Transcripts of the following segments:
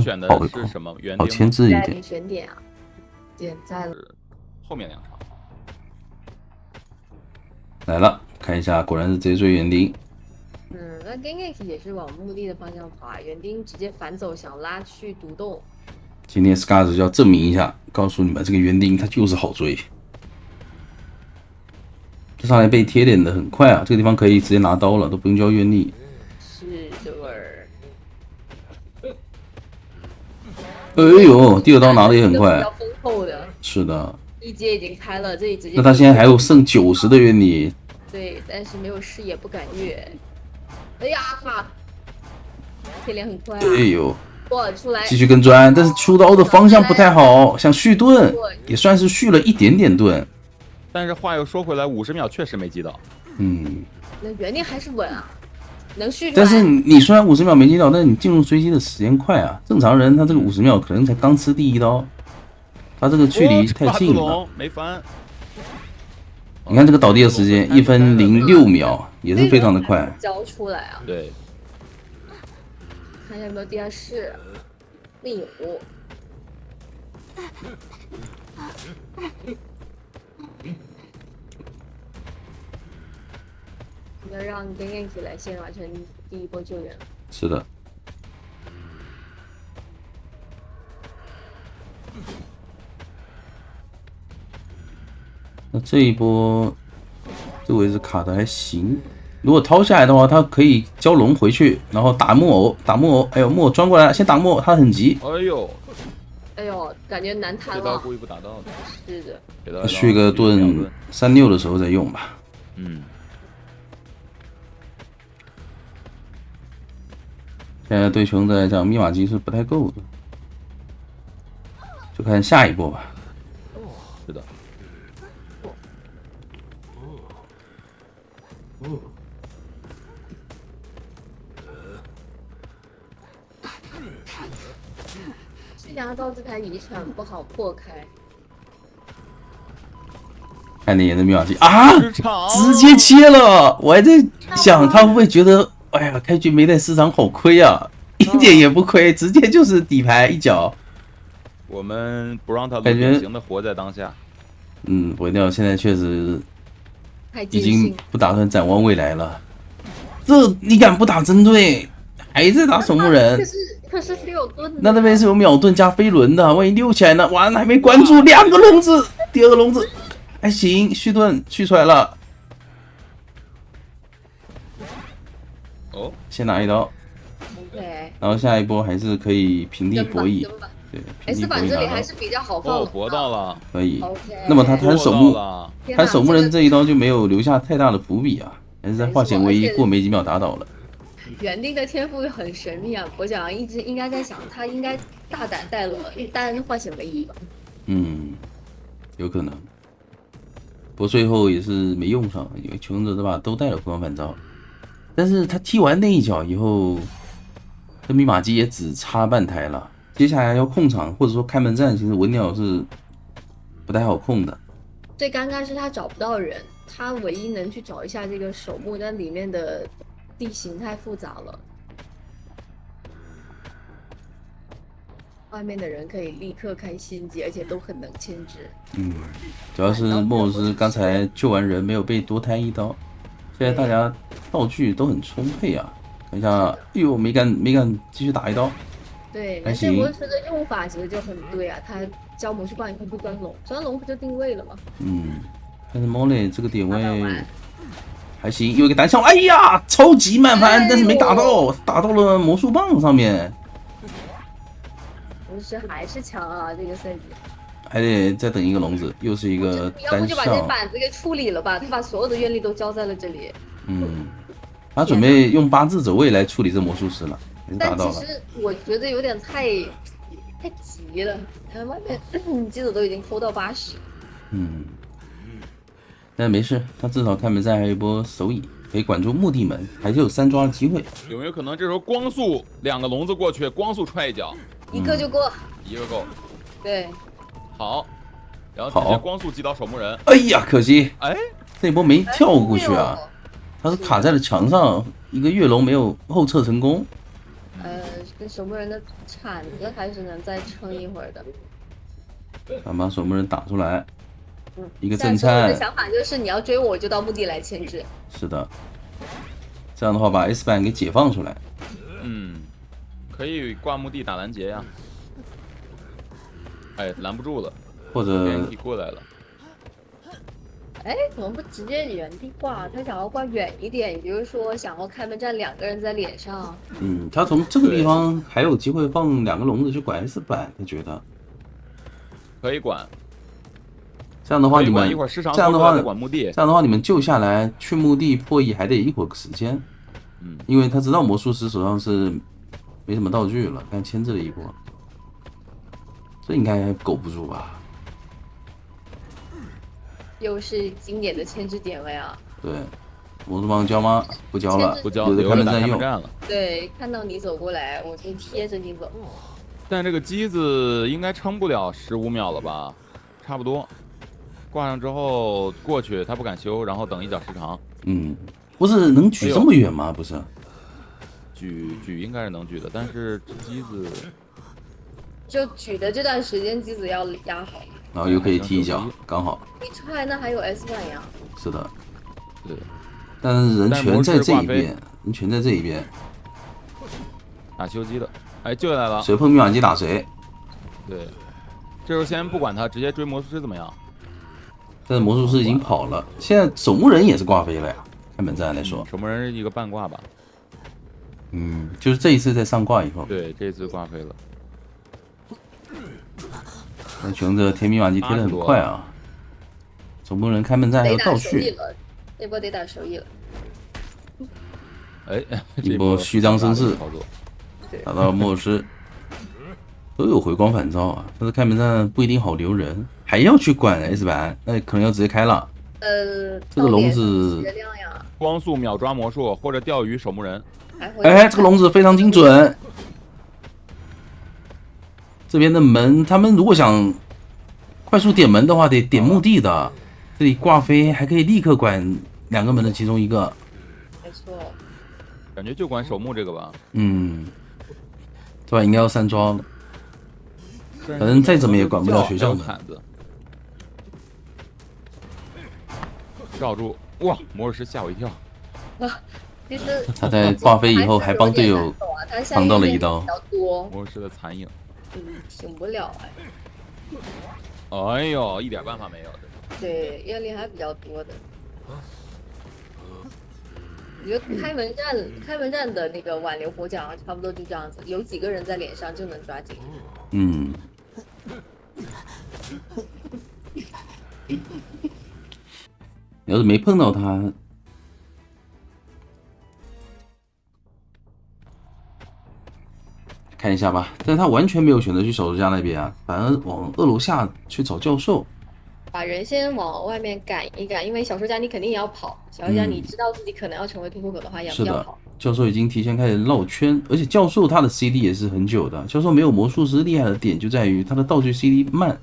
选的是什么？园丁好牵制一在点。选点啊，点在了。后面2场。来了，看一下，果然是直接追园丁。那 Genki 也是往墓地的方向跑啊，园丁直接反走，想拉去独洞。今天 Scars 就要证明一下，告诉你们这个园丁他就是好追。这上来被贴脸的很快啊，这个地方可以直接拿刀了，都不用交愿力。是的儿。哎呦，第2刀拿的也很快。比较丰厚的。是的。一阶已经开了，这里直接。那他现在还有剩90的愿力。对，但是没有视野，不敢越。哎呀，贴脸很快啊。哎呦。哇，出来。继续跟砖，但是出刀的方向不太好，想续盾也算是续了一点点盾。但是话又说回来，50秒确实没击到。那园丁还是稳啊，能续出来。但是你虽然50秒没击到，但是你进入追击的时间快啊。正常人他这个50秒可能才刚吃第1刀，他这个距离太近了。没翻。你看这个倒地的时间1分06秒，也是非常的快。交出来啊。对。看一下有没有地下室，没有。要让 Genki 来先完成第1波救援。是的。那这一波这位置卡的还行。如果掏下来的话，他可以交龙回去，然后打木偶，打木偶。哎呦，木偶钻过来了，先打木偶，他很急。哎呦，感觉难弹了。这刀故意不打到的。是的。续个盾36的时候再用吧。现在对穷子来讲，密码机是不太够的，就看下一波吧。是的。牙刀这台遗产不好破开。看你演的密码机啊，直接切了！我还在想他会不会觉得，哎呀，开局没带市场好亏啊，一点也不亏，直接就是底牌一脚。我们不让他典型的活在当下。我掉现在确实已经不打算展望未来了。这你敢不打针对，还在打守墓人？可是有盾。那边是有秒盾加飞轮的，万一溜起来呢？完了还没关注2个笼子，第2个笼子还行，续盾续出来了。先拿1刀。然后下一波还是可以平地博弈。对 ，S 版这里还是比较好放。搏到了。可以。那么他弹守墓，弹守墓人这一刀就没有留下太大的伏笔啊，还是在化险为夷过没几秒打倒了。园丁的天赋很神秘啊！我想一直应该在想，他应该大胆带了单化险为夷吧。有可能。不过最后也是没用上，因为求生者这把都带了光反招。但是他踢完那一脚以后，这密码机也只差半台了。接下来要控场或者说开门战，其实文鸟是不太好控的。最尴尬是他找不到人，他唯一能去找一下这个守墓，但里面的地形太复杂了，外面的人可以立刻开先机，而且都很能牵制。主要是莫斯刚才救完人没有被多摊1刀，现在大家道具都很充沛啊。看一下，哎呦，没敢继续打1刀。对，那这魔石的用法其实就很对啊，他教魔术棒以后不钻龙，钻龙不就定位了吗？但是 Molly 这个点位还行，有一个单枪，哎呀，超级慢翻，但是没打到，打到了魔术棒上面。魔石还是强啊，这个赛季。还得再等一个笼子，又是一个单要不就把这板子给处理了吧，他把所有的愿力都交在了这里。他准备用8字走位来处理这魔术师了。但其实我觉得有点太急了，他外面机子都已经抠到80。但没事，他至少开门战还有一波手影，可以管住墓地门，还是有3抓的机会。有没有可能这时候光速2个笼子过去，光速踹1脚，1个就过，1个够。对，好，然后直接光速击倒守墓人。哎呀，可惜，这一波没跳过去啊，他是卡在了墙上，一个跃龙没有后撤成功。这守墓人的铲子还是能再撑一会儿的。咱把守墓人打出来，一个但震颤是我的。想法就是你要追我，我就到墓地来牵制。是的，这样的话把 S 版给解放出来。可以挂墓地打拦截呀。哎，拦不住了，或者 TNT 过来了。哎，怎么不直接原地挂？他想要挂远一点，也就是说想要开门战2个人在脸上。他从这个地方还有机会放2个笼子去管 S 版，他觉得可以管。这样的话你们一会儿时长这样的话再管墓地。这样的话你们救下来去墓地破译还得一会儿时间。因为他知道魔术师手上是没什么道具了，刚牵制了一波，这应该苟不住吧？又是经典的牵制点位啊！对，魔术棒交吗？不交了，不交，留着留着打开门战用。开门战了。对，看到你走过来，我就贴着你走。但这个机子应该撑不了15秒了吧？差不多。挂上之后过去，他不敢修，然后等一脚时长。不是能举这么远吗？不是，举应该是能举的，但是机子就举的这段时间，机子要压好。然后又可以踢一脚，刚好。一踹那还有 S 版呀。是的，对。但是人全在这一边，人全在这一边。打修机的，哎，救下来了。谁碰密码机打谁。对，这时候先不管他，直接追魔术师怎么样？但是魔术师已经跑了，现在守墓人也是挂飞了呀。看本战来说，守墓人是一个半挂吧？就是这一次在上挂以后。对，这次挂飞了。那穷着贴密码机贴的很快啊，守墓人开门战还有倒叙，这波得打手艺了。哎，一波虚张声势，打到魔术师都有回光返照啊，但是开门战不一定好留人，还要去管 S 版，那可能要直接开了。这个笼子光速秒抓魔术或者钓鱼守墓人。哎，这个笼子非常精准。这边的门，他们如果想快速点门的话，得点墓地的。这里挂飞还可以立刻管2个门的其中一个。没错。感觉就管守墓这个吧。这把应该要3抓了。反正再怎么也管不了学校的。罩住！哇，魔术师吓我一跳。其实他在挂飞以后还帮队友扛到了一刀。魔术师的残影。挺不了哎。哎呦，一点办法没有。对，验力还比较多的。我觉得开门战的那个挽留活奖差不多就这样子，有几个人在脸上就能抓紧。要是没碰到他，看一下吧。但是他完全没有选择去手术家那边啊，反而往2楼下去找教授。把人先往外面赶一赶，因为小说家你肯定也要跑。小说家你知道自己可能要成为突破口的话，要跑。教授已经提前开始绕圈，而且教授他的 CD 也是很久的。教授没有魔术师厉害的点就在于他的道具 CD 慢，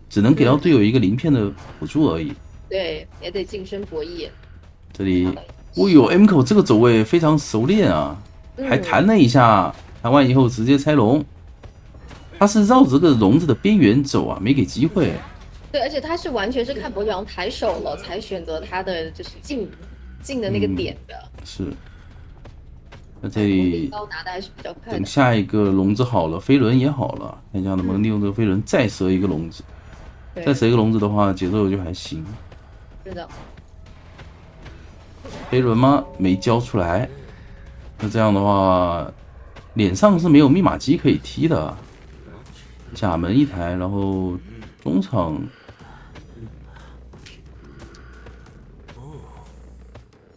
只能给到队友一个鳞片的辅助而已。对，也得近身博弈。这里，M 口这个走位非常熟练啊，还弹了一下，弹完以后直接拆龙。他是绕着这个笼子的边缘走啊，没给机会。对，而且他是完全是看博奖抬手了才选择他的就是进的那个点的。是。那这里刀拿的还是比较快的。等下一个笼子好了，飞轮也好了，看一下能不能利用这个飞轮再折一个笼子。再折一个笼子的话，节奏就还行。是的。飞轮吗？没交出来。那这样的话，脸上是没有密码机可以踢的。假门一台，然后中场。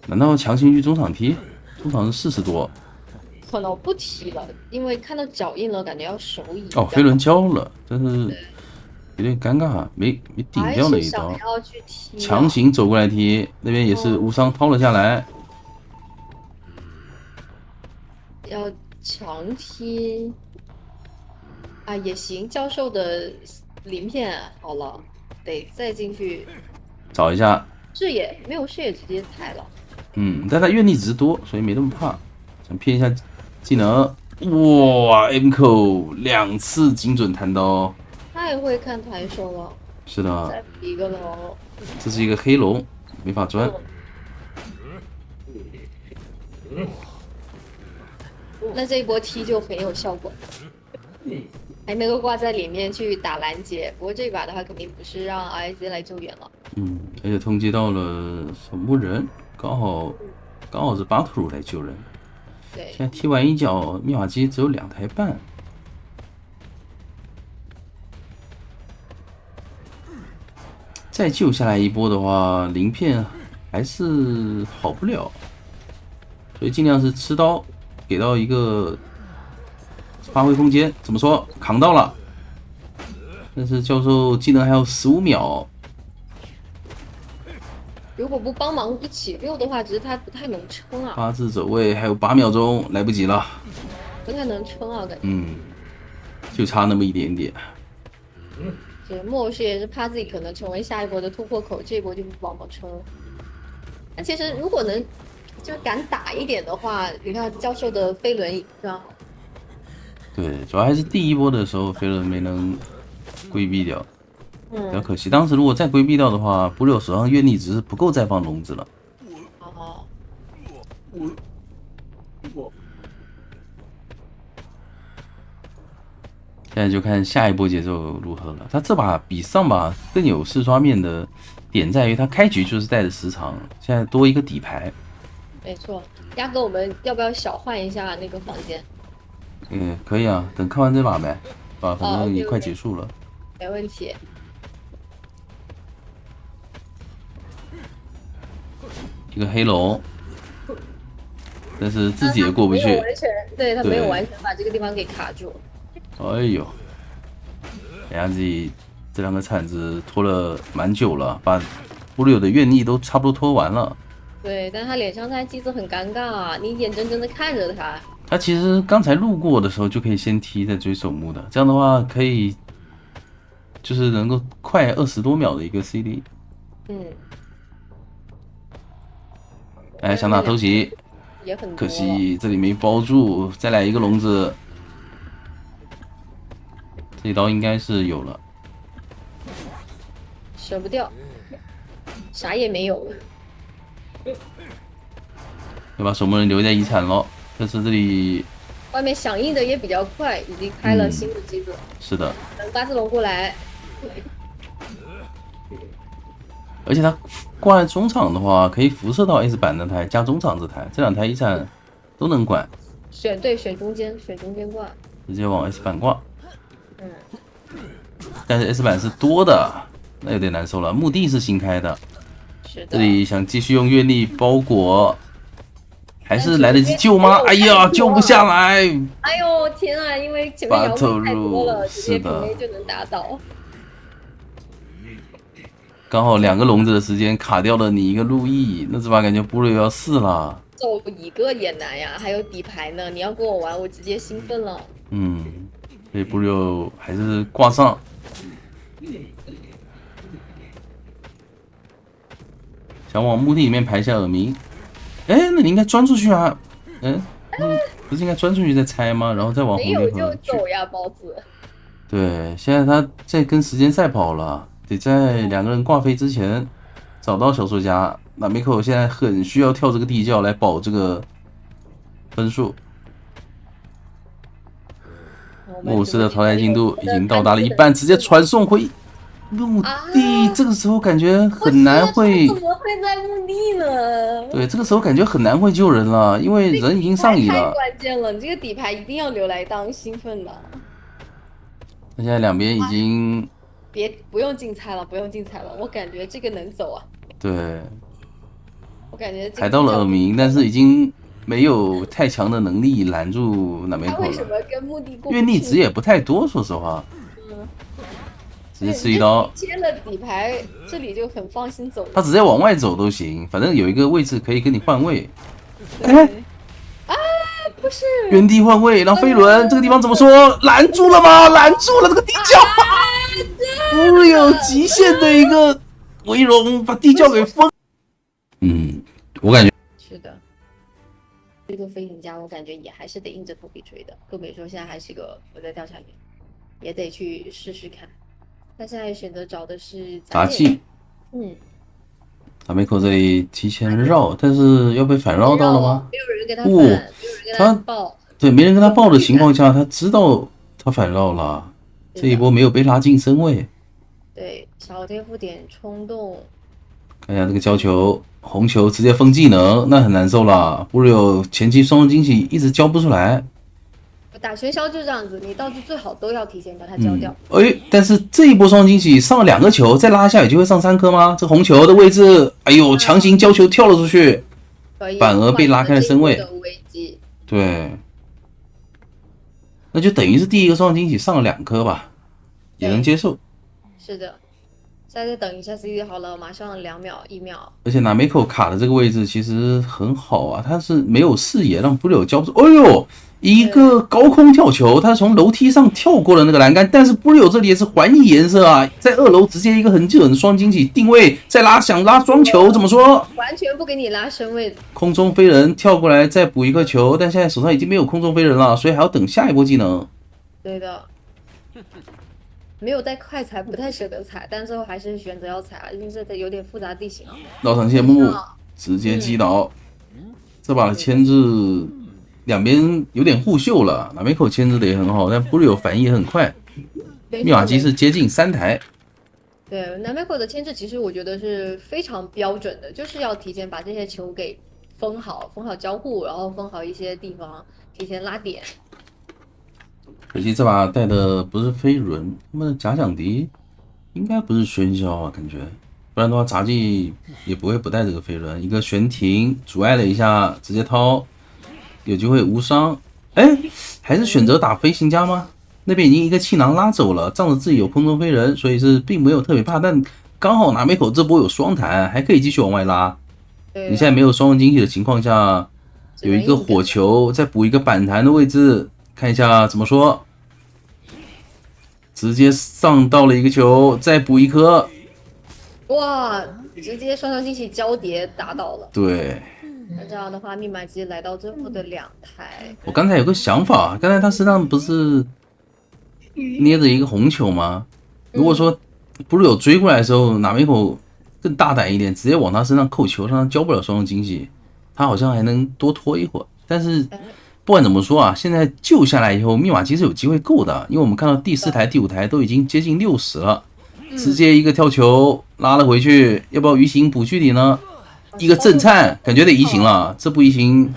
难道强行去中场踢？中场是40多。可能不踢了，因为看到脚印了，感觉要手椅。飞轮交了，但是有点尴尬，没顶掉那一刀。强行走过来踢，那边也是无伤掏了下来。要强踢啊也行，教授的鳞片好了，得再进去找一下。视野没有视野直接踩了。但他愿力值多，所以没那么怕。想骗一下技能，哇 ，M 扣2次精准弹刀，太会看弹手了。是的，再补一个龙。这是一个黑龙，没法钻。那这一波踢就很有效果，还能够挂在里面去打拦截。不过这把的话，肯定不是让 RZ 来救援了。而且通缉到了守墓人，刚好是巴图鲁来救人。对，现在踢完一脚，密码机只有2台半。再救下来一波的话，鳞片还是好不了，所以尽量是吃刀，给到一个发挥空间。怎么说？扛到了，但是教授技能还有15秒。如果不帮忙不起6的话，只是他不太能撑啊， 8字走位还有8秒钟，来不及了。不太能撑啊，感觉。就差那么一点点。对，莫老师也是怕自己可能成为下一波的突破口，这一波就不帮忙撑。那其实如果能就敢打一点的话，你看教授的飞轮也非常好。对，主要还是第一波的时候飞轮没能规避掉，比较可惜。当时如果再规避掉的话，布六手上愿力值是不够再放笼子了。哦。现在就看下一波节奏如何了。他这把比上把更有四刷面的点在于，他开局就是带着时长，现在多一个底牌。没错，鸭哥，我们要不要小换一下那个房间？可以啊，等看完这把呗，反正也 OK， 快结束了。没问题。一个黑龙，但是自己也过不去。对，他没有完全把这个地方给卡住。哎呦，人家自己这2个铲子拖了蛮久了，把布鲁的愿力都差不多拖完了。对，但他脸上他机子很尴尬啊，你眼睁睁的看着他。他其实刚才路过的时候就可以先踢再追守墓的，这样的话可以就是能够快20多秒的一个 CD。哎，想打偷袭，也很多，可惜这里没包住，再来一个笼子。这一刀应该是有了，舍不掉，啥也没有，要把守墓人留在遗产了。但是这里外面响应的也比较快，已经开了新的机子。是的，等八字龙过来。而且它挂在中场的话，可以辐射到 S 版那台加中场这台，这2台遗产都能管。选中间挂，直接往 S 版挂。但是 S 版是多的，那有点难受了。墓地是新开的，是的。这里想继续用愿力包裹，还是来得及救吗？哎呀，救不下来！哎呦天啊！因为前面摇位太多了，直接平 A 就能打倒。刚好2个笼子的时间卡掉了你一个路易，那这把感觉布鲁要4了。揍一个也难呀，还有底牌呢，你要跟我玩，我直接兴奋了。所以布鲁还是挂上。想往墓地里面排一下耳鸣。哎，那你应该钻出去啊！不是应该钻出去再拆吗？然后再往红绿河没有就走呀，包子。对，现在他在跟时间赛跑了，得在2个人挂飞之前找到小说家。那梅口现在很需要跳这个地窖来保这个分数。莫斯的淘汰进度已经到达了一半，直接传送回墓地。这个时候感觉很难会，怎么会在墓地呢？对，这个时候感觉很难会救人了，因为人已经上椅了。太关键了，你这个底牌一定要留来当兴奋的。那现在2边已经不用竞猜了，我感觉这个能走啊。对，我感觉踩到了耳鸣，但是已经没有太强的能力拦住那梅口了。他为什么跟墓地过不去？愿力值也不太多，说实话。直接吃一刀。接了底牌，这里就很放心走。他直接往外走都行，反正有一个位置可以跟你换位。不是原地换位，然后飞轮这个地方怎么说？拦住了吗？拦住了这个地窖，不有极限的一个围容，把地窖给封。我感觉是的。这个飞行家我感觉也还是得硬着头皮追的，更别说现在还是个我在调查员，也得去试试看。他现在选择找的是杂技。大美口这里提前绕，但是要被反绕到了吗？没有人给他反，没有人给他报。对，没人跟他报的情况下，他知道他反绕了，这一波没有被拉进身位。对，小天赋点冲动。看一下这个交球，红球直接封技能，那很难受了。不是有前期双惊喜一直交不出来。打玄霄就这样子，你道具最好都要提前把它交掉。但是这一波双惊喜上了2个球，再拉下有机会上3颗吗？这红球的位置，哎呦，强行交球跳了出去，反而被拉开了身位。对，那就等于是第一个双惊喜上了2颗吧，也能接受。是的，现在再等一下 CD 好了，马上2秒1秒。而且拿梅口卡的这个位置其实很好啊，他是没有视野让布柳交不出。哎呦！一个高空跳球，他从楼梯上跳过了那个栏杆，但是布柳这里也是环翼颜色啊，在2楼直接一个很准的双惊喜定位，再想拉双球，怎么说？完全不给你拉身位的。空中飞人跳过来再补一颗球，但现在手上已经没有空中飞人了，所以还要等下一波技能。对的，没有带快踩，不太舍得踩，但最后还是选择要踩啊，因为这有点复杂地形啊。绕场谢幕，直接击倒，这把的牵制。两边有点互秀了，拿梅口牵制的也很好，但布瑞有反应也很快。密码机是接近3台。对，拿梅口的牵制其实我觉得是非常标准的，就是要提前把这些球给封好交互，然后封好一些地方，提前拉点。可惜这把带的不是飞轮，他们的假想敌应该不是喧嚣啊，感觉，不然的话杂技也不会不带这个飞轮，一个悬停阻碍了一下，直接掏。有机会无伤，还是选择打飞行家吗？那边已经一个气囊拉走了，仗着自己有空中飞人，所以是并没有特别怕。但刚好拿梅口这波有双弹，还可以继续往外拉。你现在没有双人惊喜的情况下，有一个火球，再补一个板弹的位置，看一下怎么说。直接上到了一个球，再补一颗。哇！直接双惊喜交叠打倒了。对。那这样的话，密码机来到最后的2台。我刚才有个想法，刚才他身上不是捏着一个红球吗？如果说不是有追过来的时候，拿梅口更大胆一点，直接往他身上扣球，让他交不了双惊喜，他好像还能多拖一会儿。但是不管怎么说啊，现在救下来以后，密码机是有机会够的，因为我们看到第4台、第5台都已经接近60了，直接一个跳球拉了回去，要不要鱼形补距离呢？一个震颤，感觉得移形了，这不移形，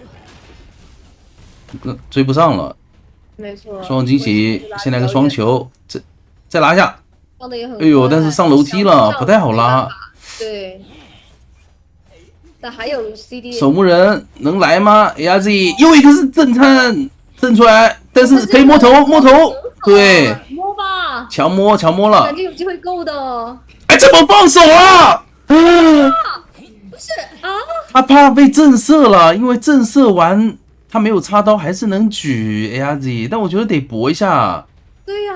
追不上了。没错。双惊喜，先来个双球，再拉下。哎呦，但是上楼梯了，不太好拉。对。但还有 CD。守墓人能来吗 ？ARZ 又一个是震颤，震出来，但是可以摸头，对。摸吧。强摸了。感觉有机会够的。怎么放手啊？是啊，他怕被震慑了，因为震慑完他没有插刀，还是能举 ARZ， 但我觉得得搏一下。对呀，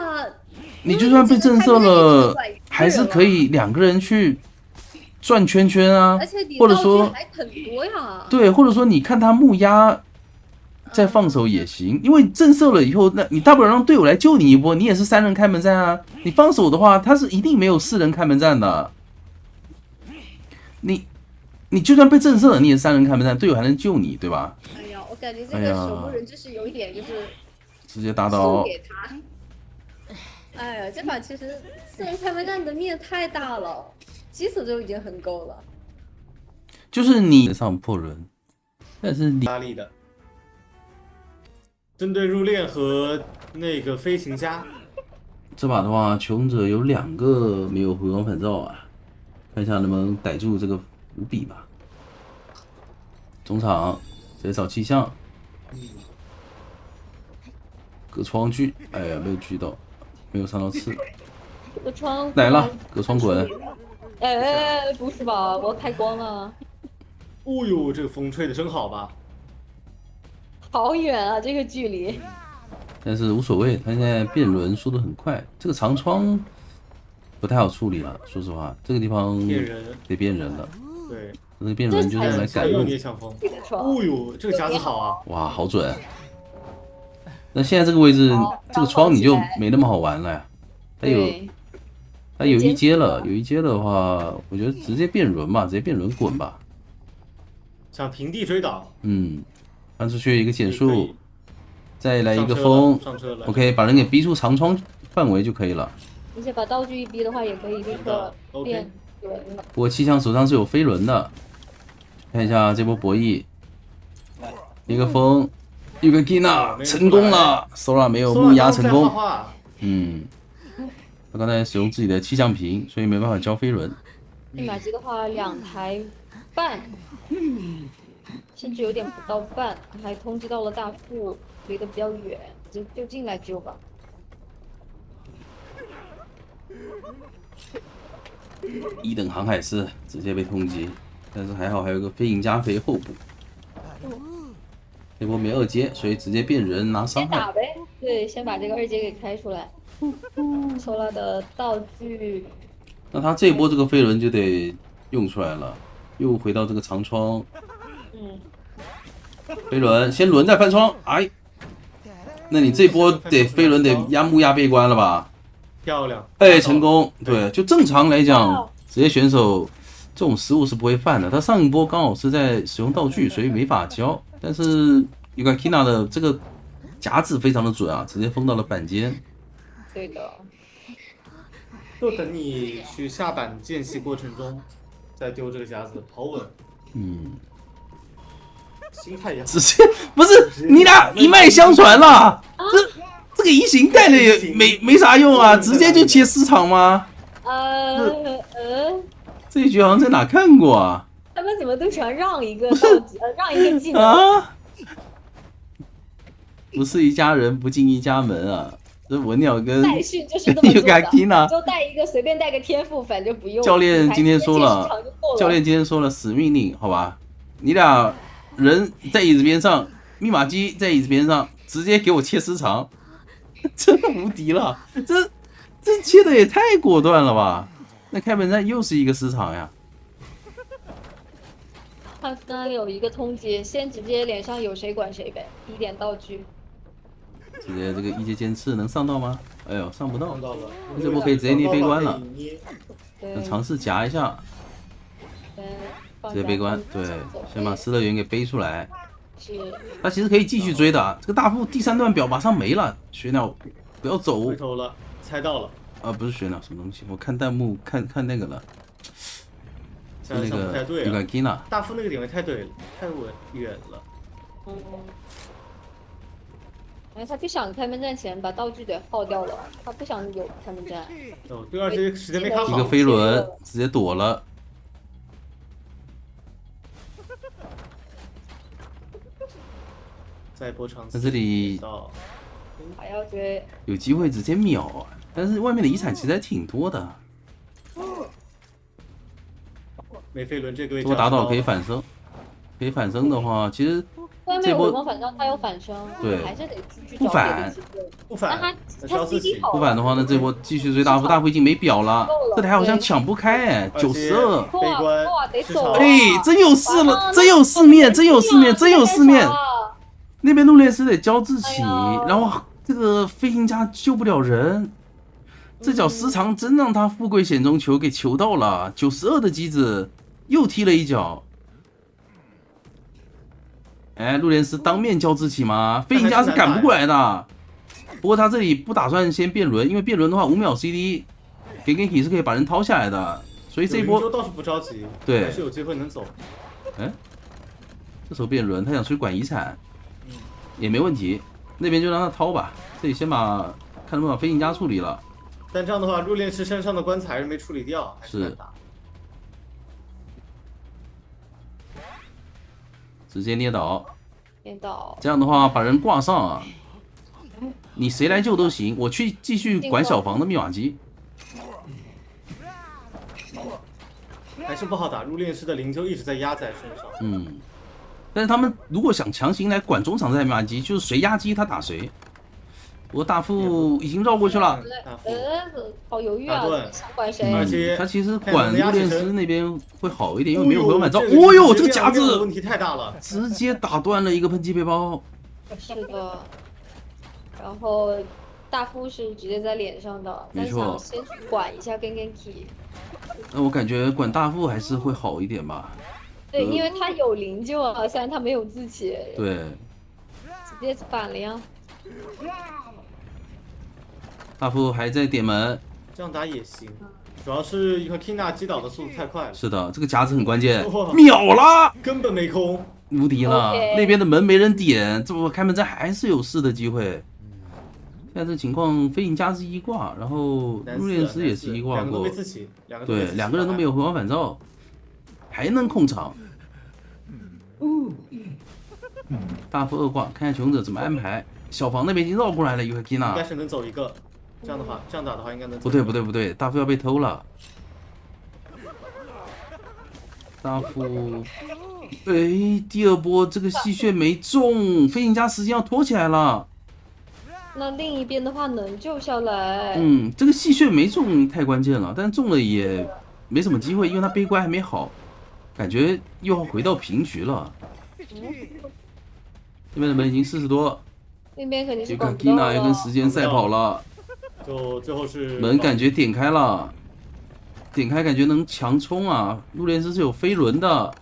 你就算被震慑了，还是可以2个人去转圈圈啊，或者说还很多呀。对，或者说你看他木压再放手也行，因为震慑了以后，那你大不了让队友来救你一波，你也是3人开门战啊。你放手的话，他是一定没有4人开门战的。你就算被震慑了，你也3人开门战，队友还能救你，对吧？哎呀，我感觉这个守墓人就是有一点就是直接打倒给他。哎呀，这把其实4人开门战的面太大了，击死就已经很够了。就是你上破轮，但是你压力的。针对入殓和那个飞行家，这把的话，求生者有2个没有回光返照啊，看一下能不能逮住这个伏笔吧。中场直接找气象，隔窗锯，哎呀，没有锯到，没有伤到刺。隔窗来了，隔窗滚！哎，不是吧？我开光了。哦呦，这个风吹的真好吧？好远啊，这个距离。但是无所谓，他现在变轮速度很快，这个长窗不太好处理了。说实话，这个地方变人得变人了。对。这个变轮就是来赶又路。捏抢风。这个窗哦呦，这个夹子好啊！哇，好准！那现在这个位置好，这个窗你就没那么好玩了呀。它有对，它有一阶了，有一阶的话，我觉得直接变轮吧，直接变轮滚吧。想平地追倒，翻出去一个减可速以，再来一个上车风了上车了。 ，OK，把人给逼出长窗范围就可以了。而且把道具一逼的话，也可以立刻变轮了。不过气象手上是有飞轮的，看一下这波博弈，一个风，一个 Kina 成功了，Sora 没有木压成功。他刚才使用自己的气象瓶，所以没办法交飞轮。密码机的话，2台半，甚至有点不到半，还通知到了大副，离得比较远，就进来救吧。一等航海士直接被通缉，但是还好还有个飞行家可以候补。这波没二阶，所以直接变人拿伤害。先打呗，对，先把这个2阶给开出来。抽了的道具，那他这波这个飞轮就得用出来了，又回到这个长窗。飞轮先轮再翻窗，哎，那你这波得飞轮得压木压被关了吧？漂亮，哎，成功。对，就正常来讲，职业选手这种失误是不会犯的。他上一波刚好是在使用道具，所以没法交。但是有个 Kina 的这个夹子非常的准啊，直接封到了板间。对的。就等你去下板间隙过程中，再丢这个夹子，好稳。心态也好。直接不是你俩一脉相传了，这个移形带的也没啥用啊，直接就切市场吗？这一局好像在哪看过啊？他们怎么都喜欢让一个道具，让一个技能啊？不是一家人不进一家门啊！这文鸟跟代训就是这么做的， Kina 就带一个随便带个天赋，反正不用。教练今天说了，教练今天说了死命令，好吧？你俩人在椅子边上，密码机在椅子边上，直接给我切时长，真的无敌了！这切的也太果断了吧？那开门战又是一个时长呀！他刚刚有一个通缉，先直接脸上有谁管谁呗，一点道具。直接这个一阶尖刺能上到吗？哎呦，上不到。上到了，这波可以直接捏悲观了。对，尝试夹一下，直接悲观。对，先把失乐园给背出来。是。他其实可以继续追的，这个大副第3段表马上没了，雪鸟不要走。回头了，猜到了。啊，不是雪鸟，什么东西？我看弹幕看那个了，是那个那个 Kina。大副那个点位太对了，太远了。哎，他不想开门战前把道具给耗掉了，他不想有开门战。哦，对，而且时间没卡好。一个飞轮直接躲了。再波长。在这里还要追，有机会直接秒啊！但是外面的遗产其实还挺多的。没飞轮这个位置。如果打倒可以反生，可以反生的话，其实。外面有什么反正他有反生，对，还是得去不反，不反，那他 CD 好，不反的话，那这波继续追大副，大副已经没表了，这台好像抢不开哎，92，悲观，哎，真有事了，真有四面，真有四面，真有四面，那边陆列斯得交志起，然后这个飞行家救不了人，这脚时长真让他富贵险中求给求到了，92的机子又踢了一脚。哎，陆联斯当面交志起吗？飞行家是赶不过来的。不过他这里不打算先变轮，因为变轮的话5秒 CD 给 Genki 是可以把人掏下来的，所以这一波倒是不着急，对，还是有机会能走。哎，这时候变轮，他想出去管遗产，也没问题。那边就让他掏吧，这里先把看能不能把飞行家处理了。但这样的话，入殓师身上的棺材还是没处理掉，还是难打。直接捏倒，这样的话把人挂上啊！你谁来救都行，我去继续管小房的密码机。还是不好打，入殓师的灵柩一直在压在身上。但是他们如果想强行来管中场这台密码机，就是谁压机他打谁。不过大副已经绕过去了。大副好犹豫啊打断，想管谁？而且他其实看管我们的压制入殓师神那边会好一点，因为没有回光返照。这哦呦，这个质夹子量的问题太大了。直接打断了一个喷气背包。是的，然后大夫是直接在脸上的，但没错想先去管一下 Genki。那我感觉管大副还是会好一点吧。对，因为他有灵柩啊，虽然他没有自己，对，直接反了呀。大副还在点门。这样打也行，主要是一个 Kina 击倒的速度太快了，是的，这个夹子很关键，哇秒了，根本没空。无敌了。 OK 那边的门没人点，这不开门战还是有事的机会。现在这情况，飞行家是一挂，然后入殓师也是一挂过两个都没，自起，对，两个人都没有回光返照，还能控场。大副二挂，看下求生者怎么安排。小房那边已经绕过来了，有个吉娜。应该是能走一个，这样的话，这样打的话应该能走。不对不对不对，大副要被偷了。大副，哎，第二波这个戏谑没中，飞行家时间要拖起来了。那另一边的话能救下来，嗯，这个戏谑没中太关键了，但中了也没什么机会，因为他悲观还没好，感觉又要回到平局了。这边的门已经40多，那边肯定是有看管不到 Kina 要跟了。时间赛跑了，就最后是门感觉点开了，点开感觉能强冲啊！入殓师是有飞轮的，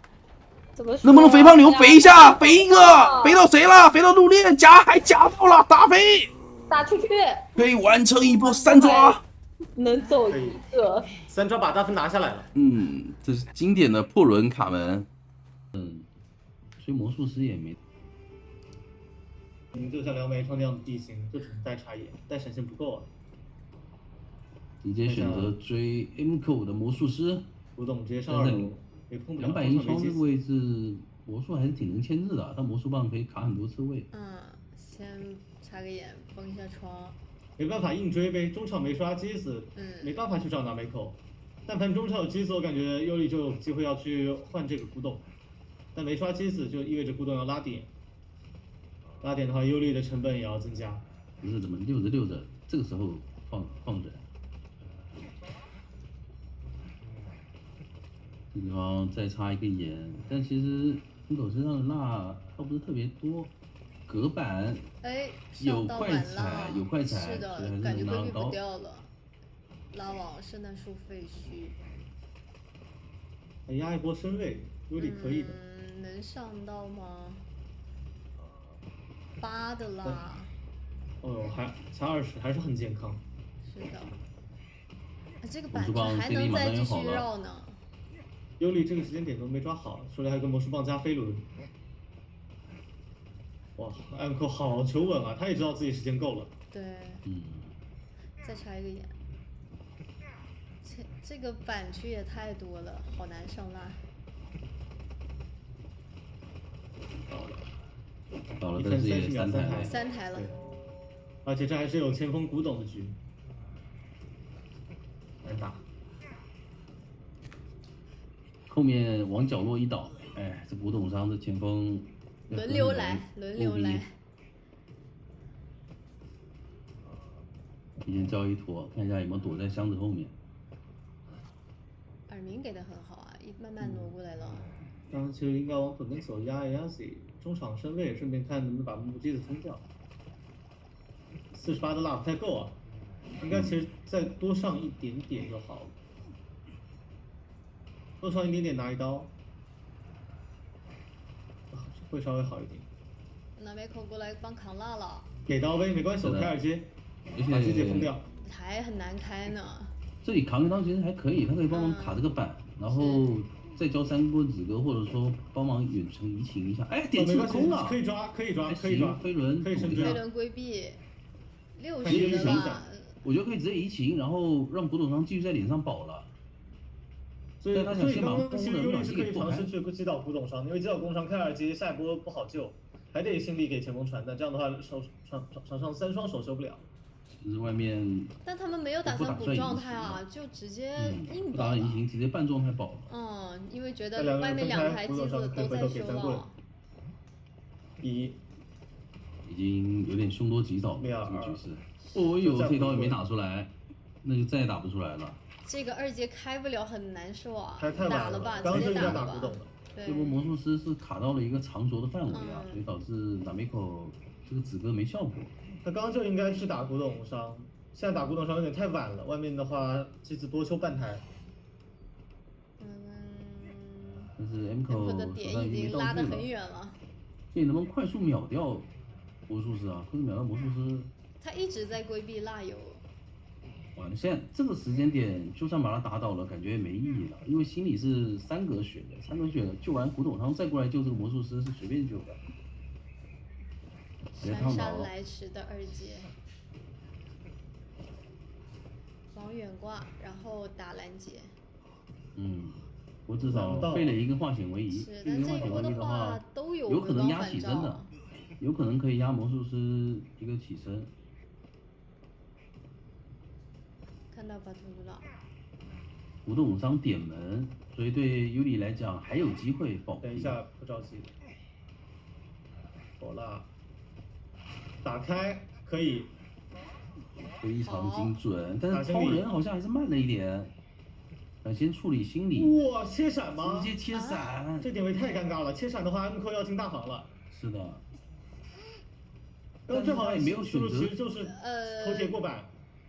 怎么说能不能肥胖牛肥一下？肥一个，啊肥到谁了？肥到入殓，夹还夹到了，打飞，打出去，可以完成一波三抓。能走一个。三抓把大分拿下来了。嗯，这是经典的破轮卡门。嗯，所以魔术师也没。就像撩眉窗那样的地形，就只能带茶叶，带闪现不够啊。直接选择追 M 口的魔术师。古董直接上2楼，也碰不了。 200英霜这个位置，魔术还是挺能牵制的，但魔术棒可以卡很多车位。先擦个眼，封一下窗。没办法硬追呗，中场没刷机子，没办法去找拿美口。但凡中场有机子，我感觉尤里就有机会要去换这个古董，但没刷机子就意味着古董要拉点。拉点的话，尤里的成本也要增加。不是怎么溜着，这个时候放着。这地方再插一个眼，但其实虎口身上的蜡倒不是特别多，隔板哎，有上到快踩满了，有快踩是的，所以还是感觉规避能拿得到不掉了。拉往圣诞树废墟，压一波身位，尤里可以的。能上到吗？8的啦，哦，还才20，还是很健康。是的。这个板魔术棒还 CD 马能再继续上就好了绕呢。尤里这个时间点都没抓好，手里还有个魔术棒加飞轮。哇，安扣好求稳啊！他也知道自己时间够了。对，嗯，再插一个眼。这个板区也太多了，好难上蜡。到了，但是也1分30秒3台了。 3台了对，而且这还是有前锋古董的局，难打。后面往角落一倒，哎，这古董商的前锋轮流来，轮流来。提前交一坨，看一下有没有躲在箱子后面。耳鸣给的很好啊，慢慢挪过来了。刚刚其实应该往左边走，压一压自己中场身位，顺便看能不能把木机子封掉。48的蜡不太够啊，应该其实再多上一点点就好了。多上一点点拿一刀，会稍微好一点。那梅口过来帮扛蜡了，给刀呗，没关系，我开耳机，把机姐封掉。还很难开呢。这里扛一刀其实还可以，他可以帮忙卡这个板，然后再交3波纸格，或者说帮忙远程移情一下。哎，点吃空了，可以抓，可以抓，还可以抓行，飞轮可以升追。飞轮规避60了吧？我觉得可以直接移情，然后让古董商继续在脸上保了。所以但他想先把刚刚其实尤里功能是可以尝试去击倒古董商，因为击倒古董商开耳机，下一波不好救，还得心力给前锋传的，这样的话场上3双手修不了。其实外面但他们没有打算补状态啊，就直接硬不保了。打移情，直接半状态保了。因为觉得外面2台机子都在修了。一已经有点凶多吉少了，2这个局势。哦呦，这刀也没打出来，那就再也打不出来了。这个2阶开不了很难受啊，太晚打了吧，刚就应该直接打了吧。打古董的。对这波魔术师是卡到了一个长轴的范围啊，所以导致纳美口这个紫哥没效果。他刚刚就应该去打古董伤，现在打古董伤有点太晚了。外面的话，这次多修半台。但是 M 口我的手点已上经没道经拉得具了，很远了。这你能不能快速秒掉魔术师啊？快速秒掉魔术师。他一直在规避蜡油。完了，现在这个时间点，就算把他打倒了，感觉也没意义了，因为心里是3格血的，3格血救完古董商再过来救这个魔术师是随便救的。别姗烫到了，姗来迟的2阶，往远挂，然后打拦截。我至少废了一个化险为夷，是，这个化险为夷但这一波的话话，都有有可能压回光返起身的照，有可能可以压魔术师一个起身。看到巴图鲁了。古董商点门，所以对尤里来讲还有机会保平。等一下，不着急。火蜡，打开可以。非常精准，但是打心理超人好像还是慢了一点。先处理心理，哇，切闪吗？直接切闪，这点位太尴尬了。切闪的话，M 扣要进大房了。是的。刚最好也没有选择其实就是头铁过板，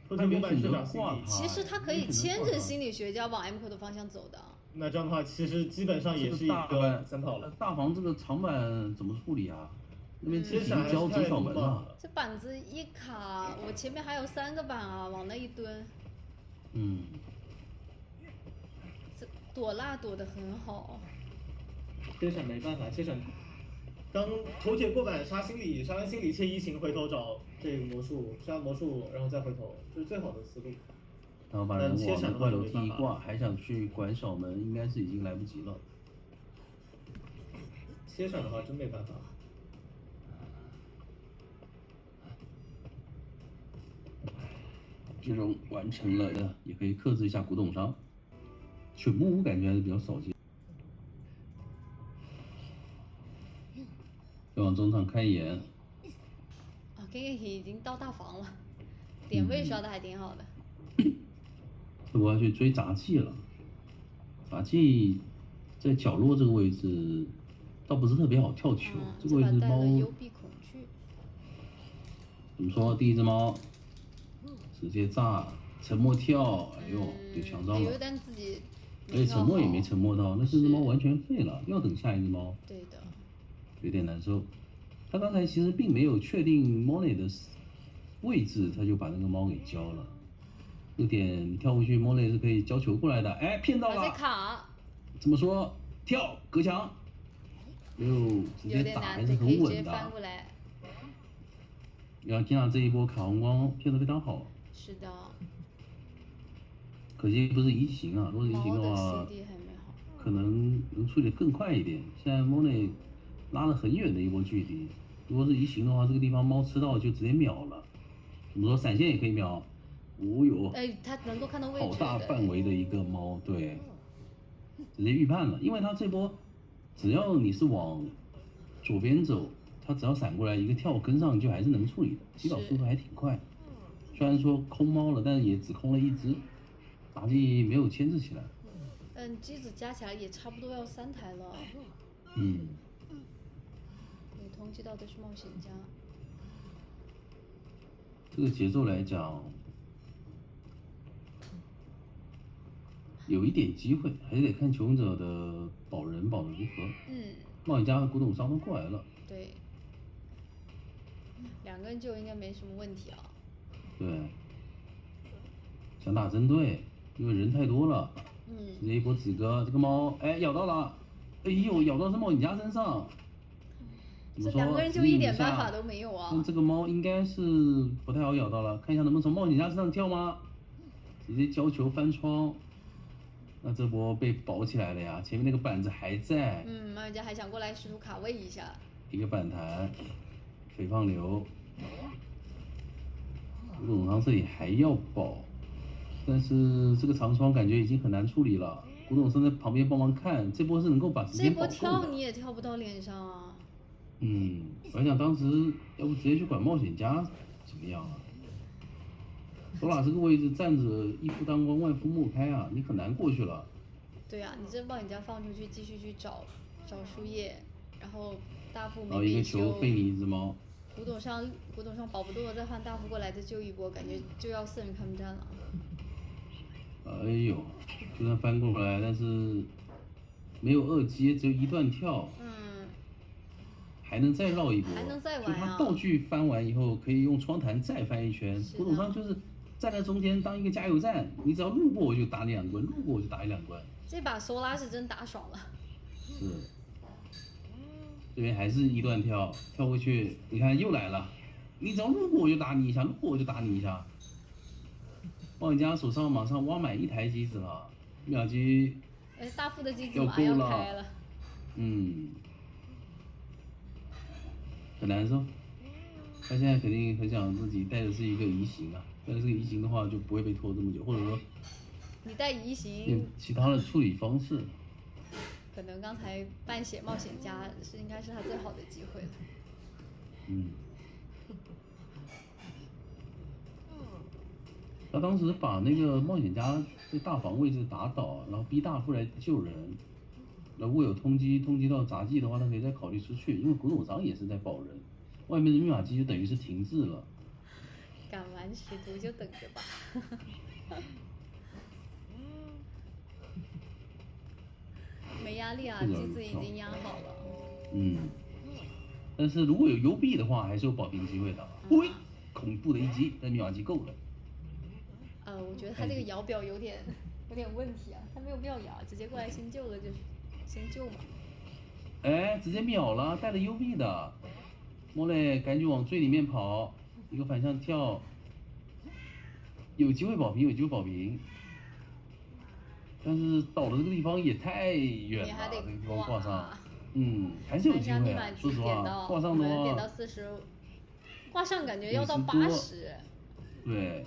头铁过板去打心理。其实他可以牵着心理学家往 M 口的方向走的。那这样的话，其实基本上也是一个3跑了。大房这个长板怎么处理啊？那边自己闪交走小门了。这板子一卡，我前面还有3个板啊，往那一蹲。这躲蜡躲得很好。切闪没办法，切闪。刚头铁过板杀心理，杀完心理切移形，回头找这个魔术，杀魔术，然后再回头，这是最好的思路。然后把人往怪楼梯一挂，还想去管小门，应该是已经来不及了。切闪的话真没办法。这种完成了，也可以克制一下古董商。犬木屋感觉还是比较少见。再往中场开眼。啊 ，Genki 已经到大房了，点位刷的还挺好的。这波要去追杂技了，杂技在角落这个位置倒不是特别好跳球，这个位置猫幽闭恐惧。怎么说？第一只猫直接炸，沉默跳，哎呦，对墙上了。有点自己。而且沉默也没沉默到，那这只猫完全废了，要等下一只猫。对的。有点难受。他刚才其实并没有确定 Monet 的位置，他就把那个猫给交了。这点跳回去 ，Monet 是可以交球过来的。哎，骗到了。在卡。怎么说？跳隔墙。哎呦，直接打还是很稳的。然后天娜这一波卡红光骗得非常好。是的。可惜不是移形啊，如果是移形的话，可能能处理得更快一点。现在 Monet 拉了很远的一波距离，如果是移形的话，这个地方猫吃到就直接秒了。怎么说？闪现也可以秒。哦呦，哎，它能够看到位置。好大范围的一个猫，对，直接预判了。因为它这波，只要你是往左边走，它只要闪过来一个跳跟上，就还是能处理的，击倒速度还挺快。虽然说空猫了，但是也只空了一只。妲己没有牵制起来。机子加起来也差不多要3台了。有通缉到的是冒险家。这个节奏来讲，有一点机会，还是得看求生者的保人保的如何。冒险家和古董商都过来了。对。2个人救应该没什么问题啊。对。想打针对。因为人太多了，直接一波紫哥，这个猫，哎，咬到了，哎呦，咬到是冒险家身上，怎么说？这2个人就一点办法都没有啊！那这个猫应该是不太好咬到了，看一下能不能从冒险家身上跳吗？直接交球翻窗，那这波被保起来了呀，前面那个板子还在。冒险家还想过来试图卡位一下。一个反弹，肥胖流，古董商这里还要保。但是这个长窗感觉已经很难处理了，古董生在旁边帮忙看，这波是能够把时间保够的。这波跳你也跳不到脸上啊。我还想当时要不直接去管冒险家怎么样啊？索拉这个位置站着一夫当关万夫莫开啊，你很难过去了。对啊，你这冒险家放出去，继续去找树叶，然后大副然后一个球飞你一只猫。古董上保不动了，再换大副过来再救一波，感觉就要4人抗战了。哎呦，就算翻过来，但是没有2阶，只有1段跳。还能再绕一波，还能再玩就他道具翻完以后，可以用窗台再翻一圈。古董商就是站在中间当一个加油站，你只要路过我就打你2关，路过我就打你2关。这把索拉是真打爽了。是，这边还是1段跳过去，你看又来了，你只要路过我就打你一下，路过我就打你一下。冒险家手上马上挖满1台机子了，秒机。大副的机子马上要开了。很难受，他现在肯定很想自己带的是一个移形啊，带的这个移形的话就不会被拖这么久，或者说你带移形有其他的处理方式。可能刚才半血冒险家应该是他最好的机会了。他当时把那个冒险家这大房位置打倒，然后逼大副来救人。如果有通缉到杂技的话，他可以再考虑出去，因为古董商也是在保人，外面的密码机就等于是停滞了。敢玩10图就等着吧。没压力啊，机子已经压好了。但是如果有幽闭的话，还是有保平机会的。喂，恐怖的一击，但密码机够了。我觉得他这个摇表有点问题啊，他没有必要摇，直接过来先救了就是先救嘛。直接秒了，带了幽闭的，莫雷赶紧往最里面跑，一个反向跳，有机会保平，但是到了这个地方也太远了，这个地方挂上，还是有机会啊。说实话，挂上的话，点到40，挂上感觉要到80。对，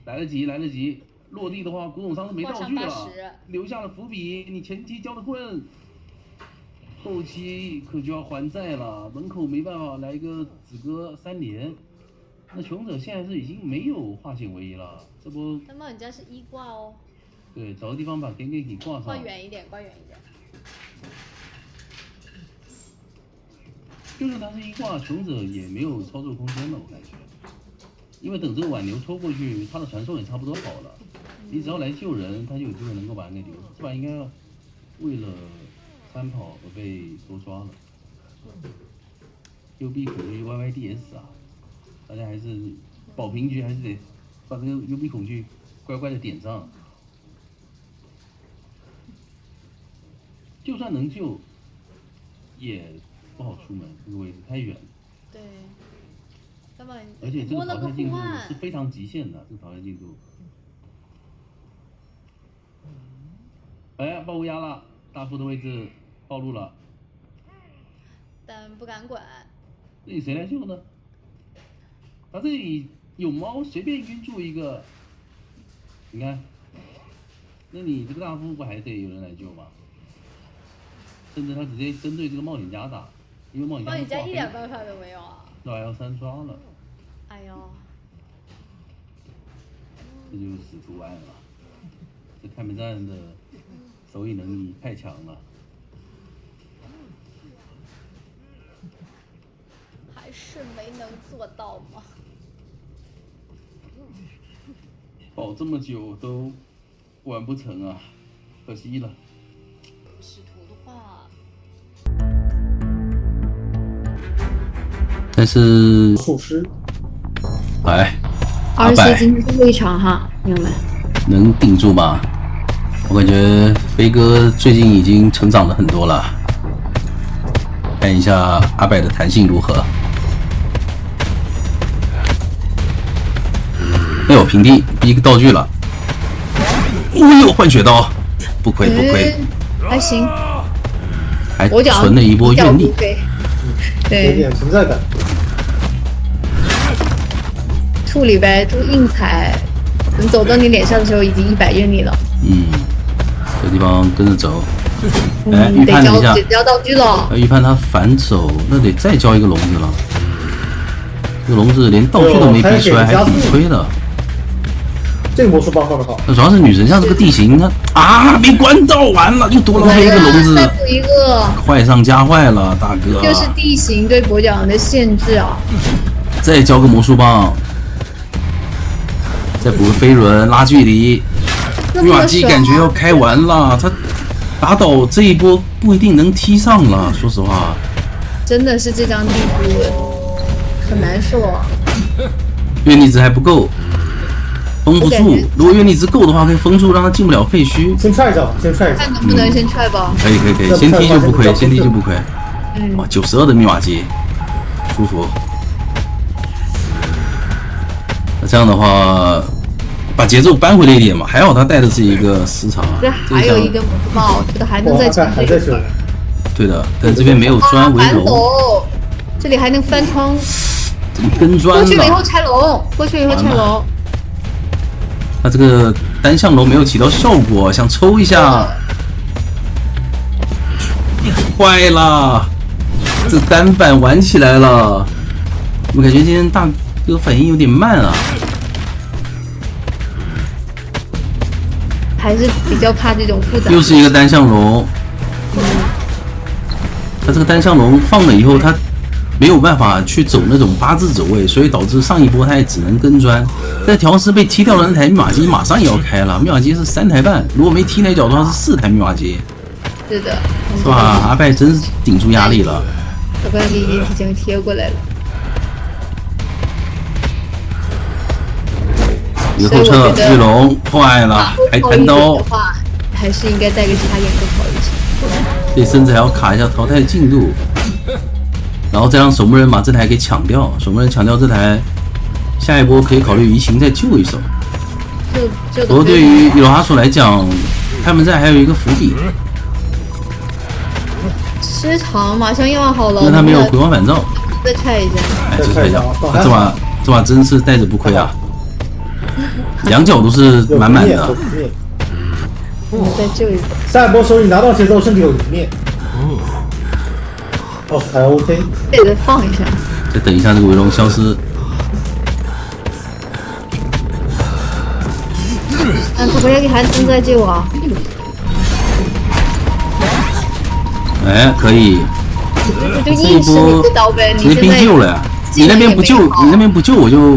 来得及。落地的话，古董商是没道具了，留下了伏笔。你前期交的棍，后期可就要还债了。门口没办法来一个子哥3连，那穷者现在是已经没有化险为夷了。这不，那冒险家是1挂哦。对，找个地方把给挂上。挂远一点。就算他是1挂，穷者也没有操作空间了，我感觉。因为等这个挽牛抽过去，他的传送也差不多好了。你只要来救人，他就有机会能够把人给留住。这把应该要为了3跑而被多刷了。幽闭恐惧 YYDS 啊，大家还是保平局还是得把这个幽闭恐惧乖乖的点上。就算能救，也不好出门，这个位置太远了。对。而且这个淘汰进度是非常极限的，这个淘汰进度。暴乌鸦了，大副的位置暴露了，但不敢管。这里谁来救呢？他这里有猫，随便晕住一个，你看，那你这个大副不还得有人来救吗？甚至他直接针对这个冒险家打，因为冒险家一点办法都没有啊。老要3刷了。哎呦，这就是死图案了。这开门战的手艺能力太强了。还是没能做到吗？保这么久都完不成啊，可惜了。使徒的话，但是术师，RC今天最后一场哈，朋友们，能顶住吗？我感觉飞哥最近已经成长了很多了，看一下阿柏的弹性如何。哎呦，平地第一个道具了，哎呦，换血刀，不亏，还行，还存了一波怨力，对，有点存在感。处理呗，就硬踩，等走到你脸上的时候已经100怨力了。这地方跟着走，哎，预得判了一下，交得交道具了。预判他反手，那得再交一个笼子了。这个笼子连道具都没逼出来，还挺亏的。这个魔术棒放的好。那主要是女神像这个地形，它没关到，完了又多浪费一个笼子，再补一个，坏上加坏了，大哥。就是地形对跛脚人的限制啊。再交个魔术棒，再补个飞轮拉距离。密码机感觉要开完了，他打倒这一波不一定能踢上了，说实话。真的是这张地图很难受啊。愿力值还不够，封不住。如果愿力值够的话，可以封住，让他进不了废墟。先踹一下，先踹一下。看能不能先踹吧。可以，先踢就不亏，先踢就不亏。哇，92的密码机，舒服。那这样的话，把节奏扳回来一点嘛。还好他带的是一个时长，这还有一根魔术棒，我觉得还能再强还在这。对的，但这边没有砖围楼，这里还能翻窗。跟砖过去了以后拆楼，过去以后拆楼。他这个单向楼没有起到效果，想抽一下，坏了，这单板玩起来了。我感觉今天大哥反应有点慢啊，还是比较怕这种复杂。又是一个单向龙，他这个单向龙放了以后，他没有办法去走那种8字走位，所以导致上一波他也只能跟砖。但调师被踢掉的那台密码机马上也要开了，密码机是3台半，如果没踢那脚的话是4台密码机。是的，是吧？阿拜真是顶住压力了。我刚才已经提前贴过来了。一个后撤巨龙坏了，还弹刀。的话，还是应该带个插眼更好一些。对，甚至还要卡一下淘汰进度。然后再让守门人把这台给抢掉，守门人抢掉这台，下一波可以考虑移形再救一手。不过对于伊罗哈索来讲，他们这还有一个伏笔，时长马上又要好了，因为他没有回光返照。再踹一下，哎，再踹一下，这把真是带着不亏啊，两脚都是满满的。再救一个。下一波手里拿到节奏，甚至有一面。哦，还 OK。得再放一下。再等一下这个围龙消失。可不可以还能再救啊？哎，可以。这一波直接逼救了呀！你那边不救，我就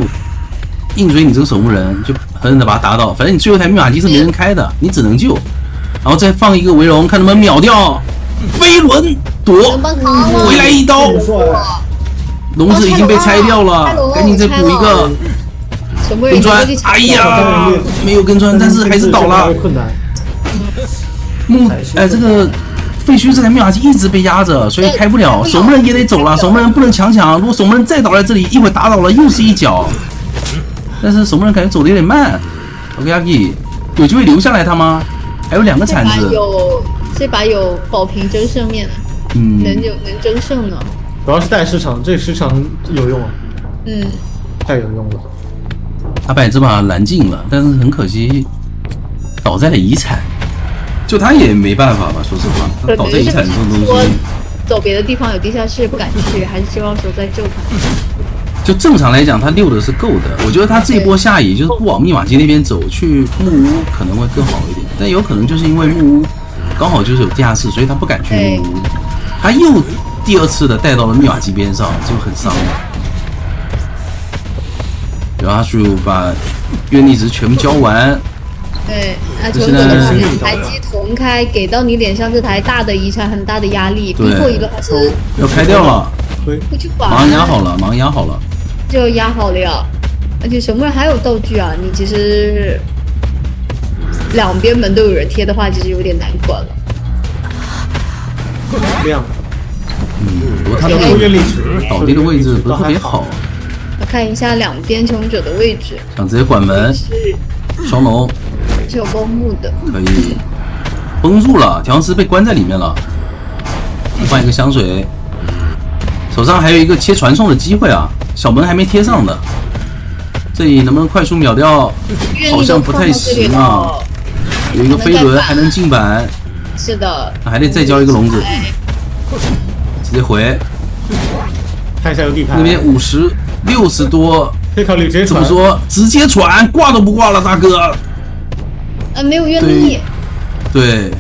硬追你这个守墓人，就狠狠的把他打倒。反正你最后一台密码机是没人开的，你只能救，然后再放一个围龙，看能不能秒掉。飞轮躲，回来一刀。笼子已经被拆掉了，赶紧再补一个。跟砖，哎呀，没有跟砖，但是还是倒了。这个废墟这台密码机一直被压着，所以开不了。守门人也得走了，守门人不能强抢。如果守门人再倒在这里，一会儿打倒了又是一脚。但是守门人感觉走的有点慢。OK， 阿 K， 有机会留下来他吗？还有2个铲子。这把有保平争胜面，能争胜呢。主要是带时长，这时长有用啊。太有用了。他把这把拦尽了，但是很可惜倒在了遗产，就他也没办法吧，说实话，他倒在遗产这种东西，走别的地方有地下室不敢去，还是希望说再救他。就正常来讲，他溜的是够的。我觉得他这一波下野就是不往密码机那边走，去木屋可能会更好一点，但有可能就是因为木屋刚好就是有地下室，所以他不敢去木屋，他又第2次的带到了密码机边上，就很伤了。然后他就把愿力值全部交完。对，全部2台机同开，给到你脸上这台大的遗产很大的压力，逼迫一个还是要开掉了。不去管，马上压好了，马上压好了，就压好了呀。而且守门人还有道具啊，你其实2边门都有人贴的话，其实有点难管了。亮。不过他这个倒地的位置不是特别好。我看一下2边穷者的位置，想直接管门，双龙是有包木的，可以封住了，调香师被关在里面了。换一个香水，手上还有一个切传送的机会啊，小门还没贴上的，这里能不能快速秒掉？好像不太行啊。有一个飞轮还能进板，是的，那还得再交一个笼子，直接回看一下有底牌，那边50、60多，可以考虑直接怎么传。说？直接传，挂都不挂了，大哥。没有愿力，对，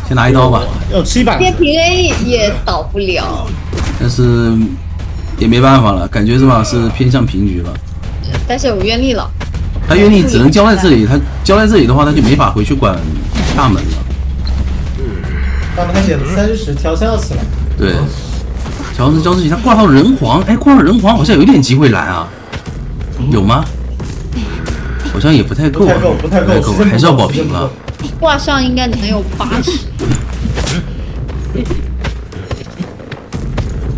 先拿一刀吧，要7板子，贴平 A 也倒不了，但是也没办法了，感觉这把是偏向平局了。但是有愿力了。他愿力只能交在这里，他交在这里的话，他就没法回去管大门了。大门他减30，调3要起来。对，乔治交自己，他挂到人皇，哎，挂到人皇好像有点机会拦啊，有吗？好像也不太够啊，不太够，还是要保平了。挂上应该能有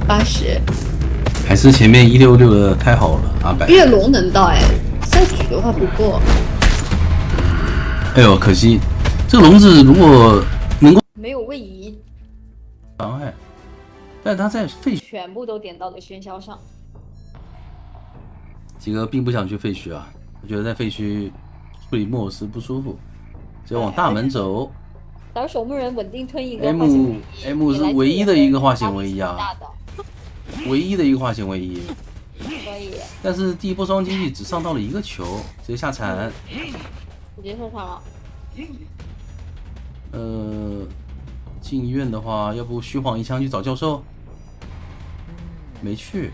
80，还是前面166的太好了，阿白。月龙能到再举的话不够。哎呦，可惜这个笼子如果能够没有位移，伤害，但他在废墟，全部都点到了喧嚣上。几个并不想去废墟啊，我觉得在废墟处理莫尔斯不舒服，只要往大门走。打守墓人稳定吞一个化险为夷 M 是唯一的一个化险为夷啊，大的，唯一的一个化险为夷。所以但是第一波双经济只上到了1个球，直接下铲。直接受伤了。进医院的话，要不虚晃一枪去找教授？没去，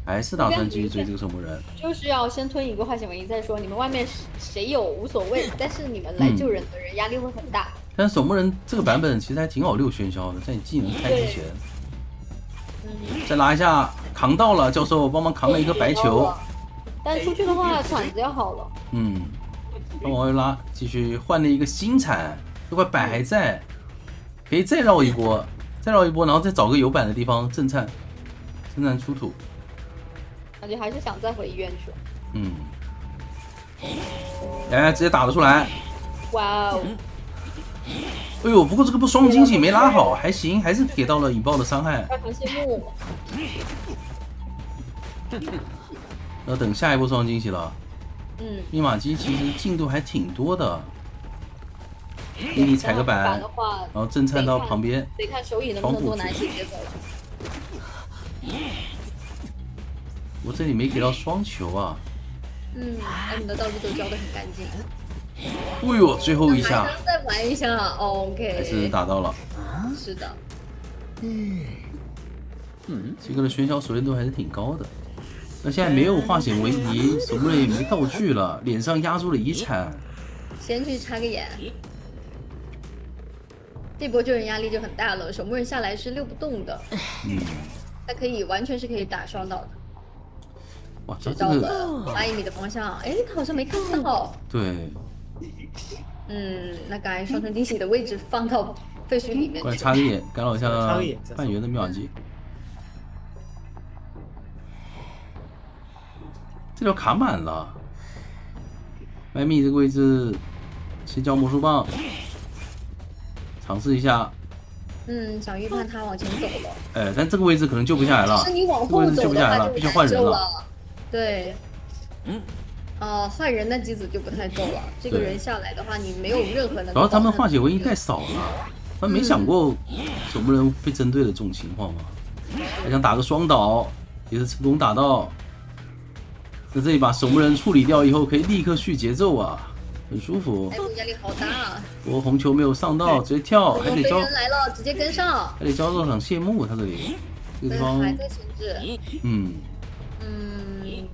还是打算继续追这个守墓人。就是要先吞一个化险为夷再说，你们外面谁有无所谓，但是你们来救人的人压力会很大。但是守墓人这个版本其实还挺好溜喧嚣的，在你技能开之前，再拉一下，扛到了，教授帮忙扛了一个白球。但出去的话，铲子要好了。往回拉，继续换了一个新铲，这块板还在，可以再绕一波，然后再找个有板的地方震颤出土。感觉还是想再回医院去。直接打得出来。哇哦！哎呦，不过这个不双惊喜没拉好，还行，还是给到了引爆的伤害。非常羡慕。要等下一波双惊喜了。密码机其实进度还挺多的，给你踩个板，然后震颤到旁边，得看手椅能不能多拿一些节奏了。我这里没给到双球啊。你的道具都交得很干净。哎呦，最后一下，再玩一下 ，OK。还是打到了。是的。这个的喧嚣熟练度还是挺高的。那现在没有化险为夷，守墓人也没道具了，脸上压住了遗产。先去插个眼。这波救人压力就很大了，守墓人下来是溜不动的。他完全是可以打双倒的。哇，这到了8米的方向，他好像没看到。对。那该双城惊喜的位置放到废墟里面。过来插个眼，干扰一下半圆的密码机。这条卡满了，麦米这个位置先交魔术棒，尝试一下。想预判他往前走了。但这个位置可能救不下来了。其实你往后走的话，必须换人了。对。换人那机子就不太够了。这个人下来的话，你没有任何能。主要他们化险为夷太少了，他们没想过守墓人被针对的这种情况嘛。还想打个双倒，也是成功打到。那这一把守墓人处理掉以后，可以立刻续节奏啊，很舒服。压力好大啊！我红球没有上到，直接跳，还得交。人来了，直接跟上。还得交肉场谢幕，他这里这个地方还在前置。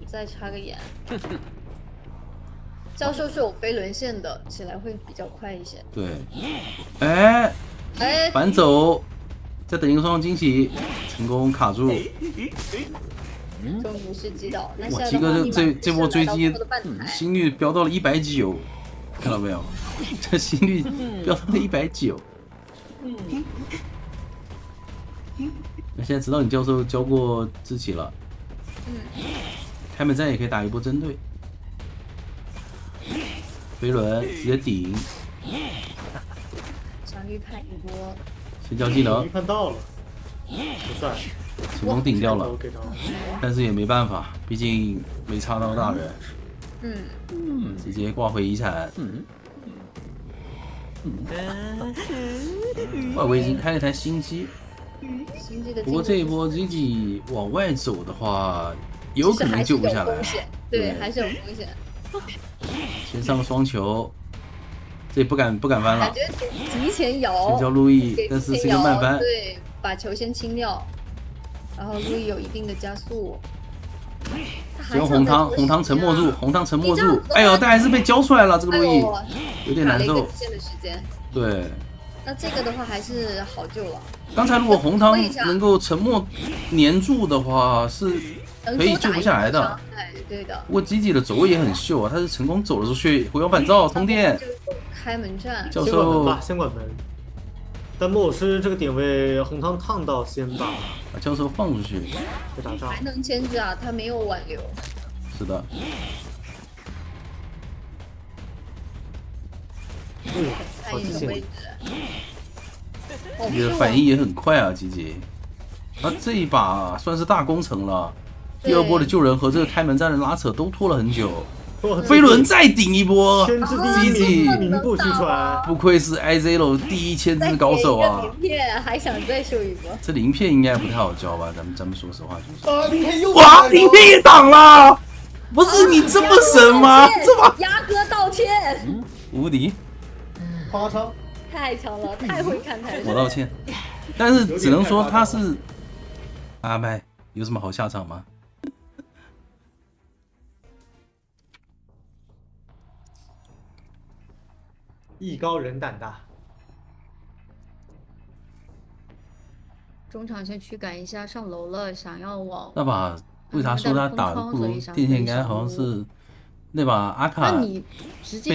再插个眼。教授是有飞轮线的，起来会比较快一些。对。反走，再等一个双方惊喜，成功卡住。终于是击倒。哇，鸡哥这波追击心率飙到了190，看到没有？这心率飙到了190。那现在知道你教授教过志奇了。开门战也可以打一波针对。飞轮直接顶。想预判一波。先交技能。预判到了，不算。成功顶掉了，但是也没办法，毕竟没插到大人。直接挂回遗产。外围已经开了台新机，星际的不过这一波 GG 往外走的话，有可能救不下来。对，还是有风险。先上个双球，这也不敢翻了感。觉提前摇，先交路易，但是是个慢翻。对，把球先清掉，然后路易有一定的加速。结果红汤沉默住，红汤沉默住。哎呦，但还是被交出来了，这个路易有点难受。对。那这个的话还是好救了。刚才如果红汤能够沉默黏住的话，是可以救不下来的。对的。不过吉吉的走位也很秀啊，他是成功走了出去，回光返照通电。开门战。教授先管门。但木偶师这个点位，红汤烫到先把教授放出去，再打仗。还能牵制啊，他没有挽留。是的。好极限。你的反应也很快啊，吉吉。他这一把算是大工程了。第二波的救人和这个开门战的拉扯都拖了很久。飞轮再顶一波，吉吉名不虚传，不愧是 IZLO 第一千字高手啊！鳞片还想再秀一波？这鳞片应该不太好交吧？咱们说实话就是。鳞片又哇，鳞片也挡了！不是你这么神吗？这把鸭哥道歉，无敌，夸张，太强了，太会看台。我道歉，但是只能说他是阿麦，有什么好下场吗？艺高人胆大。中场先驱赶一下上楼了，想要往那把为啥说他打的不如电线杆？好像是那把阿卡被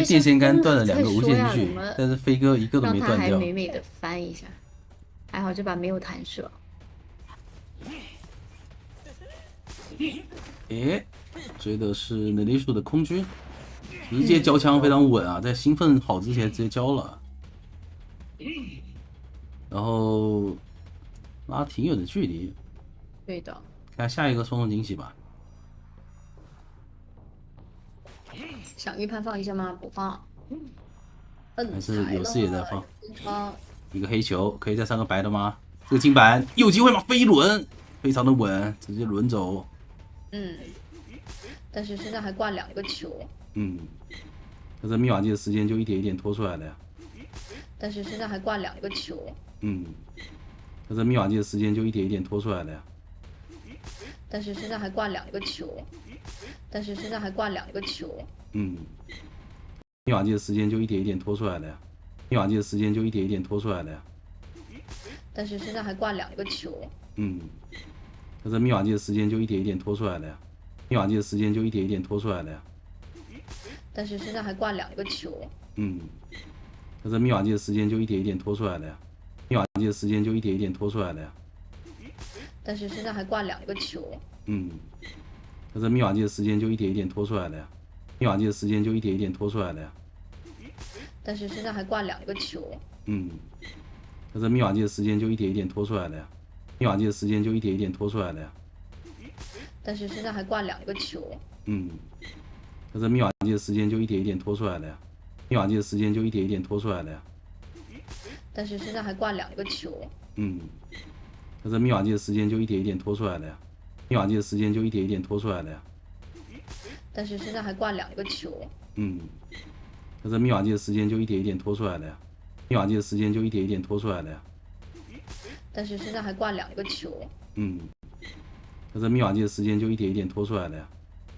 电线杆断了2个无限距，但是飞哥一个都没断掉。让他还美美的翻一下，还好这把没有弹射。诶，追的是能力树的空军。直接交枪非常稳啊，在兴奋好之前直接交了，然后拉挺远的距离。对的。看下一个双重惊喜吧。想预判放一下吗？不放。还是有视野在放。一个黑球可以再上个白的吗？这个金板有机会吗？飞轮非常的稳，直接轮走。但是身上还挂2个球。那这密码机的时间就一点一点拖出来了呀。但是身上还挂2个球。那这密码机的时间就一点一点拖出来了呀。但是身上还挂2个球。但是身上还挂2个球。密码机的时间就一点一点拖出来了呀。密码机的时间就一点一点拖出来了呀。但是身上还挂2个球。那这密码机的时间就一点一点拖出来了呀。密码机的时间就一点一点拖出来了呀。但是身上还挂2个球。那这密码机的时间就一点一点拖出来了呀。密码机的时间就一点一点拖出来了呀。但是身上还挂2个球。那这密码机的时间就一点一点拖出来了呀。密码机的时间就一点一点拖出来了呀。但是身上还挂2个球。那这密码机的时间就一点一点拖出来了呀。密码机的时间就一点一点拖出来了呀。但是身上还挂2个球。那这密码机的时间就一点一点拖出来了呀。密码机的时间就一点一点拖出来了呀。但是身上还挂2个球。那这密码机的时间就一点一点拖出来了呀。密码机的时间就一点一点拖出来了呀。但是身上还挂2个球。那这密码机的时间就一点一点拖出来了呀。密码机的时间就一点一点拖出来了呀。但是身上还挂2个球。那这密码机的时间就一点一点拖出来了呀。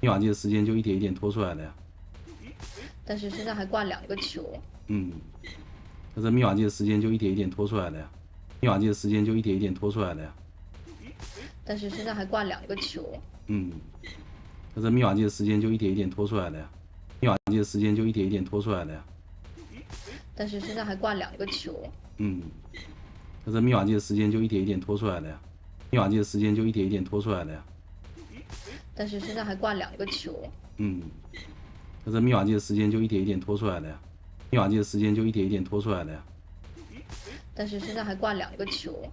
密码机的时间就一点一点拖出来了呀。但是身上还挂2个球。那这密码机的时间就一点一点拖出来了呀。密码机的时间就一点一点拖出来了呀。但是身上还挂2个球。那这密码机的时间就一点一点拖出来了呀。密码机的时间就一点一点拖出来了呀。但是身上还挂2个球。那这密码机的时间就一点一点拖出来了呀。密码机的时间就一点一点拖出来了呀。但是身上还挂2个球。那这密码机的时间就一点一点拖出来了呀。密码机的时间就一点一点拖出来了呀。但是身上还挂2个球。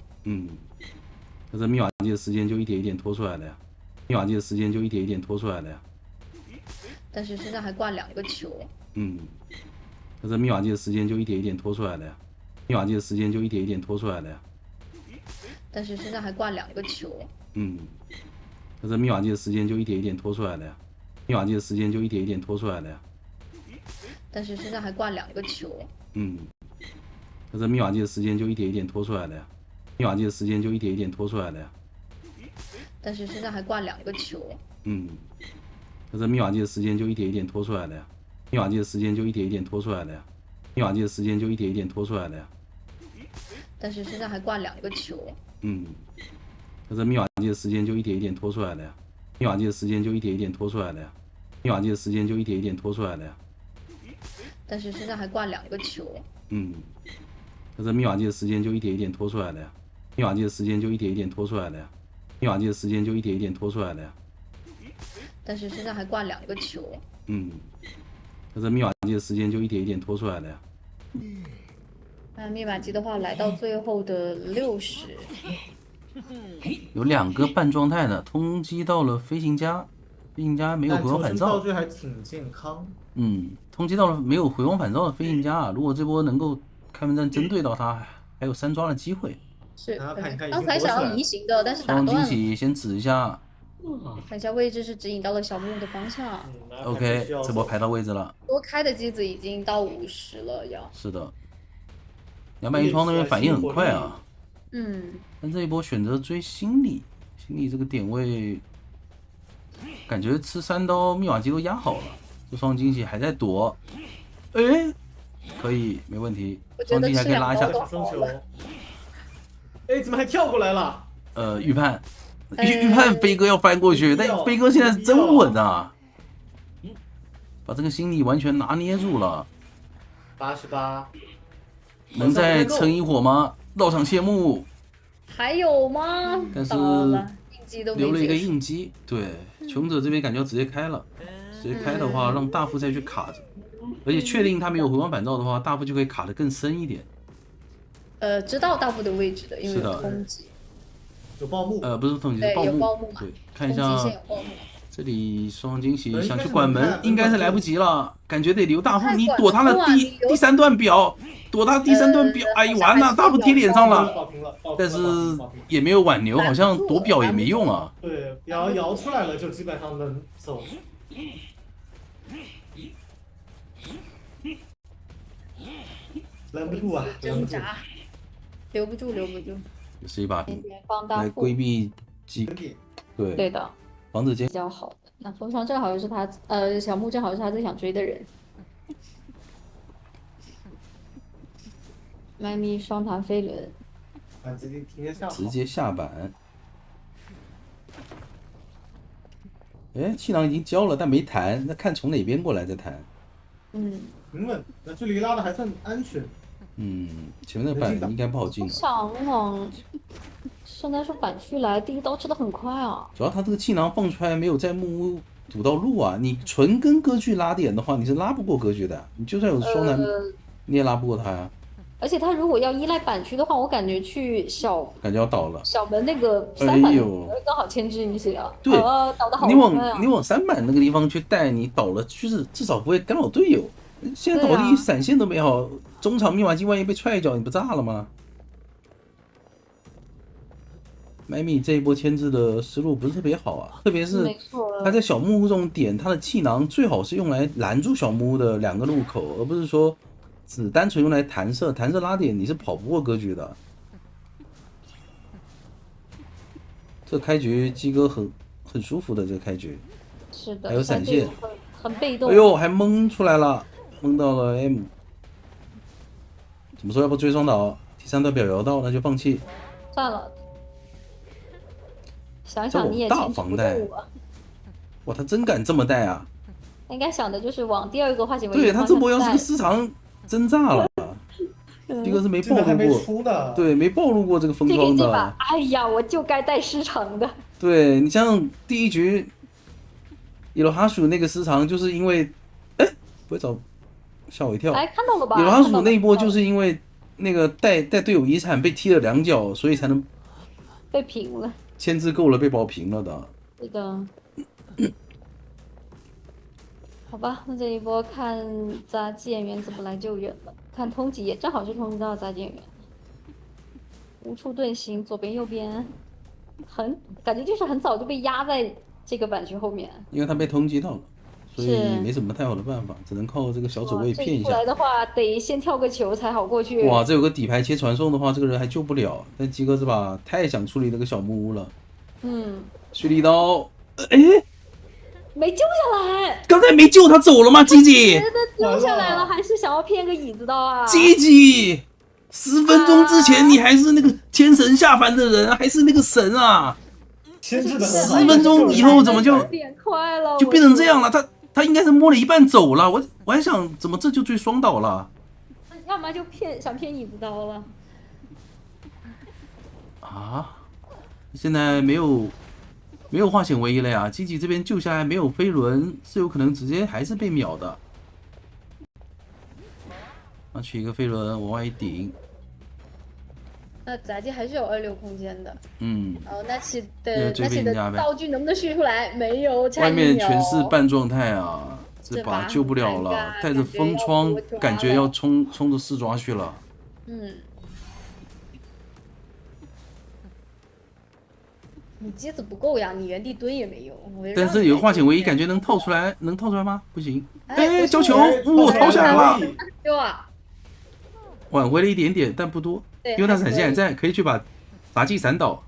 那这密码机的时间就一点一点拖出来了呀。密码机的时间就一点一点拖出来了呀。但是身上还挂2个球。可是密码机的时间就一点一点拖出来的呀，密码机的时间就一点一点拖出来的呀。但是身上还挂2个球。可是密码机的时间就一点一点拖出来的呀，密码机的时间就一点一点拖出来的呀。但是身上还挂2个球。可是密码机的时间就一点一点拖出来的呀，密码机的时间就一点一点拖出来的呀。但是身上还挂2个球。可是密码机的时间就一点一点拖出来的呀，密码机的时间就一点一点拖出来的呀，密码机的时间就一点一点拖出来的呀。但是身上还挂2个球。可是密码机的时间就一点一点拖出来的呀，密码机的时间就一点一点拖出来的呀，密码机的时间就一点一点拖出来的呀。但是身上还挂2个球。可是密码机的时间就一点一点拖出来的呀，密码机的时间就一点一点拖出来的呀，密码机的时间就一点一点拖出来的呀。但是身上还挂2个球。可是密码机的时间就一点一点拖出来的呀。那密码机的话，来到最后的60。有2个半状态的通缉到了飞行家，飞行家没有回光返照。道具还挺健康。通缉到了没有回光返照的飞行家，如果这波能够开门战针对到他，还有3抓的机会。是，看刚才想要移形的，但是打双断了。惊喜先指一下。看一下位置是指引到了小木的方向。OK， 这波排到位置了。多开的机子已经到50了，要。是的，201窗那边反应很快啊。但这一波选择追心理，心理这个点位，感觉吃3刀密码机都压好了，这双惊喜还在躲。可以，没问题，双惊喜还可以拉一下。双球。怎么还跳过来了？预判飞哥要翻过去，但飞哥现在是真稳啊，把这个心理完全拿捏住了。88，能再撑一会吗？绕场谢幕。还有吗？但是应激都没留了一个结束应激，对，穷者这边感觉要直接开了，直接开的话让大副再去卡着，而且确定他没有回光返照的话，大副就可以卡得更深一点。知道大副的位置的，因为有通缉。有报幕。不是通缉，是有报幕。嘛？对，看一下这里双惊喜想去管门，应该是来不及了，感觉得留大副，你躲他的第3段表，躲他第3段表，哎，完了，大副贴脸上了，但是也没有挽留，好像躲表也没用啊。对，表摇出来了就基本上能走。拦不住啊，挣扎，留不住。也是一把来放大副规避机，对的，防止比较好的。那风霜正好又是他，小木正好是他最想追的人。麦咪双弹飞轮，直接下板。气囊已经交了，但没弹，那看从哪边过来再弹。平稳，那距离拉的还算安全。前面那个板应该不好进了。想往圣诞树板区来，第一刀吃的很快啊。主要他这个气囊放出来没有在木屋堵到路啊，你纯跟歌剧拉点的话，你是拉不过歌剧的，你就算有双男，你也拉不过他呀。而且他如果要依赖板区的话，我感觉去感觉要倒了。小门那个3板更好牵制一些啊。对，倒的好你往3板那个地方去带，你倒了就是至少不会干扰队友。现在倒地闪现都没好，中场密码机万一被踹一脚，你不炸了吗？麦米这一波牵制的思路不是特别好啊，特别是他在小木屋这种点，他的气囊最好是用来拦住小木屋的2个路口，而不是说只单纯用来弹射拉点，你是跑不过格局的。这开局鸡哥很舒服的，这个开局是的，还有闪现，很被动。哎呦，还蒙出来了，蒙到了 M。怎么说？要不追双倒？第3段表摇到，那就放弃。算了，想想你也大防带。哇，他真敢这么带啊！应该想的就是往第2个化形为对他这波要是个失常，真炸了。这个是没暴露过，对，没暴露过这个封装的。哎呀，我就该带失常的。对你像第1局，伊罗哈鼠那个失常，就是因为，不会找，吓我一跳。哎，看到了吧？伊罗哈鼠那一波就是因为那个带队友遗产被踢了2脚，所以才能被平了。牵制够了，被保平了的。是的。好吧，那这一波看杂技演员怎么来救援了。看通缉也正好是通缉到杂技演员，无处遁形，左边右边，感觉就是很早就被压在这个板区后面。因为他被通缉到了，所以是没什么太好的办法，只能靠这个小走位骗一下这出来。的话，得先跳个球才好过去。哇，这有个底牌切传送的话，这个人还救不了。但鸡哥这把太想处理那个小木屋了。蓄力刀，哎，没救下来。刚才没救他走了吗？鸡鸡，觉得救下来了，还是想要骗个椅子刀啊？鸡鸡，10分钟之前你还是那个天神下凡的人，还是那个神啊！牵制的10分钟以后怎么就变快了？就变成这样了？他应该是摸了一半走了。我还想怎么这就追双倒了？要么就想骗椅子刀了。啊！现在没有化险为夷了呀！基吉这边救下来没有飞轮，是有可能直接还是被秒的。那取一个飞轮往外一顶，那杂技还是有26空间的。嗯。哦，那起的呗道具能不能续出来？没有，外面全是半状态啊，这把救不了了，带着风窗，感觉要冲着4抓去了。你机子不够呀，你原地蹲也没用。但是有个化险为夷，感觉能套出来吗？不行。哎，交球，掏下来了。丢啊！挽回了一点点，但不多。丢他闪现还在，可以去把杂技闪倒。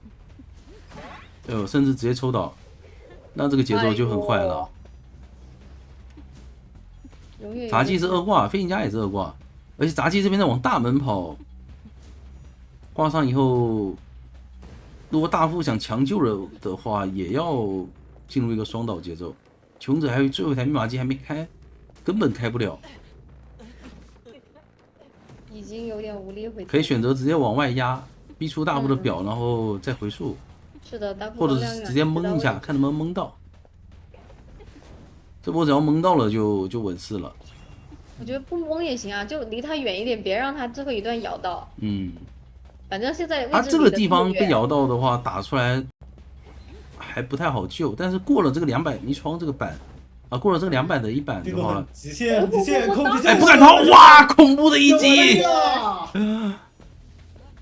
甚至直接抽倒，那这个节奏就很坏了。杂技是2挂，飞行家也是2挂，而且杂技这边在往大门跑，挂上以后。如果大副想强救了的话，也要进入一个双倒节奏。穷者还有最后一台密码机还没开，根本开不了。已经有点无力回。可以选择直接往外压，逼出大副的表，然后再回溯。是的，大副或者是直接蒙一下，看能不能蒙到。这波只要蒙到了就稳事了。我觉得不蒙也行啊，就离他远一点，别让他最后一段摇到。反正现在他这个地方被摇到的话，打出来还不太好救。但是过了这个200米窗这个板啊，过了这个200的一板的话，极限控制，哎，不敢逃！哇，恐怖的一击！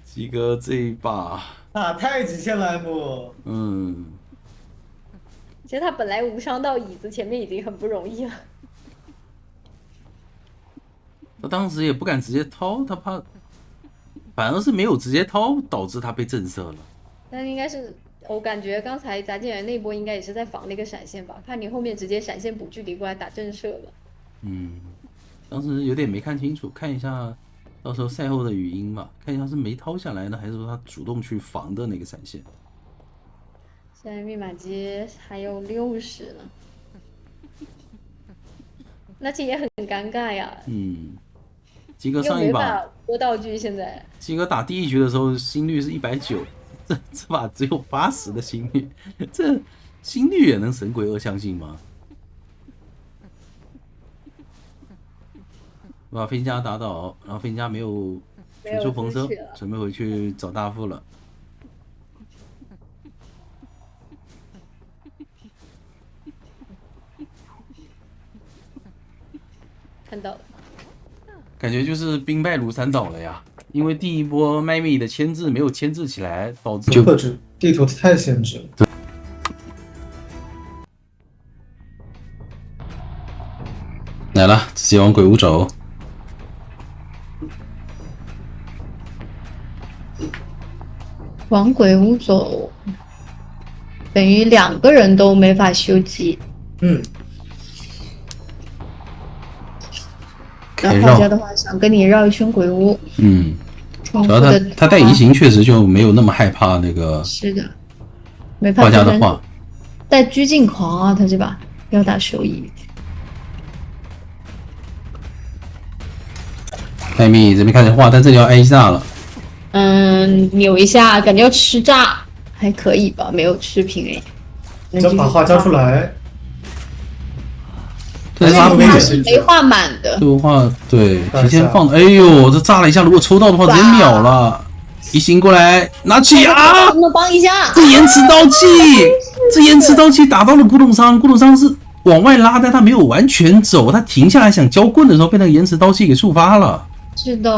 鸡哥这一把啊，太极限了 M。其实他本来无伤到椅子前面已经很不容易了。他当时也不敢直接掏，他怕。反而是没有直接掏，导致他被震慑了。但应该是我感觉刚才杂技员那波应该也是在防那个闪现吧？看你后面直接闪现补距离过来打震慑了。当时有点没看清楚，看一下到时候赛后的语音吧，看一下是没掏下来呢，还是说他主动去防的那个闪现。现在密码机还有60呢，那这也很尴尬呀。鸡哥上一把多道具，现在鸡哥打第1局的时候心率是190，这把只有80的心率，这心率也能神鬼2相信吗？把飞行家打倒，然后飞行家没有全出风车，准备回去找大副了。看到了。感觉就是兵败如山倒了呀，因为第一波麦米的牵制没有牵制起来，导致克制地图太限制了。来了，直接往鬼屋走。往鬼屋走，等于2个人都没法修机。那画家的话想跟你绕一圈鬼屋。主要他带移形确实就没有那么害怕那个。是的，没怕画家的话。带拘禁狂啊，他这把要打手移。麦米这边开始画，但这里要挨炸了。扭一下，感觉要吃炸，还可以吧，没有吃平 A。只要把画交出来。他是没画满的，这幅画对提前放的。哎呦，这炸了一下，如果抽到的话直接秒了。移形过来，拿起啊！能帮一下？这延迟刀气，打到了古董商，古董商是往外拉，但他没有完全走，他停下来想交棍的时候，被那个延迟刀气给触发了。是的，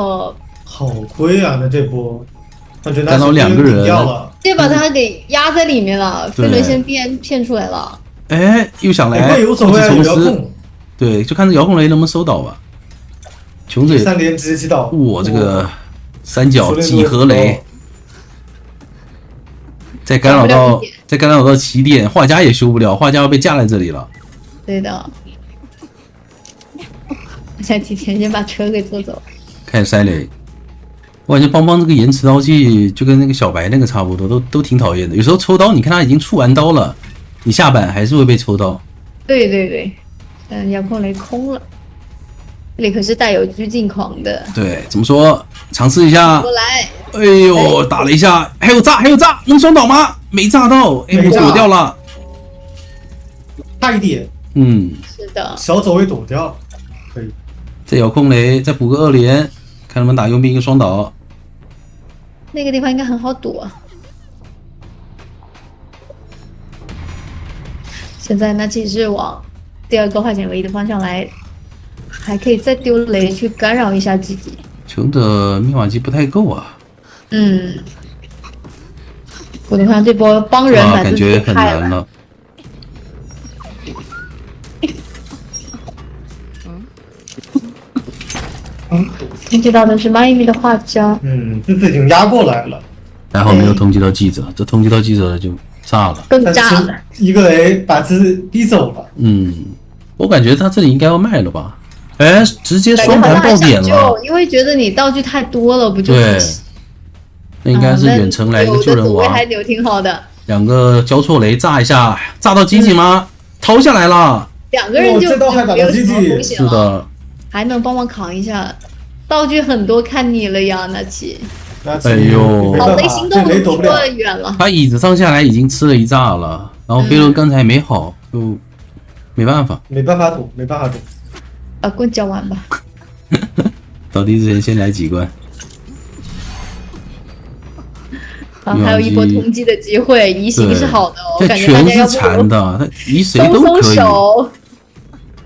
好亏啊！那这波，感觉干到2个人掉了，直接把他给压在里面了，对飞轮先骗出来了。哎，又想来不过有所谓啊，有遥控，对，就看这遥控雷能不能收到吧。琼子也， 3连直击到，哇，这个三角几何雷，再干扰到起点，画家也修不了，画家要被架在这里了。对的，我想提前先把车给做走。开始塞雷，我感觉邦邦这个延迟刀技就跟那个小白那个差不多，都挺讨厌的。有时候抽刀，你看他已经出完刀了，你下板还是会被抽到。对对对，遥控雷空了，这里可是带有拘禁狂的。对，怎么说？尝试一下。过来，哎呦，打了一下，还有炸，能双倒吗？没炸到，没炸躲掉了。差一点，是的，小走位躲掉，可以。这遥控雷再补个2连，看能不能打佣兵一个双倒。那个地方应该很好躲。现在那其实往第2个化险为夷的方向来，还可以再丢雷去干扰一下自己。穷的密码机不太够啊，我的看这波帮人把自己感觉很给害了。难了。通缉到的是迈阿密的画家，这次已经压过来了，还好没有通缉到记者，这通缉到记者就炸了。更但是炸了。一个雷把自逼走了。我感觉他这里应该要卖了吧？哎，直接感觉双盘爆好像还想点了，救，因为觉得你道具太多了，不就对，那应该是远程来一个救人娃有的走位还，留挺好的2个交错雷炸一下，炸到机器吗？逃下来了， ，2个人就这刀还打没有什到机器么风险了，是的，还能帮忙扛一下。道具很多，看你了呀，那奇。那其哎呦好，没办法雷行动这雷躲不了说。远了。他椅子上下来已经吃了一炸了，然后飞轮刚才没好，就没办法。没办法躲，没办法躲。把棍交完吧。倒地之前先来几关，啊，还有一波通缉的机会，移形是好的哦，我这感觉大全家要是残不的，他移谁松松都可以，手，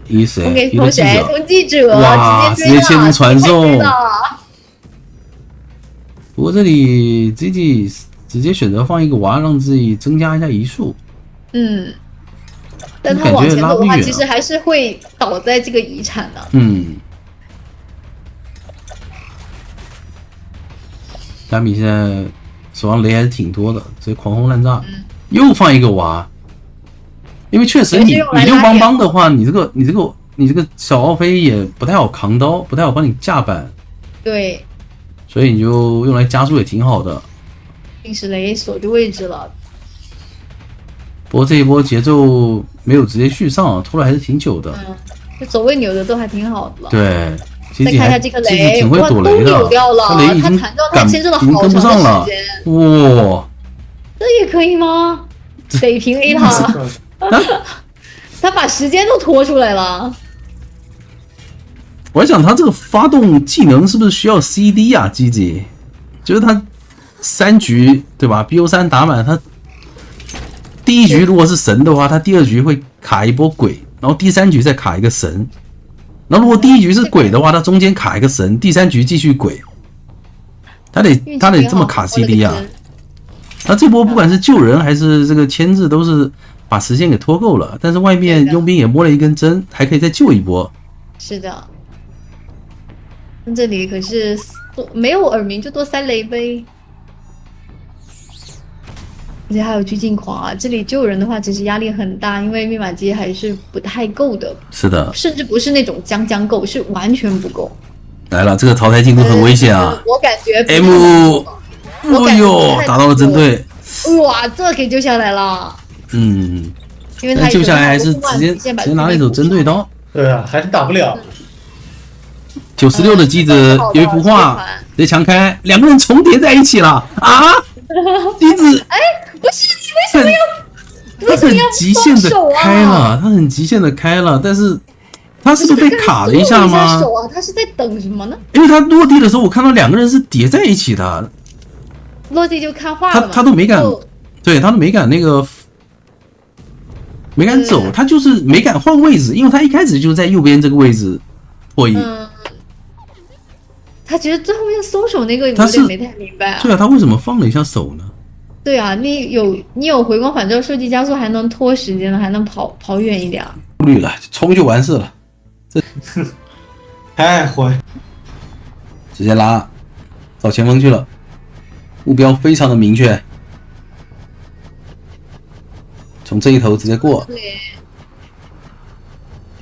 移谁？通给移了记通谁？者，通记者，哇直接追了直接切入传送直接追了不过这里 GG 直接选择放一个娃，让自己增加一下移速。但他往前走的话，感觉拉不远啊其实还是会倒在这个遗产的。亚米现在手上雷还是挺多的，直接狂轰滥炸，又放一个娃。因为确实你也是用来六拉点邦邦的话，你这个小奥飞也不太好扛刀，不太好帮你架板，对，所以你就用来加速也挺好的。定时雷锁住位置了，不过这一波节奏没有直接续上，拖了还是挺久的。这走位扭的都还挺好的了。对，吉再吉还看一下这个吉吉雷，挺会哇，都躲雷的扭掉，了，他雷已经他缠到他赶牵制了已经跟不好长上了的时间，，哇！这也可以吗？得平 A 他，他把时间都拖出来了。我在想他这个发动技能是不是需要 CD 啊？吉吉，就是他3局对吧 ？BO3 打满，他第1局如果是神的话，他第2局会卡一波鬼，然后第3局再卡一个神。然后如果第1局是鬼的话，他中间卡一个神，第3局继续鬼。他得这么卡 CD 啊！那这波不管是救人还是这个牵制，都是把时间给拖够了。但是外面佣兵也摸了一根针，还可以再救一波。是的，那这里可是没有耳鸣就多塞雷呗。而且还有拘禁狂啊！这里救人的话，其实压力很大，因为密码机还是不太够的，是的，甚至不是那种将够，是完全不够。来了，这个淘汰进度很危险啊！我感觉 M，哎呦，打到了针对，哇，这给救下来了。因为他救下来还是直接拿了一手针对刀。对啊，还是打不了。 96的机子有一幅画，直接强开，2个人重叠在一起了啊！机子，哎，不是你为什么要？他很极限的开了，他很极限的开了，但是他是不是被卡了一下吗？手啊，他是在等什么呢？因为他落地的时候，我看到2个人是叠在一起的，落地就看画了嘛。他都没敢，对他都没敢那个没敢走，他就是没敢换位置，因为他一开始就在右边这个位置破译。他其实最后面松手那个有他是点没太明白啊。对啊，他为什么放了一下手呢？对啊，你有回光返照设计加速，还能拖时间了，还能跑远一点。顾虑了，冲就完事了，太坏。直接拉找前锋去了，目标非常的明确，从这一头直接过。对，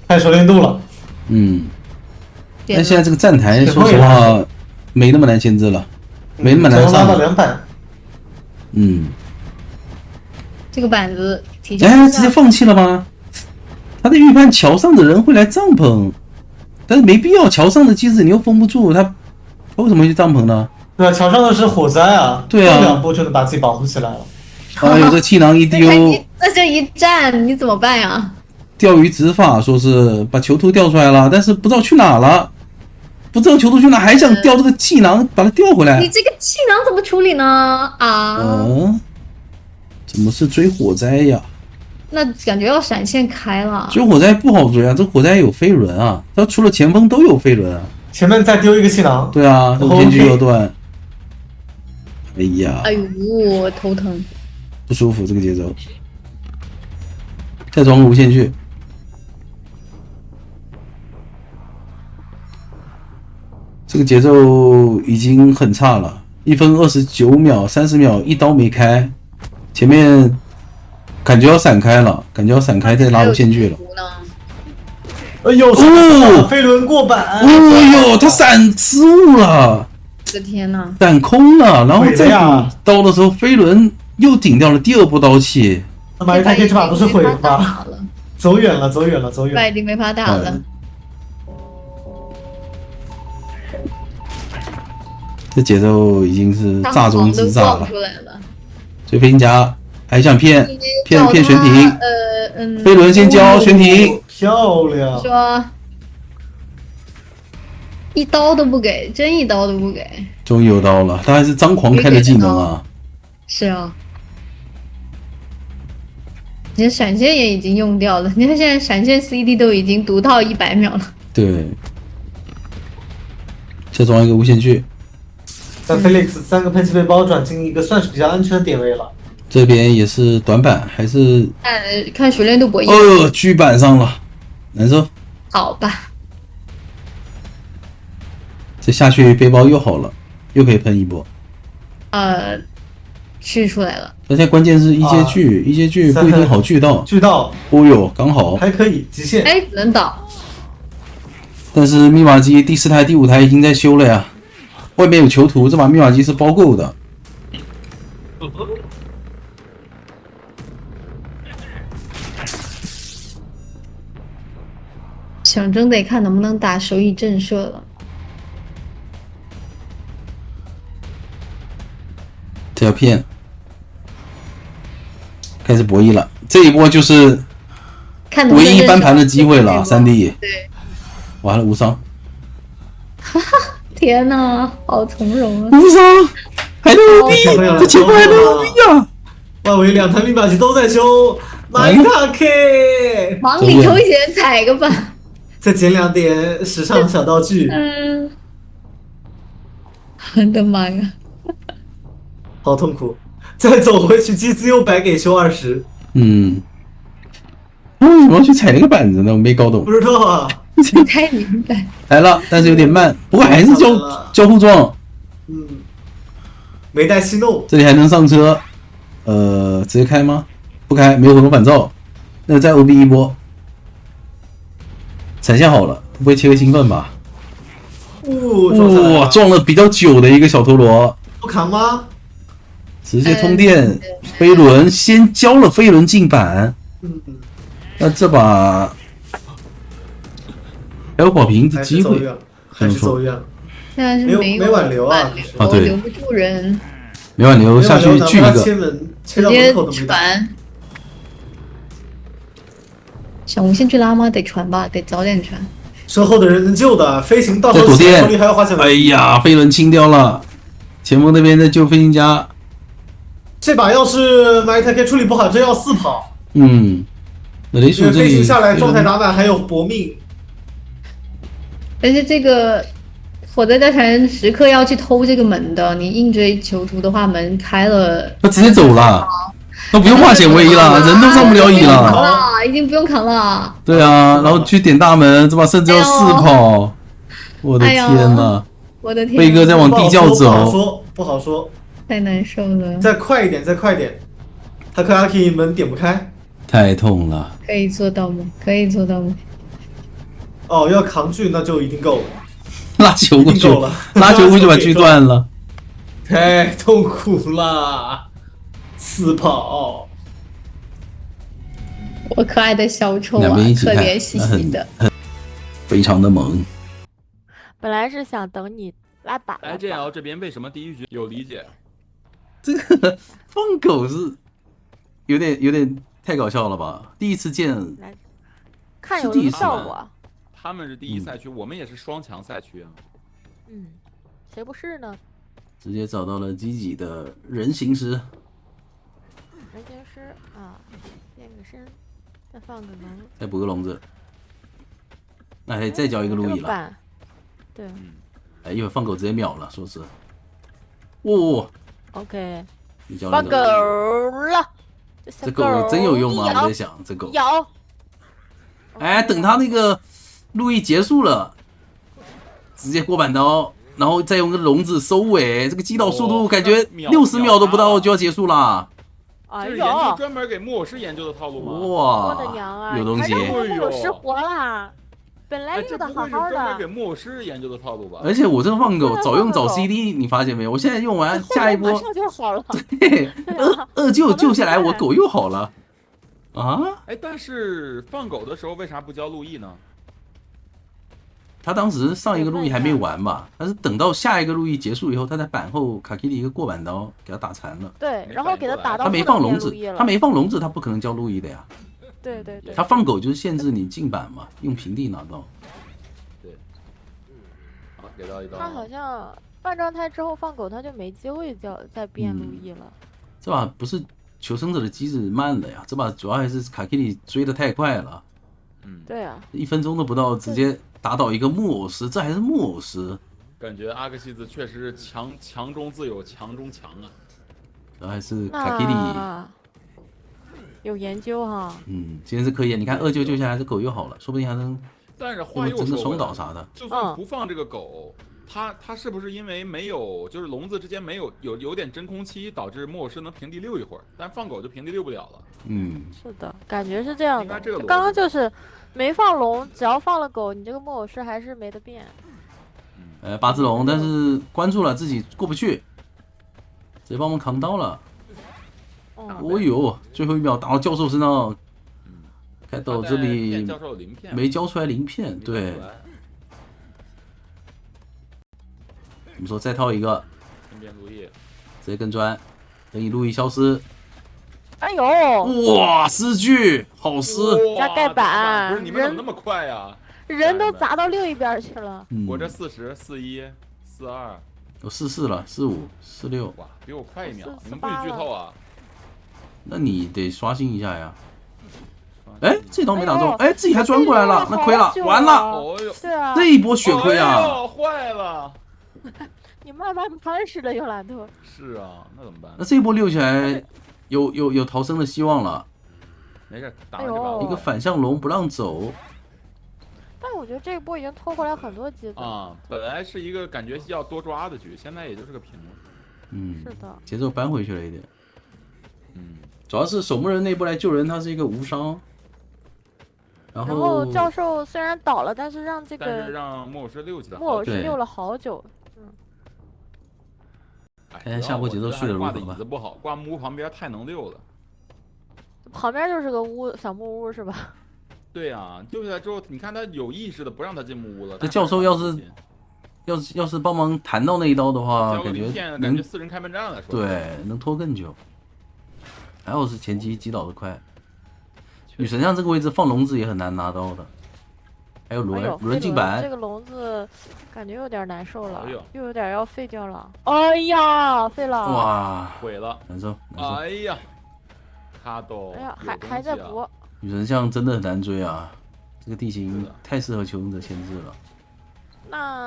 太熟练度了。但现在这个站台，说实话没那么难牵制了，没那么难上拉到2板。这个板子提前哎，直接放弃了吗？他的预判桥上的人会来帐篷，但是没必要，桥上的机子你又封不住，他为什么会去帐篷呢？对啊，桥上的是火灾啊，对啊2步就能把自己保护起来了。哎呦，这气囊一丢，那这一站你怎么办呀？钓鱼执法说是把囚徒调出来了，但是不知道去哪了，不知道囚徒去哪，还想调这个气囊把它调回来。你这个气囊怎么处理呢？啊？怎么是追火灾呀？那感觉要闪现开了。追火灾不好追啊，这火灾有飞轮啊，它除了前锋都有飞轮啊。前面再丢一个气囊。对啊，这无线距要断。哎呀，哎呦，头疼，不舒服这个节奏。再装个无线距。这个节奏已经很差了，1分29秒30秒一刀没开，前面感觉要闪开了，再拉无线距了。哎呦，飞轮过板！哎呦，他闪失误了，我的天哪！闪空了，然后再补刀的时候，飞轮又顶掉了第2波刀气。那马一泰克这把不是毁了吧？走远了。外地没法打了。这节奏已经是炸中之炸了。所以飞行家还想骗悬停，飞轮先交悬停，漂亮。说一刀都不给，真一刀都不给。终于有刀了，他还是张狂开的技能啊。是啊。你的闪现也已经用掉了，你看现在闪现 CD 都已经读到100秒了。对。再装一个无线距。但 Felix 3个喷气背包转进一个算是比较安全的点位了。这边也是短板，还是看熟练度博弈。哦呦，狙板上了，难受。好吧。这下去背包又好了，又可以喷一波。锯出来了。而且关键是一阶锯，一阶锯不一定好锯到。锯到。哦呦，刚好。还可以，极限。哎，能倒。但是密码机第4台、第5台已经在修了呀。外面有囚徒，这把密码机是包够的。想真得看能不能打手语震慑了。这要骗，开始博弈了。这一波就是唯一翻盘的机会了，3D。对，完了无伤。哈哈，天哪，好从容啊！无伤，还能有币，这前锋还能有币啊！外围2台密码机都在修，马伊塔 K， 往里头先踩个吧。再捡2点时尚小道具。我的妈呀！好痛苦，再走回去机子又白给修20。为什么要去踩那个板子呢？我没搞懂。不知道啊。不太明白。来了，但是有点慢，不过还是交互装。没带息怒。这里还能上车，直接开吗？不开，没有回光返照。那再 OB 一波，闪现好了，不会切个兴奋吧？哇，撞了比较久的一个小陀螺。不扛吗？直接通电，飞轮先交了飞轮进板。那这把还有保平的机会，还是走远，现在是没挽留啊！对，留不住人，没挽留下去锯一个，直接传。想无线去拉吗？得传吧，得早点传。身后的人能救的，飞行到时候手里还要花钱。哎呀，飞轮清掉了，前锋那边在救飞行家。这把要是马伊泰克处理不好，真要4跑。那雷因为飞鼠这里行下来状态打满还有搏命，而且这个火灾大臣时刻要去偷这个门的，你硬追囚徒的话，门开了，他直接走了，都不用化险为夷了，人都上不了椅了。已经不用扛了。对啊，然后去点大门，这把甚至要四跑。我的天呐！我的天！飞哥在往地窖不好走，说，不好说。太难受了。再快一点，再快一点。他克拉 K 门点不开。太痛了。可以做到吗？可以做到吗？哦，要扛锯那就一定够了。拉球过去，拉球过去把锯断了。太痛苦了，四跑。我可爱的小丑啊，可怜兮兮的，非常的萌。本来是想等你拉打。IGL 这边为什么第一局有理解？这个放狗是有点太搞笑了吧？第一次见，看有什么效果。他们是第一赛区，我们也是双强赛区啊。嗯，谁不是呢？直接找到了积极的人形师。人形师啊，变个身，再放个龙，再补个笼子。那还再交一个路易了。对。哎，一会儿放狗直接秒了，说是。哦。OK。放狗了。这狗真有用吗？我在想这狗。有。哎，等他那个路易结束了，直接过板刀，然后再用个笼子收尾，这个击倒速度感觉60秒都不到就要结束了。这是研究专门给木偶师研究的套路吗？哇，我的娘啊！有东西。木偶师活了，本来用的好好的。这不会是专门给木偶师研究的套路吧？而且我这个放狗早用早 CD， 你发现没有？我现在用完下一波马上就好了。对，二救下来，我狗又好了。啊！哎，但是放狗的时候为啥不教路易呢？他当时上一个路易还没完吧？但是等到下一个路易结束以后，他在板后卡基里一个过板刀给他打残了。对，然后给他打到他没放笼子，他不可能教路易的呀。对对对。他放狗就是限制你进板嘛，用平地拿到。对。好，给到一刀。他好像半状态之后放狗，他就没机会再变路易了。这把不是求生者的机制慢了呀，这把主要还是卡基里追得太快了。对啊。1分钟都不到，直接打倒一个木偶师，这还是木偶师。感觉阿克西斯确实强中自有，强中强啊。这还是卡基里。有研究哈。今天是可以，你看2救下来，这狗又好了，说不定还能。但是话又整个双说，倒啥的，就算不放这个狗，他是不是因为没有，就是笼子之间没有点真空期，导致木偶师能平地溜一会儿，但放狗就平地溜不了了。是的，感觉是这样的。刚刚就是没放笼，只要放了狗，你这个木偶师还是没得变。8只龙，但是关注了自己过不去，直接帮忙扛刀了。哦呦，最后1秒打到教授身上。开斗这里没交出来鳞片，对。我们说再套一个，直接跟砖，等你路易消失。哎呦！哇，失距，好失！加盖板，不是你们怎么那么快呀？人都砸到另一边去了。我这40、41、42，我44了，45、46。哇，比我快1秒！你们不许剧透啊！那你得刷新一下呀。哎，这刀没打中，哎，自己还钻过来了，那亏了，完了！对啊，这一波血亏啊！坏了！你慢慢攀似的，尤兰特。是啊，那怎么办？那这一波溜起来，有逃生的希望了。没事，打完就完了。一个反向龙不让走。但我觉得这一波已经拖回来很多机子啊，本来是一个感觉要多抓的局，现在也就是个平了。是的，节奏扳回去了一点。主要是守墓人那波来救人，他是一个无伤。然后教授虽然倒了，但是让这个木偶师溜起来，木偶师溜了好久。看下下波节奏睡得如何吧。挂的椅子不好，挂木屋旁边太能溜了。旁边就是个小木屋是吧？对啊，溜下来之后，你看他有意识的不让他进木屋了。这教授要是帮忙弹到那一刀的话，感觉4人开门战了。对，能拖更久。还好是前期击倒的快。女神像这个位置放笼子也很难拿到的，还有轮进板，这个笼子感觉有点难受了，又有点要废掉了。哎呀，废了！哇，毁了，难受。哎呀，卡多，哎呀，还在搏。女神像真的很难追啊，这个地形太适合求生者牵制了。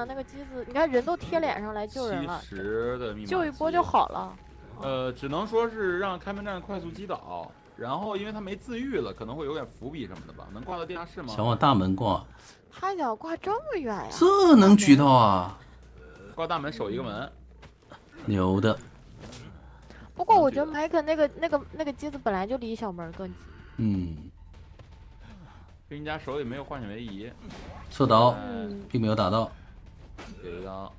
那个机子，你看人都贴脸上来救人了，70的密码救一波就好了。只能说是让开门战快速击倒，然后因为他没自愈了，可能会有点伏笔什么的吧？能挂到地下室吗？想往大门挂，他想挂这么远呀？这能举到啊？挂大门守一个门，牛的。不过我觉得麦克那个机子本来就离小门更近。嗯。飞行家手里没有化险为夷，侧刀，并没有打到。给一刀。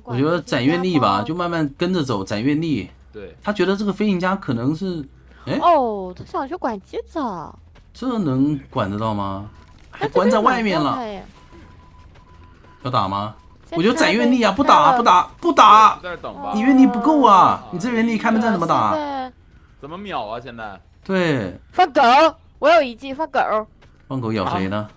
我觉得展愿力吧，就慢慢跟着走，展愿力。对。他觉得这个飞行家可能是，哎。哦，他想去管机子。这能管得到吗？还关在外面了。要打吗？我觉得展愿力啊，不打。在这等吧。你愿力不够啊！你这愿力开门战怎么打？怎么秒啊？现在？对。放狗，我有一计，放狗。放狗咬谁呢？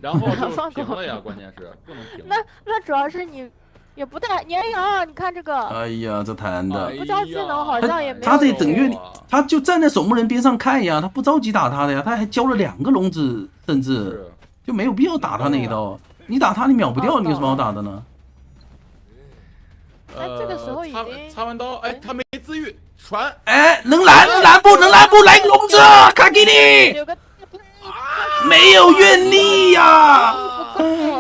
然后就平了呀，关键是不能平。那主要是你也不带你哎呀，你看这个。哎呀，这弹的。不交技能好像也没有。他得等愿力，他就站在守墓人边上看呀，他不着急打他的呀，他还交了2个笼子，甚至就没有必要打他那一刀。你打他，你秒不掉，你有什么好打的呢？这个时候已经擦完刀，哎，他没自愈，传，哎，能拦不？来个笼子，卡给你。没有愿力呀！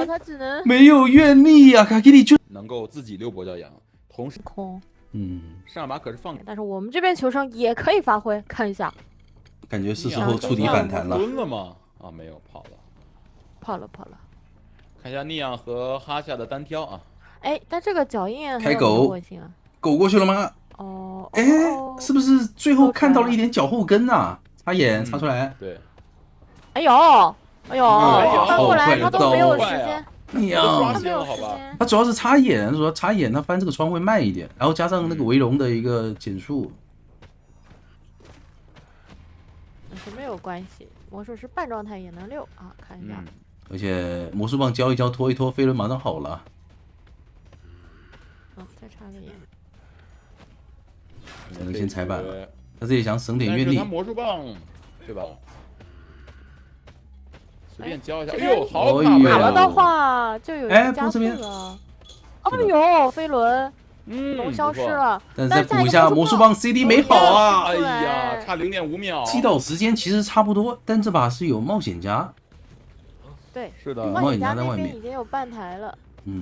他只能没有愿力呀，卡给你就能够自己6波骄阳，同时空。上把可是放，但是我们这边求生也可以发挥，看一下。感觉是时候触底反弹了。蹲了吗？啊，没有，跑了。看一下尼昂和哈夏的单挑啊。哎，但这个脚印开狗，狗过去了吗？哦，哎，是不是最后看到了一点脚后跟啊？插眼插出来。对。哎呦，翻过来他都没有时间。他没有时间。他主要是插眼，他翻这个窗会慢一点，然后加上那个围龙的一个减速。是没有关系，魔术师半状态也能溜啊，看一下。而且魔术棒交一交，拖一拖，飞轮马上好了。再插个眼。可能先踩板了，他自己想省点愿力。他魔术棒，对吧？随便交一下。哎呦，好卡！打了的话就有加速了。哎呦，飞轮，龙消失了。但是再补一下魔术棒 CD 没好啊！哎呀，差0.5秒。击倒时间其实差不多，但这把是有冒险家。对，是的，冒险家在外面已经有半台了。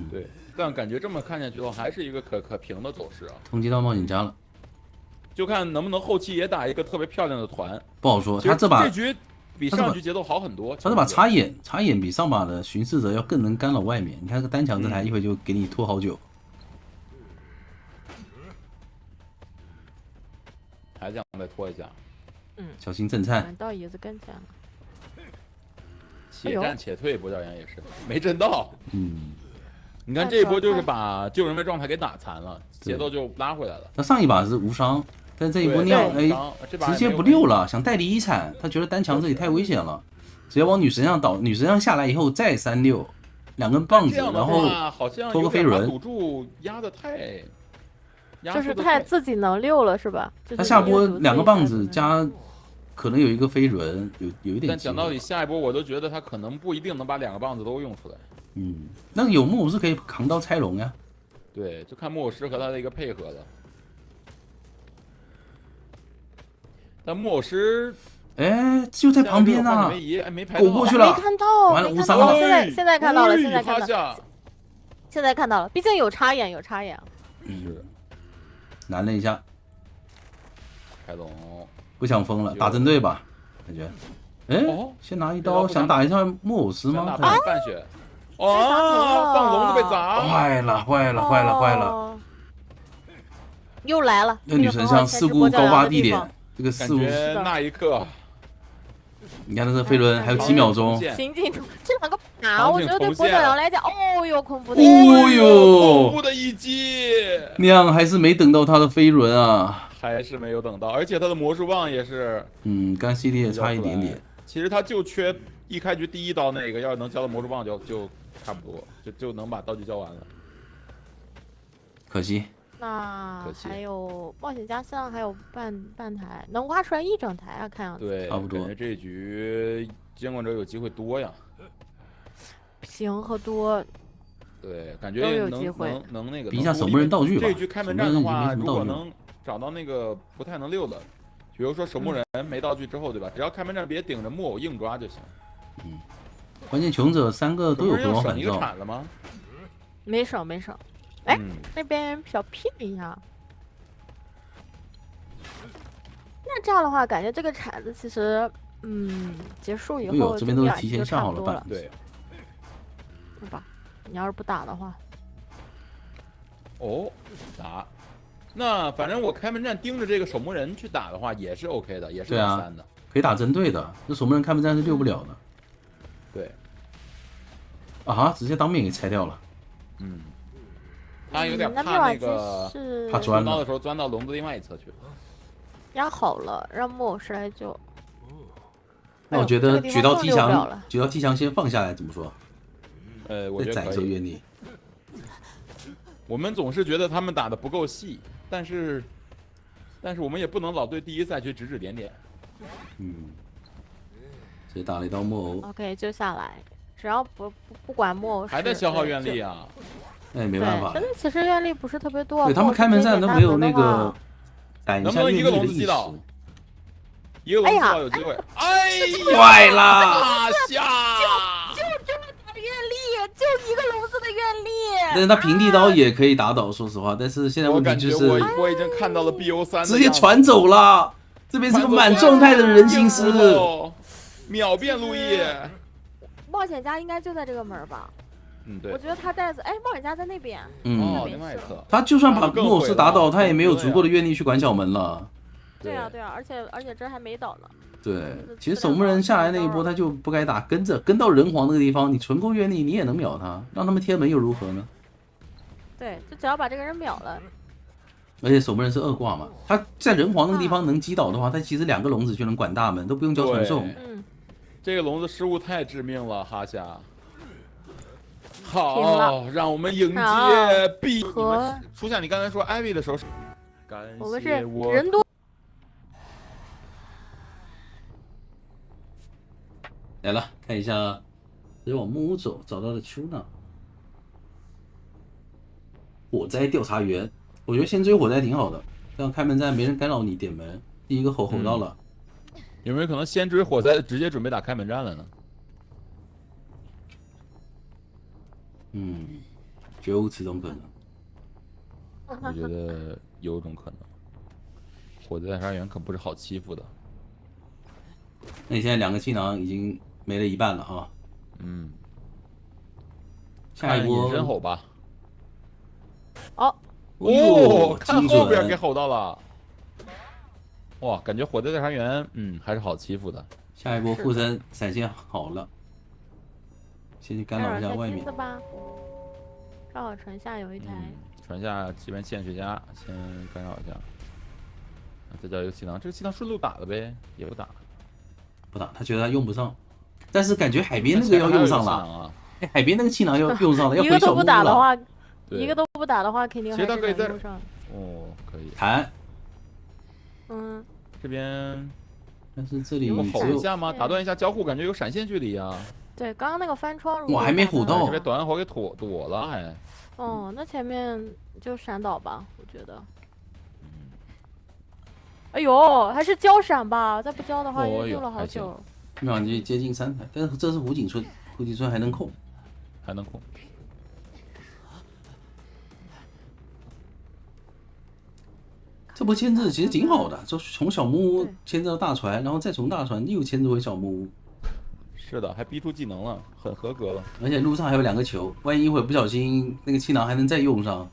对，但感觉这么看下去的话，还是一个可平的走势啊。通缉到冒险家了，就看能不能后期也打一个特别漂亮的团。不好说，他这局比上局节奏好很多。他这把插眼比上把的巡视者要更能干扰外面。你看这个单墙这台一会就给你拖好久。还想再拖一下。小心震颤。到椅子跟前了。且战且退，波教员也是没震到。你看这一波就是把救人的状态给打残了，节奏就拉回来了。那上一把是无伤，但这一波尿直接不溜了，想代理遗产，他觉得单墙这里太危险了，直接往女神像倒，女神像下来以后再3-6，2根棒子，然后拖个飞轮。赌注压的太，就是太自己能溜了是吧？他下波2个棒子加。可能有一个飞轮，有一点。但讲道理，下一波我都觉得他可能不一定能把2个棒子都用出来。那有木偶师可以扛刀拆龙呀。对，就看木偶师和他的一个配合了。但木偶师，哎，就在旁边呢。狗过去了，没看到，完了无伤了。现在看到了，现在看到了，毕竟有插眼，是。难了一下。开龙。不想疯了，打针对吧？感觉，哎，先拿一刀，想打一下木偶师吗？半血，放龙就被砸，坏了！又来了，那女神像事故高发地点，这个事故那一刻，你看他这飞轮还有几秒钟，行进这2个打，我觉得对波教羊来讲，哦哟，恐怖的，恐怖的一击，那样还是没等到他的飞轮啊。还是没有等到，而且他的魔术棒也是，跟 CD 也差一点点。其实他就缺一开局第1刀那个，要是能交到魔术棒就差不多，就能把道具交完了。可惜。那可惜还有冒险家箱，还有半台，能挖出来一整台啊！看样子。对，差不多感觉这局监管者有机会多呀。行和多对，感都觉能有机会能那个比一下守能多门人道具吧这一局开门战的话，守门人已经没什么道具了如果能找到那个不太能溜的，比如说守门人没道具之后，对吧？只要开门战别顶着木偶硬抓就行。关键穷者3个都有回守门人要省一个光返照，铲子吗？没省没省。哎，嗯那边小屁一下。那这样的话，感觉这个铲子其实，结束以哎呦后这边都是提就前下好了板差不多了，对。对吧？你要是不打的话，哦，打。那反正我开门战盯着这个守门人去打的话，也是 OK 的，也是对啊3的。可以打针对的。这守门人开门战是溜不了的对，啊，直接当面给拆掉了，他有点怕那灭瓦机那个是怕钻了刀的时候钻到笼子另外一侧去了。压好了，让木偶师来救。那我觉得哎呦这个地方更举到踢墙溜不了了，举到踢墙先放下来，怎么说？我再攒觉得可以。一手愿力。我们总是觉得他们打的不够细，但是我们也不能老对第一赛区指指点点。直接打了一刀木偶， OK，就下来，只要不管木偶师，还在消耗愿力啊。啊！那也没办法对，现。在其实愿力不是特别多，对他们木偶师开门战都没有那直接点大门的个话攒一能不能一个下愿力的意识。笼子击倒？一个笼子击倒有机会。哎呀，坏啦！大下！就这么点愿力，就一个笼子的愿力。但是他平地刀也可以打倒，说实话。但是现在我问题就是感觉我已经看到了 BO3，直接传走了。这边是个满状态的人形师，秒变路易。冒险家应该就在这个门吧？对我。觉得他带着，哎，冒险家在那边。哦，另外一侧。他就算把木偶师打倒，他也没有足够的愿力去管小门了。对啊，而且这还没倒呢。对，其实守门人下来那一波他就不该打，跟到人皇那个地方，你纯够愿力你也能秒他，让他们贴门又如何呢？对，就只要把这个人秒了。而且守门人是2挂嘛，他在人皇那个地方能击倒的话，他其实2个笼子就能管大门，都不用交传送。这个笼子失误太致命了，哈夏。好，让我们迎接 B 和初夏，你刚才说艾薇的时候，感我们是谢我人多。来了，看一下，直接往木屋走，找到了丘娜。火灾调查员，我觉得先追火灾挺好的，这样开门战没人干扰你点门。第一个吼到了，有没有可能先追火灾，直接准备打开门战了呢？绝无此种可能。我觉得有种可能，火灾调查员可不是好欺负的。那你现在2个气囊已经没了一半了哈。下一波隐身吼吧。哦，看后边给吼到了。哇，感觉火灾调查员，还是好欺负的。下一波护身闪现好了，先去干扰一下外面。正好船下有一台。船下这边献学家先干扰一下，再叫一个气囊，这个气囊顺路打了呗，也不打。不打，他觉得他用不上，但是感觉海边那个要用上了。哎，海边那个气囊要用上了，要回小木屋了。一个都不打的话，一个都不打的话，肯定还是能用上。哦，可以。弹。这边，但是这里有吼一下吗？打断一下交互，感觉有闪现距离啊。对，刚刚那个翻窗，我还没唬到，这边短火给躲了还。那前面就闪倒吧，我觉得。哎呦，还是交闪吧，再不交的话又用了好久。灭瓦机接近3台，但是这是湖景村，湖景村还能控，这波牵制其实挺好的，就从小木屋牵制到大船，然后再从大船又牵制回小木屋。是的，还逼出技能了，很合格了。而且路上还有2个球，万一一会儿不小心那个气囊还能再用上。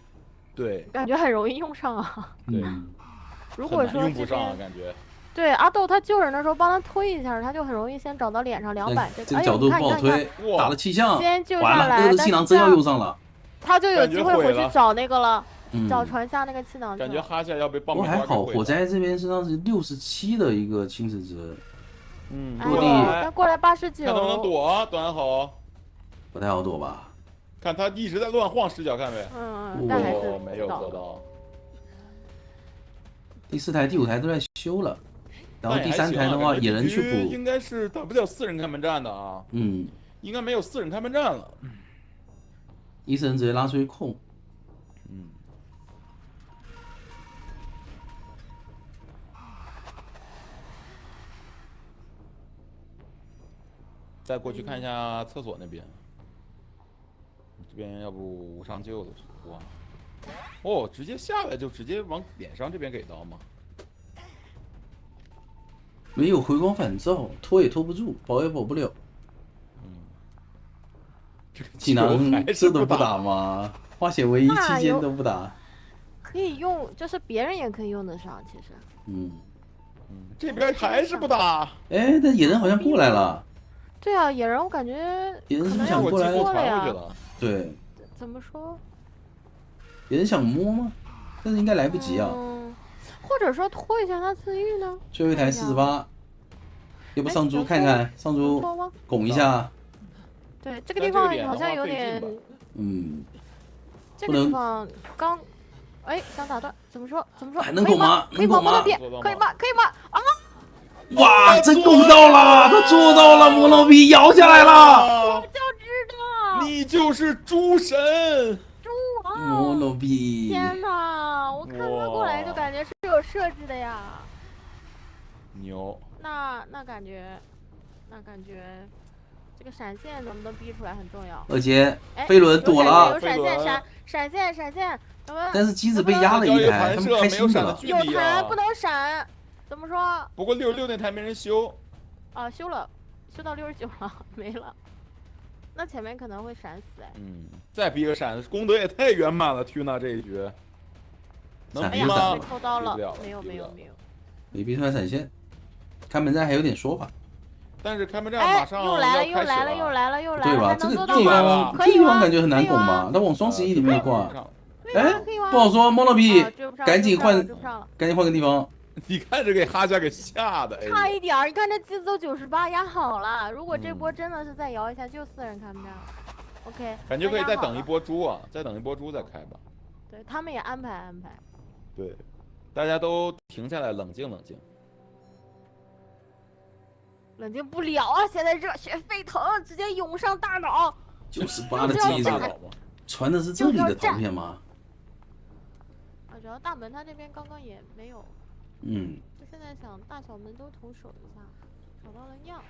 对，感觉很容易用上啊。对，如果说用不上啊，感觉。对，阿豆他救人的时候帮他推一下，他就很容易先找到脸上2板这个角度不好推，打了气象，先救完了，下来，那个气囊真要用上了，他就有机会回去找那个了，找船下那个气囊。感觉哈夏要被爆。不过还好，火灾这边身上是67的一个侵蚀值。落地，但过来89，看能不能躲，短吼。不太好躲吧？看他一直在乱晃视角，看没？但还是没有做到。第4台、第5台都在修了，然后第3台的话，野人去补，应该是打不了4人开门战的啊。应该没有4人开门战了。伊森直接拉出去控。再过去看一下厕所那边，这边要不无伤救了，哇！哦，直接下来就直接往脸上这边给刀吗？没有回光返照，拖也拖不住，保也保不了。技能这都不打吗？化血唯一期间都不打。可以用，就是别人也可以用得上，其实。这边还是不打。哎，但野人好像过来了。对啊，野人我感觉野人是不是想过来了？对。怎么说？野人想摸吗？但是应该来不及啊。或者说拖一下他自愈呢？最后一台48，要不上猪看看？上猪拱一下。对，这个地方好像有点。这个地方刚，哎，想打断，怎么说？还能拱吗？可以吗？可以吗？啊！哇，真拱到了，他做到了，摩洛皮摇下来了。我就知道，你就是猪神，猪王。摩洛皮，天哪！我看他过来就感觉是有设计的呀。牛。那感觉，这个闪现能不能逼出来很重要。而且飞轮躲了，有闪现，但是机子被压了一台，他们开心的了。有弹不能闪。怎么说？不过66那台没人修，修了，修到69了，没了。那前面可能会闪死哎。再逼个闪，功德也太圆满了。Tuna 这一局，能逼吗？被抽刀了，没有。没逼出来闪现，开门战还有点说法。但是开门战马上又来了，对吧？这个地方感觉很难拱吧？他往双11里面挂，哎，不好说。莫洛皮，赶紧换个地方。你看这给哈夏给吓的，差一点儿！你看这机子都98压好了，如果这波真的是再摇一下，就4人开门战了。OK， 感觉可以再等一波猪啊，再等一波猪再开吧。对他们也安排。对，大家都停下来，冷静。冷静不了啊！现在热血沸腾，直接涌上大脑。98的机子，传的是这里的图片吗？主要大门他这边刚刚也没有。就现在想大小门都同守一下，找到了酿。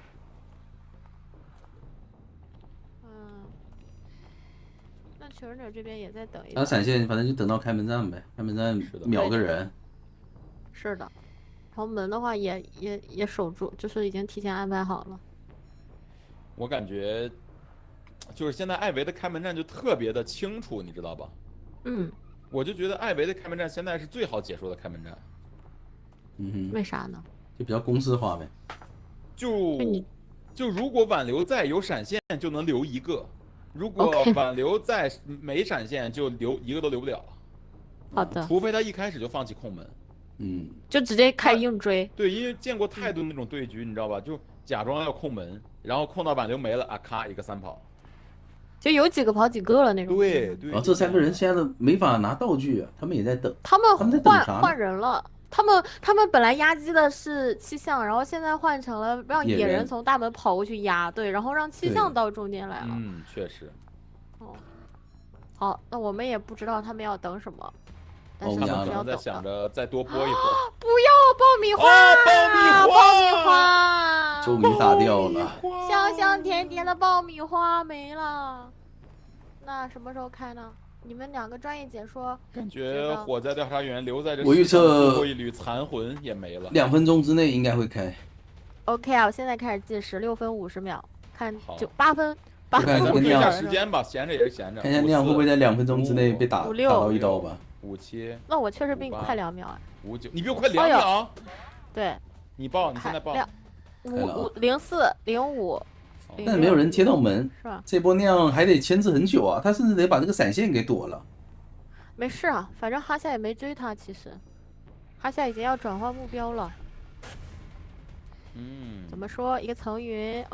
那求生者这边也在等一等。闪现，反正就等到开门战呗，开门战秒个人。是的，然后门的话也守住，就是已经提前安排好了。我感觉，就是现在艾维的开门战就特别的清楚，你知道吧？我就觉得艾维的开门战现在是最好解说的开门战。为啥呢？就比较公式化呗。就如果挽留在有闪现，就能留一个；如果挽留在没闪现，就留一个都留不了。好的。除非他一开始就放弃控门。就直接开硬追。对，因为见过太多那种对局，你知道吧？就假装要控门，然后控到挽留没了啊，咔一个3跑。就有几个跑几个了那种。对。这3个人现在都没法拿道具啊，他们也在等。他们在等啥？换人了。他们本来压机的是气象，然后现在换成了让野人从大门跑过去压，对，然后让气象到中间来了。确实。好，那我们也不知道他们要等什么，但是他们可能在想着再多播一会儿。不要爆米花！爆米花！终于打掉了。香香甜甜的爆米花没了，那什么时候开呢？你们2个专业解说，感觉火灾调查员留在这，我预测最后一缕残魂也没了。2分钟之内应该会开。OK 啊，我现在开始计时，6分50秒，看8分。看看对一下时间吧，闲着也是闲着。看一下酿会不会在2分钟之内被打到一刀吧。57。那我确实比你快2秒啊。59，你比我快2秒。对。你报，你现在报。04、05。但是没有人贴到门，是吧？这波酿还得牵制很久啊，他甚至得把这个闪现给躲了。没事啊，反正哈夏也没追他，其实，哈夏已经要转换目标了。怎么说？一个层云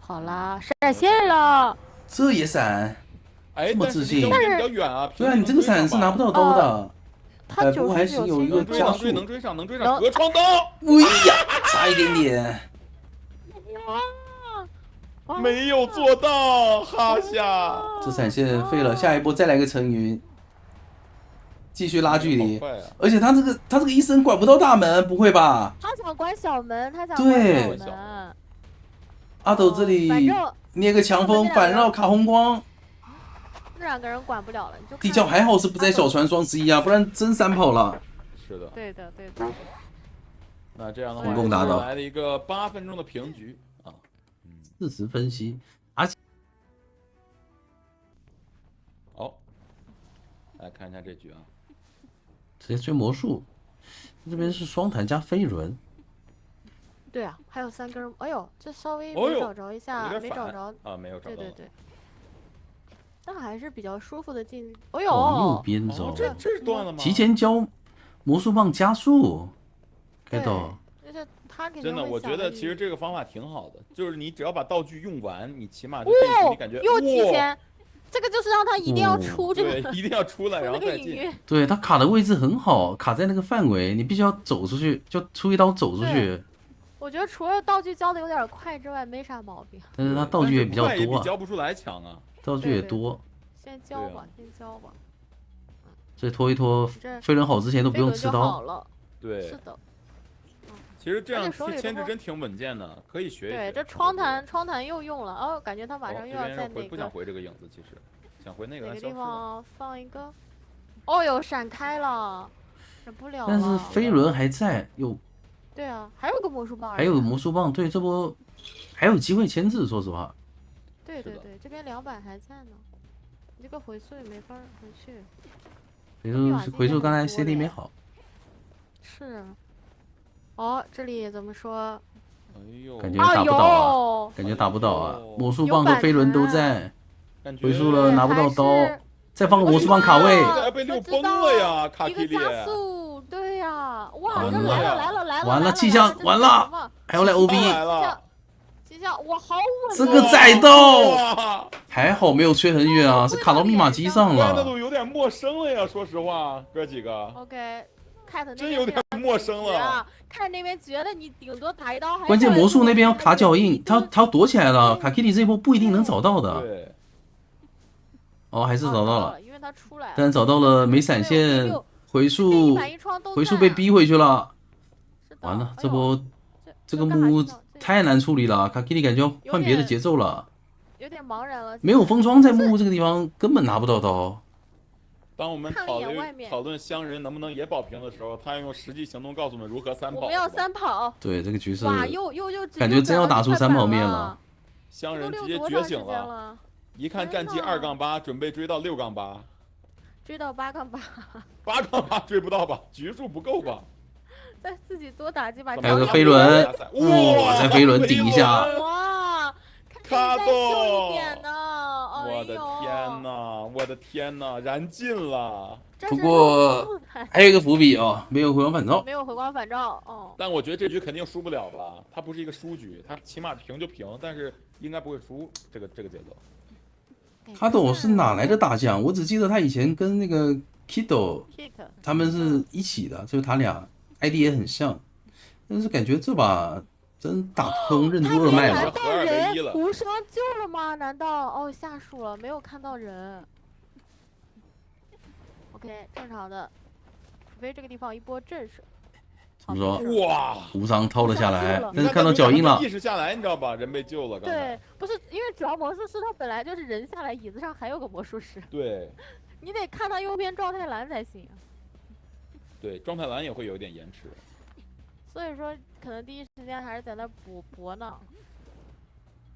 跑啦，闪现了。这也闪？这么自信？比较远啊。对啊，你这个闪是拿不到刀的。他不过还行，有一个加速，能追上，隔窗刀，哎呀，差一点点，没有做到，哈夏，这闪现废了，下一波再来个层云，继续拉距离，而且他这个医生管不到大门，不会吧？他想关小门，他想关小门。阿斗这里捏个强风反绕卡红光，那两个人管不了了，你就地窖还好是不在小船双11啊，不然真3跑了。是的，对的。那这样的话，成功达到来了一个8分钟的平局啊。事实分析，而且好，来看一下这局啊，直接追魔术，这边是双弹加飞轮。对啊，还有3根，哎呦，这稍微没找着一下，没找着啊，没有找着。对，但还是比较舒服的进。哎呦，右边走，这是断了吗？提前交魔术棒加速，开到。真的，我觉得其实这个方法挺好的，就是你只要把道具用完，你起码就你感觉又提前，这个就是让他一定要出这个，对，一定要出来然后再进。对，他卡的位置很好，卡在那个范围，你必须要走出去，就出一刀走出去。我觉得除了道具交的有点快之外，没啥毛病。但是他道具也比较多啊，交不出来强啊，道具也多。先交吧。这拖一拖，飞轮好之前都不用吃刀。对，是的。其实这样去牵制真挺稳健的，可以学一学。对，这窗弹又用了，哦，感觉他马上又要在那个。不想回这个影子，其实想回那个。哪个地方放一个？哦哟，闪开了，闪不了了。但是飞轮还在，有。对啊，还有个魔术棒。还有魔术棒，对，这波还有机会牵制，说实话。对，这边2板还在呢，你这个回速也没法回去。回速刚才 CD 没好。是。哦，这里怎么说？哎呦，感觉打不倒啊，感觉打不倒啊！魔术棒和飞轮都在，回速了拿不到刀，再放个魔术棒卡位，被溜崩了呀！卡一个加速，对呀，哇，完了，完了，气象完了，还要来 OB， 气象，哇，好稳！这个宰刀还好没有吹很远啊，是卡到密码机上了。那都有点陌生了呀，说实话，哥几个。OK。真有点陌生了，看那边觉得你顶多打一刀还。关键魔术那边要卡脚印，他躲起来了，卡 Kitty 这一波不一定能找到的。对。哦，还是找到了，因为他出来了。但找到了没闪现，回速被逼回去了。完了，这波这个木屋太难处理了，卡 Kitty 感觉要换别的节奏了。有点茫然了。没有封装在木屋这个地方根本拿不到刀。当我们讨论乡人能不能也保平的时候，他要用实际行动告诉我们如何3跑。我们要3跑。对，这个局势哇，又感觉真要打出3跑面了。乡人直接觉醒了，一看战绩2-8，准备追到6-8，追到8-8。8-8追不到吧？局数不够吧？再自己多打几把。还有个飞轮，哇，在飞轮顶一下。哇，卡动一点呢。我的天哪，燃尽了！不过还有一个伏笔哦，没有回光返照。没有回光返照哦。但我觉得这局肯定输不了吧？它不是一个输局，它起码平就平，但是应该不会输这个节奏。卡斗是哪来的大将？我只记得他以前跟那个 Kido 他们是一起的，就是他俩 ID 也很像，但是感觉这把真打通任督二脉了。无伤救了吗？难道哦下树了，没有看到人。OK， 正常的，除非这个地方一波震慑。怎么说？哇，无伤掏了下来，但是看到脚印了，意识下来，你知道吧？人被救了。对，不是因为主要魔术师他本来就是人下来，椅子上还有个魔术师。对，你得看他右边状态栏才行。对，状态栏也会有一点延迟。所以说，可能第一时间还是在那搏呢。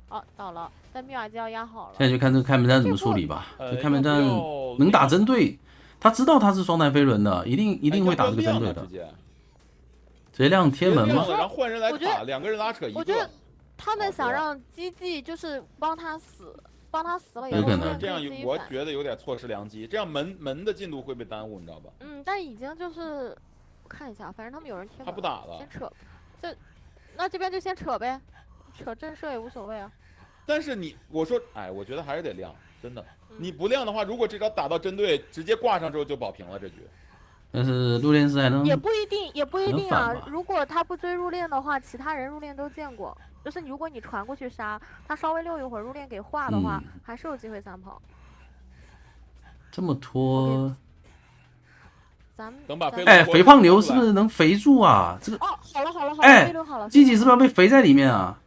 哦，倒了，但密码机要压好了。现在就看这个开门战怎么处理吧。这开门战能打针对，他知道他是双弹飞轮的，一定会打这个针对的。直接亮天门吗？然后换人来卡，2个人拉扯一个。我觉得他们想让基技就是帮他死了以后，有可能这样我觉得有点错失良机，这样门的进度会被耽误，你知道吧？但已经就是我看一下，反正他们有人贴。他不打了，先扯，那这边就先扯呗，扯震慑也无所谓啊。但是我说，我觉得还是得亮，真的。你不亮的话，如果这招打到针对，直接挂上之后就保平了这局。但是入殓师还能也不一定啊。能反吧如果他不追入殓的话，其他人入殓都见过。就是如果你传过去杀，他稍微溜一会儿入殓给化的话，还是有机会3跑。这么拖，咱们等把肥胖牛是不是能肥住啊？这个哦，好了，哎飞流好了，机器是不是被肥在里面啊？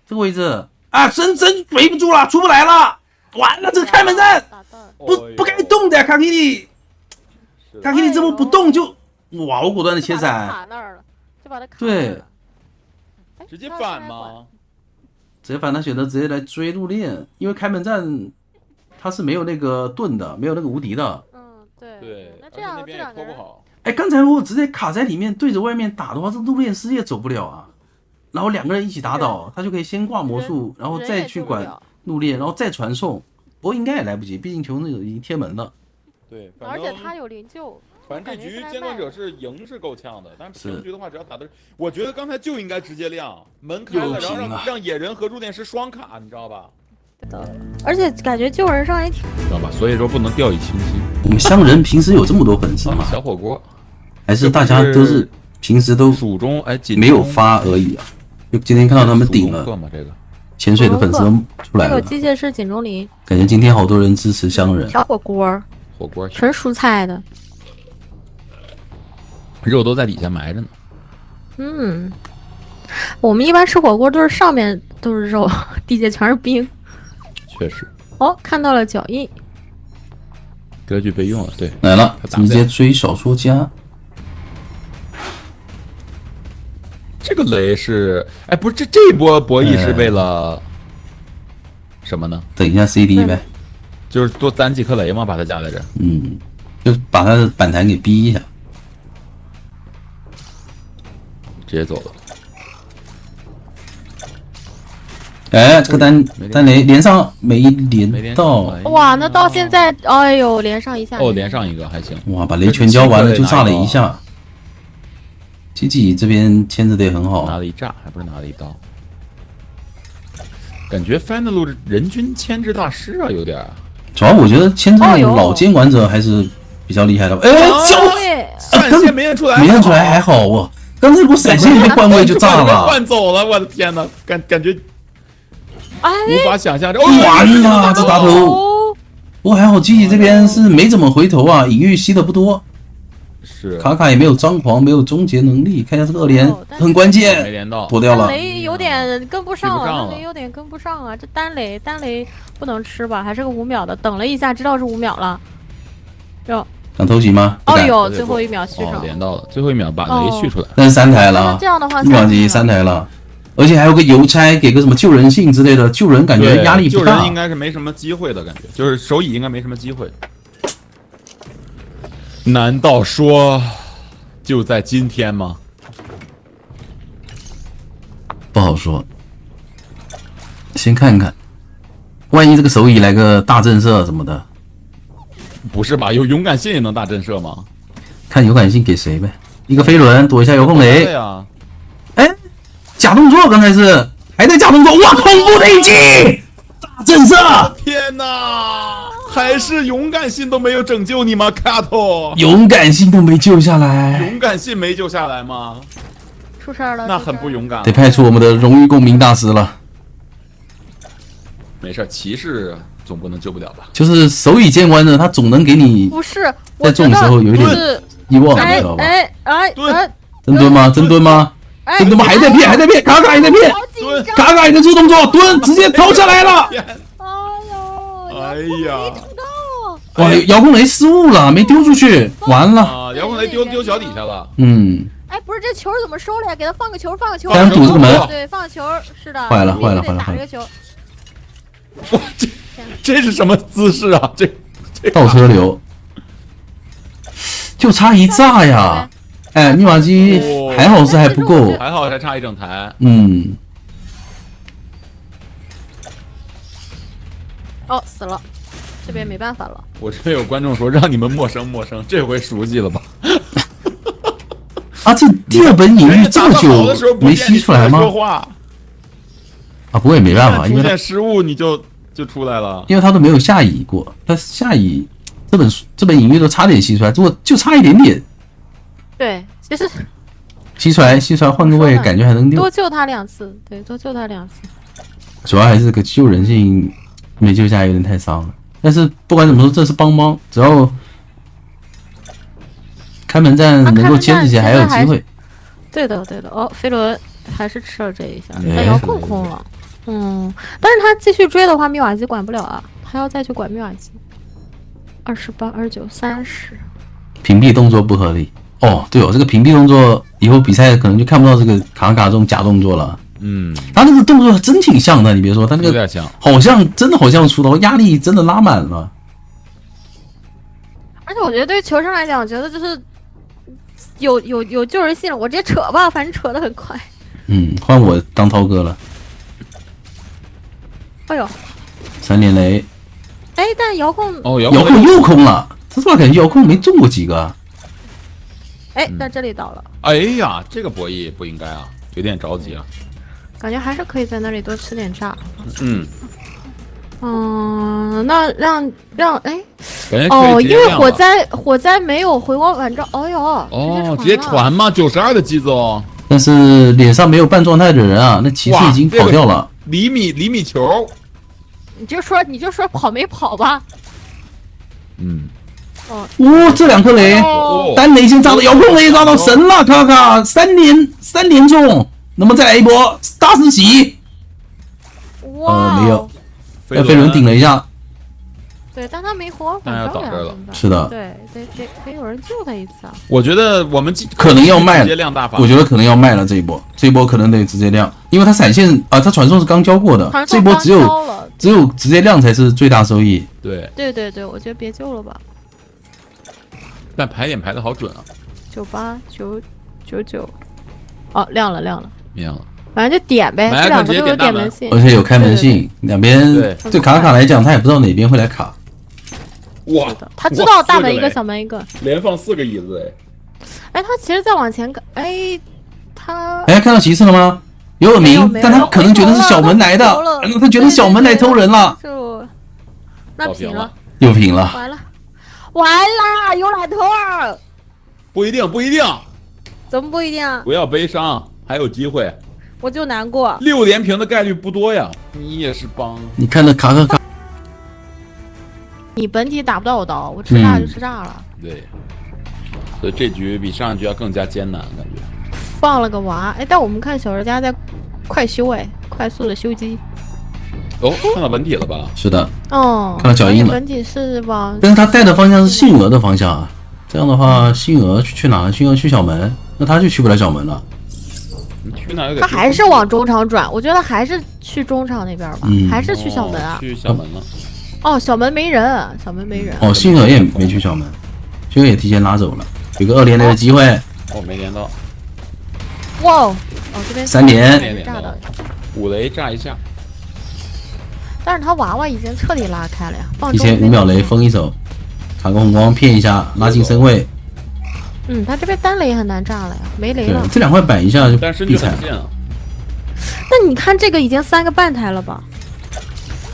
这个位置啊，真肥不住了，出不来了，完了，这个开门战不该动的，卡基里。卡基里这么不动就哇，我果断的切闪，卡那儿了，就把他卡对，直接反吗？直接反，他选择直接来追入殓，因为开门战他是没有那个盾的，没有那个无敌的。对，那这样这两个人不好。哎，刚才如果直接卡在里面对着外面打的话，这入殓师也走不了啊。然后2个人一起打倒，他就可以先挂魔术，然后再去管入殓，然后再传送。不过应该也来不及，毕竟求生者已经贴门了。对，而且他有灵柩。反正这局监管者是赢是够呛的，但是平局的话，只要打的，我觉得刚才就应该直接亮门开了，然后让野人和入殓师双卡，你知道吧？而且感觉救人上也挺，知道吧？所以说不能掉以轻心。我们乡人平时有这么多粉丝吗？小火锅，还是大家都是平时都蜀中没有发而已啊？就今天看到他们顶了，潜水的粉丝出来了。这个机械是锦中林，感觉今天好多人支持乡人。小火锅，纯蔬菜的，肉都在底下埋着呢。我们一般吃火锅都是上面都是肉，底下全是冰。确实。哦，看到了脚印。格局被用了，对，来了，直接追小说家。这个雷是，哎，不是这一波博弈是为了什么呢？等一下 CD 呗，就是多攒几颗雷嘛，把它加在这。就把他的反弹给逼一下，直接走了。哎，这个单雷连上没连到，哇，那到现在，哎呦，连上一下。哦，连上一个还行。哇，把雷全交完了就炸了一下。GG 这边牵制的也很好，拿了一炸，还不是拿了一刀。感觉 Final 人均牵制大师啊，有点。主要我觉得牵制老监管者还是比较厉害的。哎，闪现没验出来，没验出来还好我。刚才如果闪现没换位就炸了，换走了，我的天哪，感觉。无法想象，完了，这大头。不过还好，GG这边是没怎么回头啊，隐喻吸的不多。是。卡卡也没有张狂，没有终结能力。看一下这个2连很关键，没连到，脱掉了。雷有点跟不上啊，雷有点跟不上啊。这单雷不能吃吧？还是个5秒的，等了一下，知道是5秒了。哟。想偷袭吗？哦呦，最后1秒续上。连到了，最后1秒把雷续出来。但是3台了，这样的话1秒级3台了。而且还有个邮差，给个什么救人信之类的，救人感觉压力不大。救人应该是没什么机会的感觉，就是手乙应该没什么机会。难道说就在今天吗？不好说，先看看，万一这个手乙来个大震慑什么的。不是吧？有勇敢信也能大震慑吗？看勇敢信给谁呗。一个飞轮躲一下遥控雷。哎。假动作，刚才是还在假动作，哇！恐怖的一击，大震慑！天哪，还是勇敢信都没有拯救你吗，卡托？勇敢信都没救下来，勇敢信没救下来吗？出事了，那很不勇敢。得派出我们的荣誉共鸣大师了。没事，骑士总不能救不了吧？就是手语监管者，他总能给你不是在这种时候有一点遗忘，你知道吧？真蹲吗？真蹲吗？真他妈还在骗，卡卡也在骗，卡卡也在做动作，蹲直接投下来了。哎呀！哇，遥控雷失误了，没丢出去，完了。啊，遥控雷丢脚底下了。哎，不是这球怎么收了呀？给他放个球，放个球。想堵这个门。对，放个球，是的。坏了。打这个球。哇，这是什么姿势啊？这倒车流，就差一炸呀！哎，密码机还好是还不够，还好还差一整台。哦，死了，这边没办法了。我这边有观众说让你们陌生，这回熟悉了吧？啊，这第2本隐喻这么久没吸出来吗？啊，不过也没办法，因为出现失误你就出来了，因为他都没有下乙过，他下乙这本隐喻都差点吸出来，如果就差一点点，对，其实蟋蟀换个位，感觉还能溜。多救他2次，对，多救他2次。主要还是个救人性没救下，有点太伤了。但是不管怎么说，这是帮，只要开门战能够坚持起来，还有机会。对的。哦，飞轮还是吃了这一下，但遥控空了。但是他继续追的话，密瓦基管不了啊，他要再去管密瓦基。28、29、30，屏蔽动作不合理。哦，对哦，这个屏蔽动作以后比赛可能就看不到这个卡这种假动作了。他那个动作真挺像的，你别说，他那个有点像，好像出刀，压力真的拉满了。而且我觉得对于球商来讲，我觉得就是有救人性了，我直接扯吧，反正扯得很快。换我当涛哥了。哎呦，3连雷。哎，但遥控遥控又空了，这怎么感觉遥控没中过几个？哎，但这里倒了。哎呀，这个博弈不应该啊，有点着急啊。感觉还是可以在那里多吃点炸。那让哎，因为火灾没有回光返照。哎呦，直接传吗？92的机子哦。但是脸上没有半状态的人啊，那骑士已经跑掉了。厘米球。你就说跑没跑吧。这2颗雷，单雷先炸到，遥控雷炸到神了，卡3连中，能不能再来一波大四喜？没有，被飞轮顶了一下。对，但他没活，但要倒这了。是的，对，得有人救他一次啊。我觉得我们可能要卖了，我觉得可能要卖了这一波可能得直接亮，因为他闪现他传送是刚交过的，这波只有直接亮才是最大收益。对，我觉得别救了吧。但排点排的好准啊！98、99，亮了，亮了。反正就点呗，这2个都有点门性，而且有开门性，两边对卡来讲，他也不知道哪边会来卡。哇，他知道大门一个，小门一个，连放4个椅子哎，他其实再往前看到骑士了吗？有耳鸣，但他可能觉得是小门来的，他觉得小门来偷人了。那平了，又平了，完了，有奶头儿。不一定，怎么不一定啊？不要悲伤，还有机会。我就难过。6连平的概率不多呀，你也是帮。你看那卡，你本体打不到我刀，我吃炸就吃炸了。对，所以这局比上一局要更加艰难，感觉。放了个娃，哎，但我们看小人家在快修，快速的修机。看到本体了吧？是的。看到脚印了。本体是往，但是他带的方向是信鹅的方向啊。这样的话，信鹅去哪？信鹅去小门，那他就去不了小门了。去哪？他还是往中场转，我觉得还是去中场那边吧，还是去小门啊？去小门了。小门没人，信鹅也没去小门，信鹅也提前拉走了，有个2连雷的机会。没连到。哇，这边3连炸到，5雷炸一下。但是他娃娃已经彻底拉开了呀，提前5秒雷封一手，卡个红光骗一下，拉近身位。他这边单雷很难炸了呀，没雷了。这2块板一下就必惨。那你看这个已经3个半台了吧？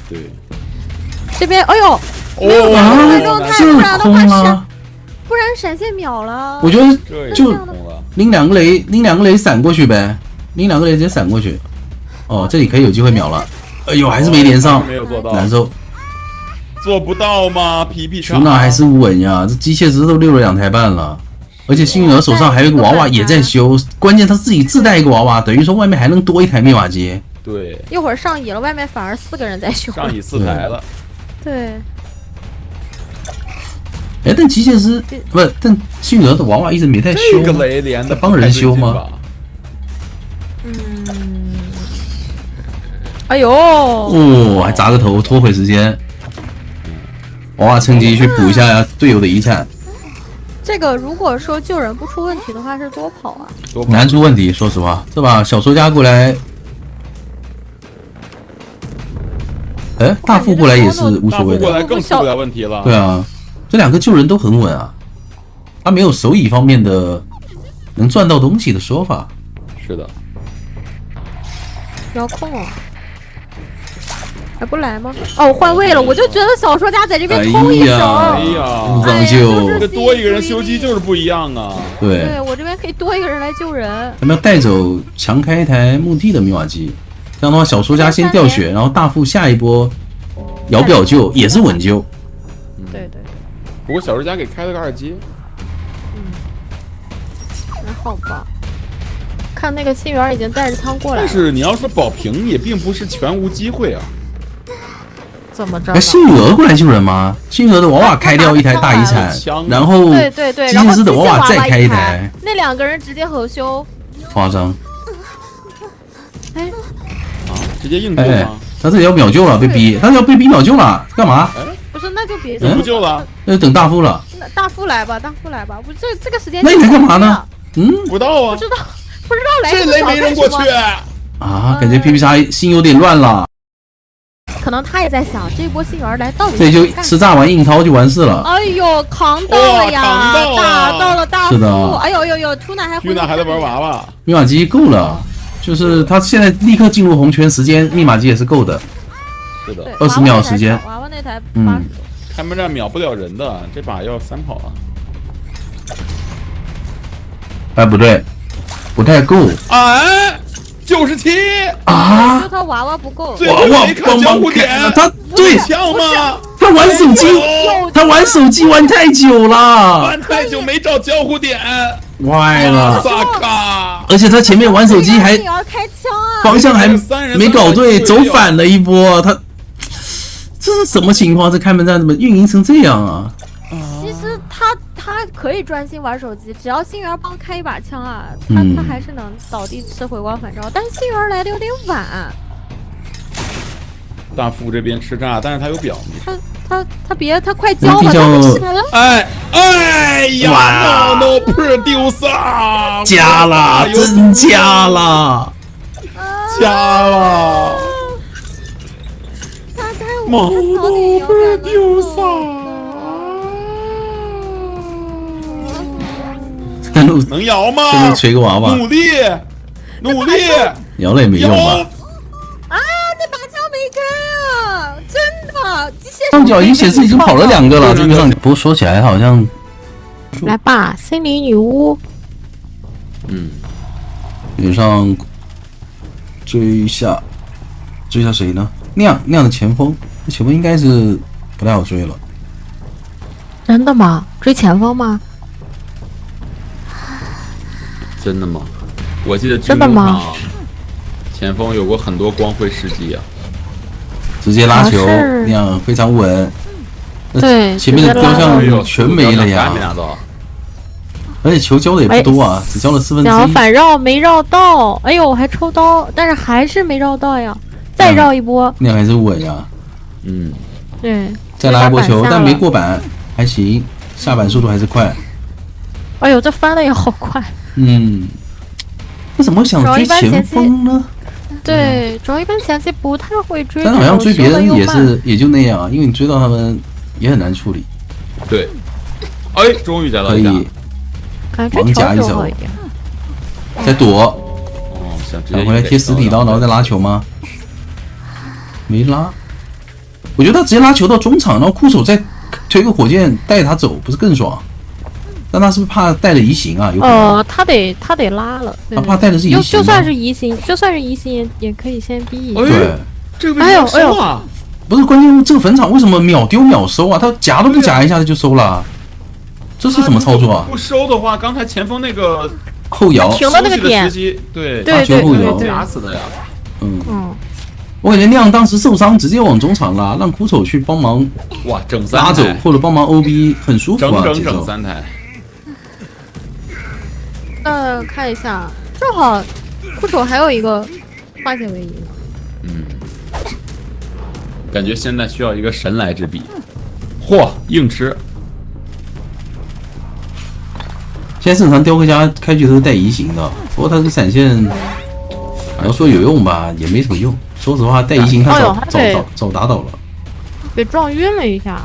对。这边，哎呦，没有这空了，不然闪现秒了。我觉得就拎2个雷闪过去呗，拎2个雷直接闪过去。这里可以有机会秒了。哎呦，还是没连上，没有做到，难受。做不到吗？皮皮球哪还是稳呀？这机械师都溜了2台半了，而且幸运儿手上还有一个娃娃也在修，关键他自己自带一个娃娃，等于说外面还能多一台灭瓦机。对，一会儿上椅了，外面反而4个人在修。上椅4台了。对。但机械师不是，但幸运儿的娃娃一直没在修，这个雷连的帮人修吗？哎呦！还砸个头，拖回时间。娃娃趁机去补一下队友的遗产。这个如果说救人不出问题的话，是多跑啊？难出问题，说实话，这把小说家过来，大副过来也是无所谓的，大副过来更出不了问题了。对啊，这2个救人都很稳啊，他没有手椅方面的能赚到东西的说法。是的。遥控还不来吗？哦，换位了，我就觉得小说家在这边偷一手。哎呀，不讲究，这多一个人修机就是不一样啊。对我这边可以多一个人来救人。咱们要带走强开一台墓地的密码机，这样的话小说家先掉血，然后大副下一波摇表救也是稳救。对。不过小说家给开了个2阶。还好吧。看那个信源已经带着枪过来了。但是你要说保平也并不是全无机会啊。怎么着？哎，信鹅过来救人吗？信鹅的娃娃开掉一台大遗产，然后对，机械师的娃娃再开一台，那2个人直接合修，夸张。哎，直接硬救吗？他这里要秒救了，被逼，他要被逼秒救了，干嘛？不是，那就别不救了，那就等大夫了。大夫来吧，不这个时间。那你来干嘛呢？不知道啊，不知道来这雷没扔过去啊！感觉 PPX 心有点乱了。可能他也在想这波信源来到底。这就吃炸完硬掏就完事了。哎呦，扛到了呀！打到了大夫。是的。哎呦，Tuna 还在玩娃娃。密码机够了，就是他现在立刻进入红圈，时间密码机也是够的。是的，20秒时间。娃娃那台80多。开门战秒不了人的，这把要3跑啊。哎，不对，不太够。哎，97啊！就他娃娃不够。娃娃帮忙开，他对枪吗？他玩手机，他玩手机玩太久了，玩太久没找交互点，歪了。萨卡！而且他前面玩手机还方向还没搞对，走反了一波。他这是什么情况？这开门战怎么运营成这样啊？其实他可以专心玩手机，只要信源帮开一把枪啊，他还是能倒地吃回光返照。但是信源来的有点晚。大副这边吃炸，但是他有表。他快交了，哎呀 ，no producer 加了，真加了，加了。毛豆 producer。能摇吗？这边锤个娃娃，努力，摇了也没用吧？啊，那把枪没开啊！真的，上角已经显示已经跑了2个了，这个上角。不过说起来好像，来吧，森林女巫。脸上追一下谁呢？亮的前锋，这前锋应该是不太好追了。真的吗？追前锋吗？真的吗？我记得真的吗？前锋有过很多光辉事迹啊！直接拉球，那样非常稳。对，前面的雕像全没了呀！而且球交的也不多啊，只交了1/4。想要反绕没绕到，哎呦，我还抽刀，但是还是没绕到呀！再绕一波，那样还是稳呀。对。再拉一波球，但没过板，还行，下板速度还是快。哎呦，这翻的也好快。为什么会想追前锋呢？对，主要一般前期不太会追，但是好像追别人也就那样啊，因为你追到他们也很难处理。对，哎，终于夹到一下，可以盲夹一手，再躲，想回来贴实体刀，然后再拉球吗？没拉，我觉得他直接拉球到中场，然后酷手再推个火箭带他走，不是更爽？但他是不是怕带了移形啊？有可能。他得拉了。他怕带的是移形。就算是移形，也可以先逼一下。对，这个为什么收啊？不是，关键这个坟场为什么秒丢秒收啊？他夹都不夹一下子就收了，这是什么操作啊？不收的话，刚才前锋那个后摇停的那个点，对，发球后摇夹死的呀。我感觉亮当时受伤，直接往中场拉，让苦手去帮忙，哇，整拉走或者帮忙 OB， 很舒服啊，整3台。看一下，正好苦手还有一个化险为夷。感觉现在需要一个神来之笔。嚯，硬吃！现在正常雕刻家开局都是带移形的，不过他这个闪现，你要说有用吧，也没什么用。说实话，带移形他早打倒了，被撞晕了一下，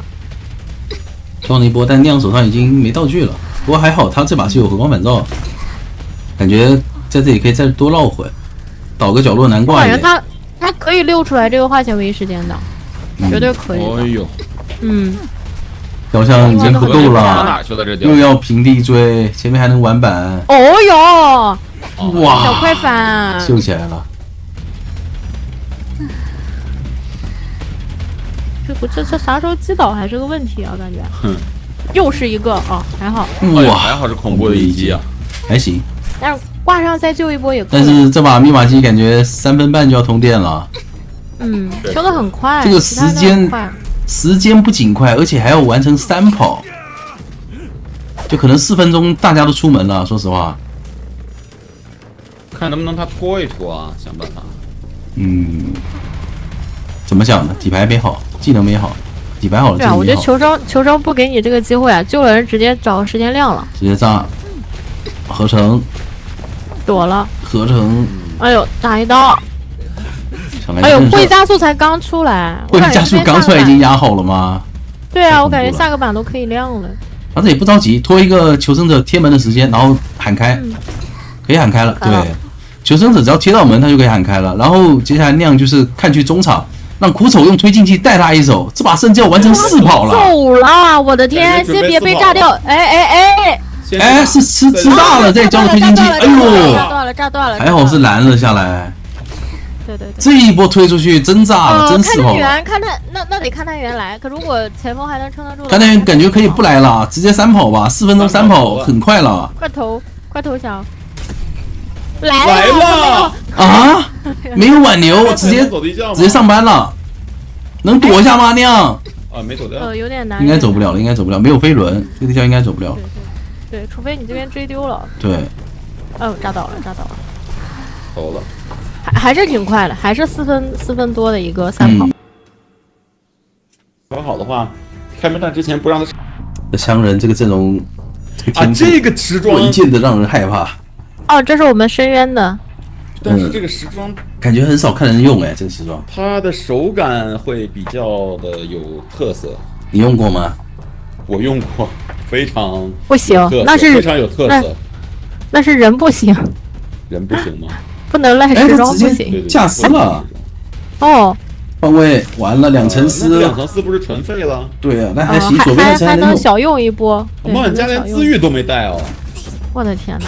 撞了一波，但亮手上已经没道具了。不过还好，他这把是有回光返照。感觉在这里可以再多绕会，倒个角落难挂一点。它可以溜出来这个化险为夷时间的，绝对可以的。哎呦，小象已经不够了，哪去了这又要平地追，前面还能玩板。哦哟，哇，小快反秀起来了。这啥时候击倒还是个问题啊，感觉。又是一个啊，还好。哇，还好是恐怖的一击啊，还行。但是挂上再救一波也可以。但是这把密码机感觉3分半就要通电了。修的很快。这个时间不仅快，而且还要完成3跑，就可能4分钟大家都出门了。说实话，看能不能他拖一拖啊，想办法。怎么想的？底牌没好，技能没好，底牌好了。对啊，我觉得求生不给你这个机会啊，救了人直接找个时间亮了，直接炸，合成，躲了，合成。哎呦，炸一刀。哎呦，会加速才刚出来，会加速刚出来已经压好了吗？对啊，我感觉下个版都可以亮了。反正也不着急，拖一个求生者贴门的时间，然后喊开，可以喊开了。对，求生者只要贴到门，他就可以喊开了。然后接下来酿就是看去中场，让苦丑用推进器带他一手，这把圣教完成4跑了。走了，我的天，先别被炸掉！哎，是吃炸了，再交了推进器，哎呦，炸断了，还好是拦了下来。对，这一波推出去真炸了，真4跑了。看他那得看他原来，可如果前锋还能撑得住，看他原感觉可以不来了，直接3跑吧，4分钟3跑很快了。快投降！来了啊！没有挽留，直接上班了，能躲一下吗？酿啊，没走掉，有点难，应该走不了，没有飞轮，这个地方应该走不了。对，除非你这边追丢了。对。哦，炸倒了。走了。还是挺快的，还是4分多的一个3跑。搞好的话，开门战之前不让他。这商人这个阵容，这个时装稳健的让人害怕。哦，这是我们深渊的。但是这个时装感觉很少看人用哎，这个时装。它的手感会比较的有特色。你用过吗？我用过，非常不行，那是非常有特色。那是人不行。人不行吗？不能赖时装不行，架死了。哦，换位完了2层丝，2层丝不是纯废了？对啊，那还行，左边的还能小用一波。梦想家连自愈都没带哦！我的天哪，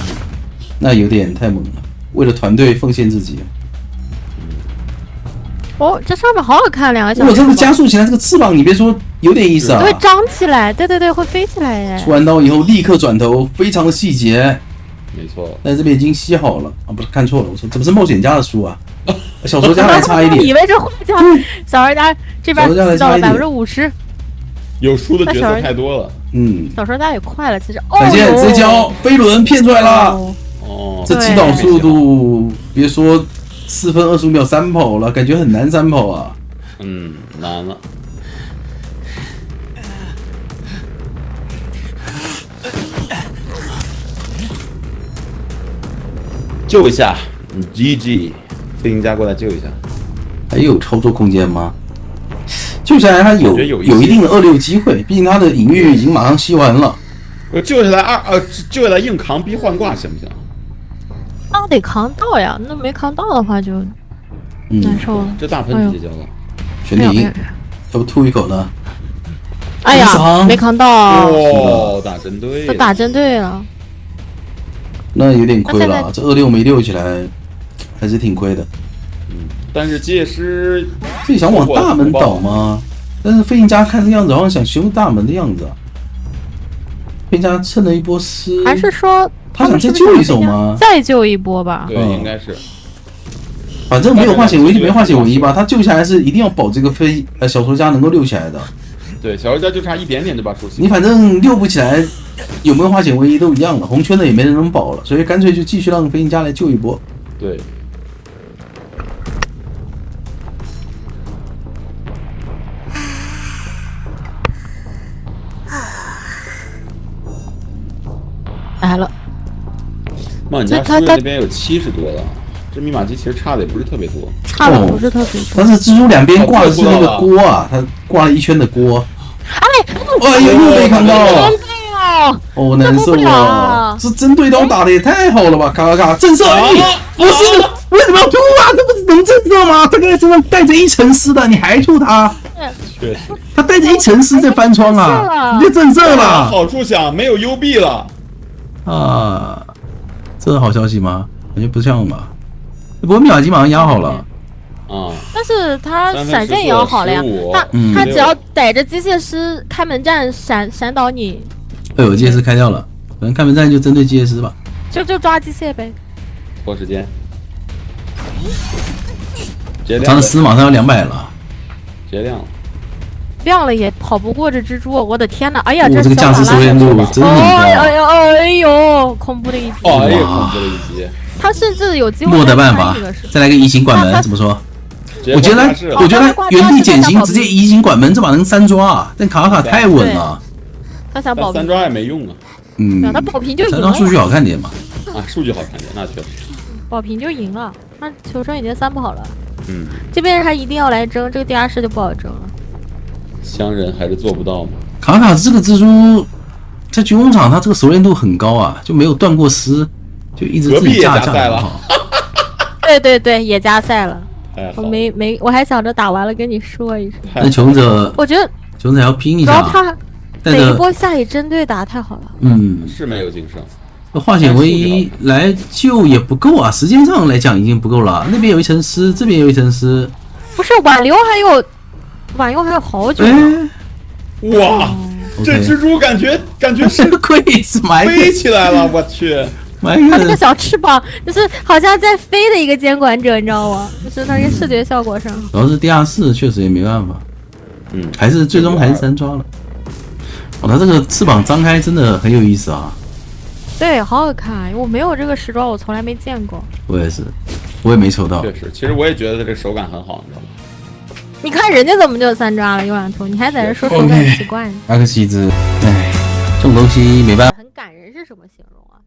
那有点太猛了，为了团队奉献自己。哦，这上面好好看，2个小。我这个加速起来，这个翅膀你别说有点意思啊，会张起来，对，会飞起来耶。出完刀以后立刻转头，非常的细节。没错，但这边已经吸好了啊，不是看错了，我说怎么是冒险家的书啊？小说家还差一点，以为是画家，小说家这边吸到了50%，有书的角色太多了。小说家也快了，其实。再见，直接交飞轮骗出来了。哦，这击倒速度，别说4分25秒3跑了，感觉很难3跑啊。难了。救一下 ，GG， 飞行家过来救一下。还有操作空间吗？救下来他有一定的2-6机会，毕竟他的隐喻已经马上吸完了。我救下来救下来硬扛逼换挂行不行？那得扛到呀，那没扛到的话就难受了。这大喷直接交了，悬停，要不吐一口呢？哎呀，没扛到。哦，打针对，都打针对了。那有点亏了，这2-6没溜起来，还是挺亏的。但是借尸这想往大门倒吗？但是飞行家看这样子，好像想修大门的样子啊。飞行家蹭了一波尸，还是说他想再救一手吗？再救一波吧。对，应该是。反正没有化险为夷就没化险为夷吧，他救下来是一定要保这个小说家能够溜起来的。对，小说家就差一点点就把书起。你反正溜不起来，有没有化险为夷都一样了，红圈的也没人能保了，所以干脆就继续让飞行家来救一波。对。来了。梦想家书院那边有70多了，这密码机其实差的也不是特别多，差的不是特别多。但是蜘蛛两边挂的是那个锅啊，它挂了一圈的锅。哎呦，又被看到了！哦，难受啊！这针对刀打的也太好了吧！咔咔咔，震慑！不是，为什么要吐啊？这不是能震慑吗？他刚才身上带着一层丝的，你还吐他？对，他带着一层丝在翻窗啊，你就震慑了。好处想没有幽闭了啊，这是好消息吗？感觉不像吧。不过密码机马上压好了。但是他闪现也要好了呀，他只要逮着机械师开门战闪倒你。哎呦，机械师开掉了，可能开门战就针对机械师吧。就抓机械呗。拖时间。他的丝马上要200了。直接亮了。亮了也跑不过这蜘蛛，我的天哪！哎呀，这个驾驶手链度真的很高。哎呦，恐怖的一击！哎呀，恐怖的一击！他甚至有机会。没得办法，再来个移形管门，怎么说？我觉得他原地减刑，直接移形管门，这把能3抓啊！但卡卡太稳了。他想保平3抓也没用啊。他保平就赢了。3抓数据好看点嘛？啊，数据好看点，那确实。保平就赢了，那求生已经3跑了。这边他一定要来争，这个地下室就不好争了。乡人还是做不到嘛。卡卡这个蜘蛛在军工厂，他这个熟练度很高啊，就没有断过丝，就一直自己架了。对，也加赛了。我没，我还想着打完了跟你说一声。那穷者，我觉得穷者要拼一下。然后他每一波下野针对打太好了。是没有精神。化险为夷来救也不够啊，时间上来讲已经不够了。那边有一层丝，这边有一层丝。不是挽留还有好久。哇，这蜘蛛感觉是飞起来了，我去！它那个小翅膀就是好像在飞的一个监管者，你知道吗？就是那个视觉效果上。主要是地下室确实也没办法，还是最终还是3抓了。它这个翅膀张开真的很有意思啊。对，好好看，我没有这个时装，我从来没见过。我也是，我也没抽到。确实，其实我也觉得这个手感很好，你知道吗？你看人家怎么就3抓了，有两头，你还在这说手感奇怪呢？阿克西兹，哎，这种东西没办法。很感人是什么形容啊？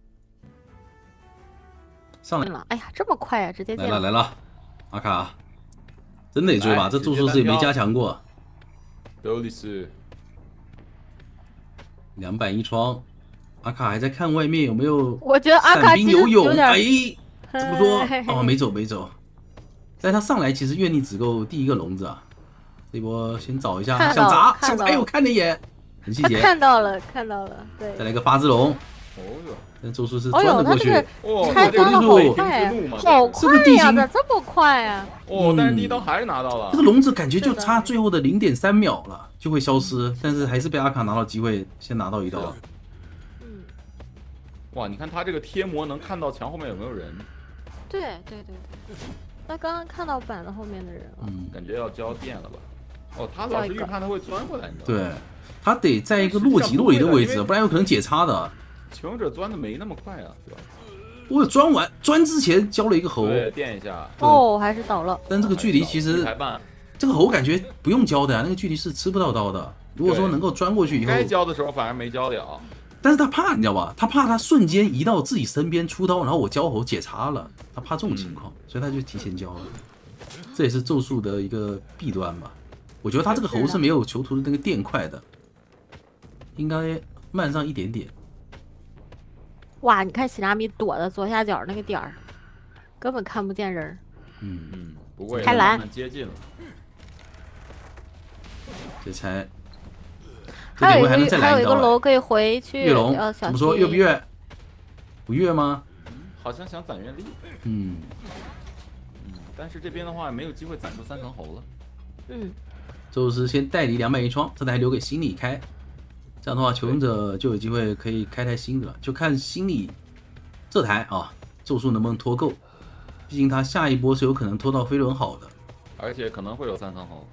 上来了，哎呀，这么快啊，直接进来了，阿卡，真得追吧？这咒术师也没加强过。尤里斯201窗，阿卡还在看外面有没有。我觉得阿卡其实有点，哎，怎么说？哦，没走。但他上来其实愿力只够第一个笼子啊。这波先找一下，想砸，哎呦，看了一眼，很细节。看到了，对。再来个8只龙。哦哟，但咒术师钻了过去。拆刀的好快，好快呀！咋这么快啊？但是第一刀还是拿到了。这个笼子感觉就差最后的0.3秒了，就会消失，但是还是被阿卡拿到机会，先拿到一刀。哇，你看他这个贴膜能看到墙后面有没有人？对。他刚刚看到板子后面的人了。感觉要交电了吧？他老是预判他会钻过来，你知道吗？对，他得在一个若即若离的位置，不然有可能解插的。求生者钻的没那么快啊，对吧？我钻之前交了一个猴，对，电一下。还是倒了。但这个距离其实，这个猴感觉不用交的呀，那个距离是吃不到刀的。如果说能够钻过去以后，该交的时候反而没交了。但是他怕，你知道吧？他怕他瞬间移到自己身边出刀，然后我交猴解插了，他怕这种情况，所以他就提前交了。这也是咒术的一个弊端吧。我觉得他这个猴是没有囚徒的那个电快的，应该慢上一点点。哇，你看喜拉米躲的左下角那个点儿，根本看不见人。不过也慢慢接近了。这才。还有一个楼可以回去。跃龙怎么说？跃不跃？不跃吗？好像想攒愿力。但是这边的话没有机会攒出3层猴了。咒术师先代理201窗，这台留给心理开。这样的话，求生者就有机会可以开台新的了，就看心理这台啊，咒术能不能拖够。毕竟他下一波是有可能拖到飞轮好的，而且可能会有3层猴。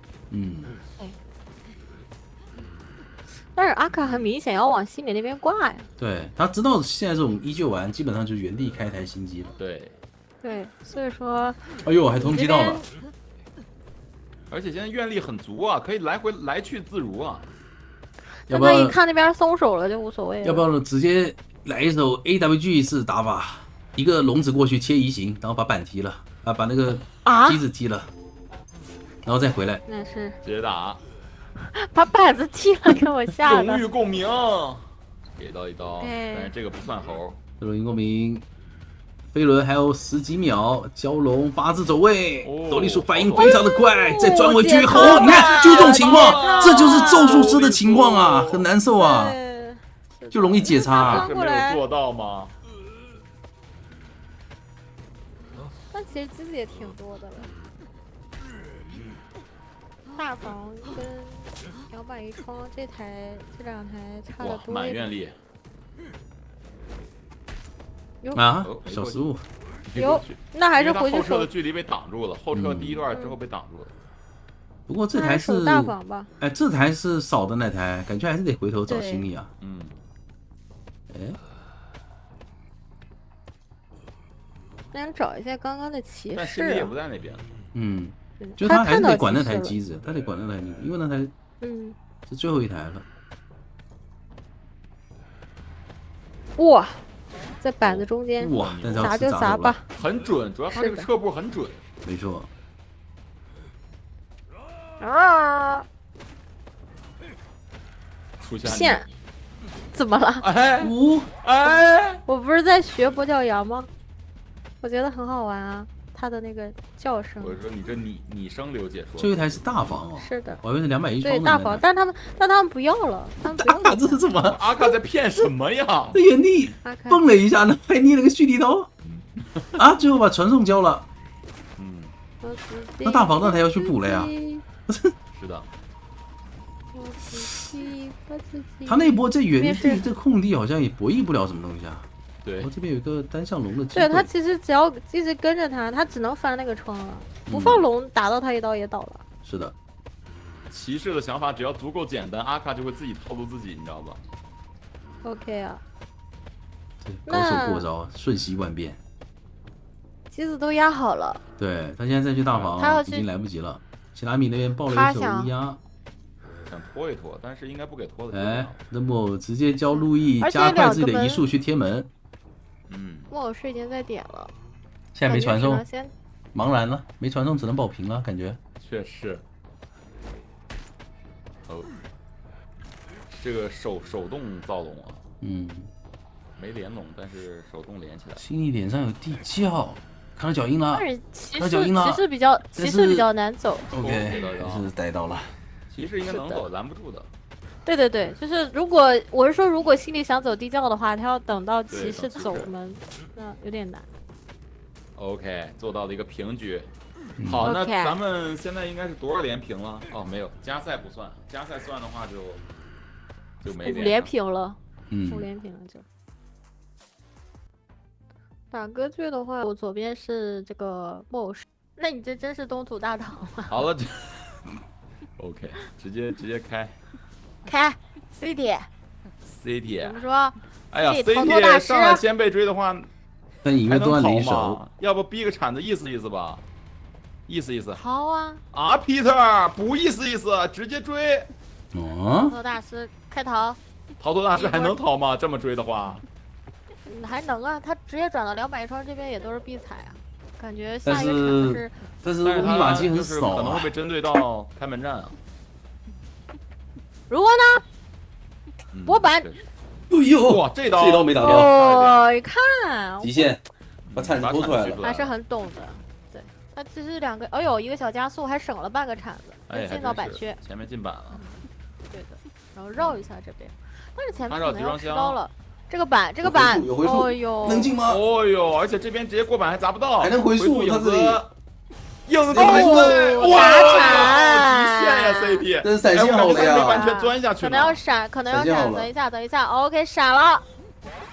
但是阿卡很明显要往心理那边挂呀。对，他知道现在这种依旧玩，基本上就原地开台新机了。对，所以说。哎呦，还通缉到了。而且现在愿力很足啊，可以来去自如啊。要不要一看那边松手了就无所谓了。要不要直接来一手 AWG 式打法，一个笼子过去切移形，然后把板踢了啊，把那个机子踢了，然后再回来。那是直接打。把板子踢了，给我吓的。荣誉共鸣。给到一刀，但是这个不算猴。飞轮公民，飞轮还有10几秒，蛟龙8字走位，斗笠鼠反应非常的快，再转回去后，你看就这种情况，这就是咒术师的情况啊，很难受啊，就容易解差。是没有做到吗？但其实机子也挺多的了。大房跟摇摆一窗这两台差的多。满愿力。啊，小失误。有，那还是回去后撤的距离被挡住了，后撤第一段之后被挡住了。不过这台是大房吧？哎，这台是少的那台，感觉还是得回头找心理啊。哎，想找一下刚刚的骑士。但心理也不在那边。就他还是得管那台机子，他得管那台机子，因为那台是最后一台了。哇，在板子中间，哇，砸就砸吧，很准，主要他这个撤步很准。没错。啊！出现线，怎么了？哎，我不是在学跛脚羊吗？我觉得很好玩啊。他的那个叫声，我说你这拟声流解说，这一台是大房哦，是的，我以为是210对大房，但他们不要了，他们不要了。这是怎么？阿卡在骗什么呀？在原地蹦了一下呢，还捏了个蓄力刀，啊，最后把传送交了。那大房那台要去补了呀？是的。他那波在原地这空地好像也博弈不了什么东西啊。对，我这边有一个单向龙的机会。对他其实只要一直跟着他，他只能翻那个窗了，不放龙打到他一刀也倒了。是的，骑士的想法只要足够简单，阿卡就会自己套路自己，你知道吧 ？OK 啊，高手过招，瞬息万变。棋子都压好了。对他现在再去大房已经来不及了。希拉米那边爆了一手乌鸦。想拖一拖，但是应该不给拖的。哎，那么直接教路易加快自己的移速去贴门。木偶是已经在点了，现在没传送，茫然了，没传送只能保平了，感觉。确实。哦，这个手动造龙啊。没连龙，但是手动连起来。心里脸上有地窖，看到脚印了。骑士比较难走。 OK， 还是逮到了。骑士应该能走，拦不住的。对对对，就是如果心里想走地窖的话，他要等到骑士走门，那有点难。OK， 做到了一个平局。好，那咱们现在应该是多少连平了？哦，没有，加赛不算，加赛算的话就没5连平了。5连平了就。打歌剧的话，我左边是这个木偶，那你这真是东土大唐吗？好了，OK， 直接开 CT， 怎么说？哎呀 ，CT 上来先被追的话，还能逃吗？要不逼个铲子意思意思吧？意思。好啊。啊 ，Peter， 不意思，直接追。逃脱大师开逃。逃脱大师还能逃吗？这么追的话？还能啊，他直接转到200窗这边也都是必踩啊。感觉下一个场是，但是密码机很少，可能会被针对到开门战啊。如果呢？波板，哎呦，哇，这刀没打掉。哦，你看，极限，把铲子拖出来了，还是很懂的。对，他只是2个，哎呦，一个小加速，还省了半个铲子，进到板区，前面进板了。对的，然后绕一下这边，但是前面可能要吃高了。这个板，哦呦，能进吗？哦呦，而且这边直接过板还砸不到，还能回速，他这里影子回速，哇，极限呀 CT， 这是闪现好了呀，完全钻下去了，可能要闪，等一下 ，OK， 闪了，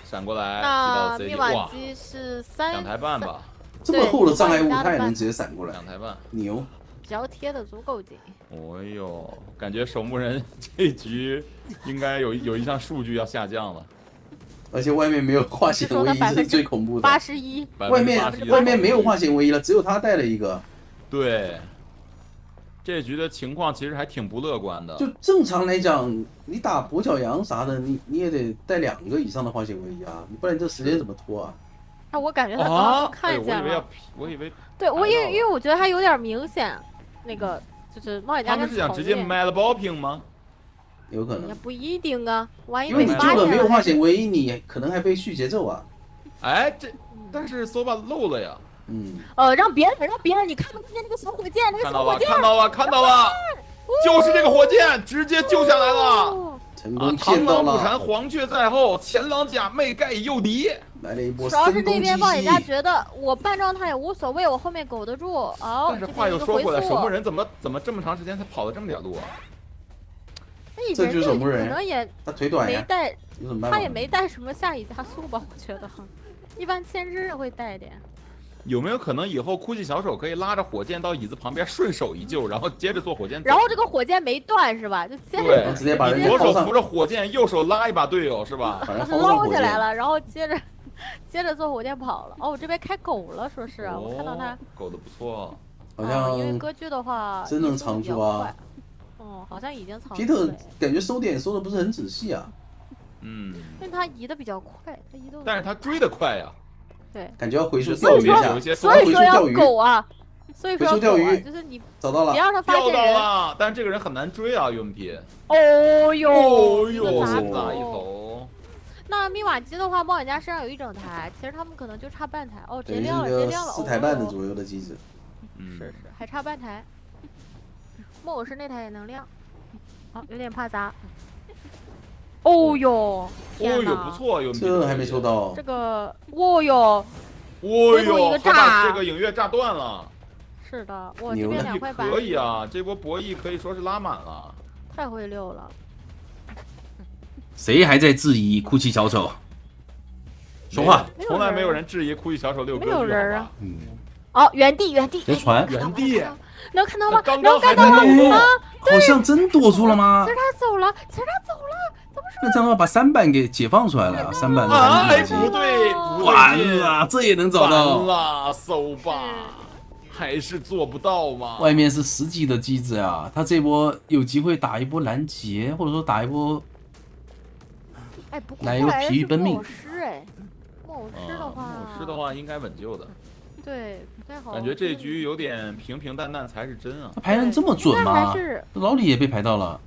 闪过来，那密码机是2台半吧，这么厚的障碍物他也能直接闪过来，2台半，牛，只要贴的足够紧。哦呦，感觉守墓人这局应该有一项数据要下降了。而且外面没有化险唯一，这是最恐怖的。81%，外面没有化险唯一了，只有他带了一个。对，这局的情况其实还挺不乐观的。就正常来讲，你打跛脚羊啥的，你也得带2个以上的化险唯一啊，不然这时间怎么拖啊？那我感觉他刚刚看见了，我以为，对我因为我觉得他有点明显，那个就是冒险家他们是想直接埋了爆屏吗？有可能也不一定啊，万一因为你救了没有化险，险为夷，你可能还被续节奏啊。哎，但是 Soba 漏了呀。让别人，你看没看见那个小火箭？那个小火箭，看到了，就是这个火箭，直接救下来了。成功螳骗到了。螂捕蝉，黄雀在后，前狼假寐盖诱敌。来了一波主要是声东击这边冒险家西。觉得我半状态也无所谓，我后面苟得住。哦，但是话又说回来，守墓人人怎么这么长时间才跑了这么点路啊？这就是守墓人，可能也他腿短呀，没带，有什么办法？他也没带什么下移加速吧？我觉得，一般千之会带点。有没有可能以后哭泣小手可以拉着火箭到椅子旁边顺手一救，然后接着做火箭？然后这个火箭没断是吧？就接着直接把人左手扶着火箭，右手拉一把队友是吧？捞起来了，然后接着坐火箭跑了。哦，我这边开狗了，说是我看到他狗的不错，好像因为歌剧的话真能藏住啊。好像已经藏住了。皮特感觉收点收的不是很仔细啊。因为他移的比较快，他移动。但是他追的快呀。对，感觉要回溯钓鱼一下，所以说要狗啊，所以说要钓鱼，就是你找到了，别让他发现人。钓到了，但这个人很难追啊，UMP。哦哟，先打一头。那密码机的话，冒险家身上有一整台，其实他们可能就差半台。哦，直接亮了，4台半的左右的机子。是，还差半台。木偶师那台也能亮，有点怕砸。哦哟，不错，这还没抽到。这个，哦哟，一个炸，这个影月炸断了。是的，我这边2块8。可以啊，这波博弈可以说是拉满了。太会溜了。谁还在质疑哭泣小丑？说话。从来没有人质疑哭泣小丑6歌剧。没有人啊。哦，原地。别传。原地。能看到吗？刚刚还在动啊！好像真躲住了吗？其实他走了，怎么说？那这样的话把3板给解放出来了，3板的不对，完了，这也能找到？完了，Soba，还是做不到吗？外面是10级的机子啊，他这波有机会打一波拦截，或者说打一波。不过奶油疲于奔命。木偶师的话应该稳救的。对，不太好。感觉这局有点平平淡淡才是真啊！他排人这么准吗？老李也被排到了。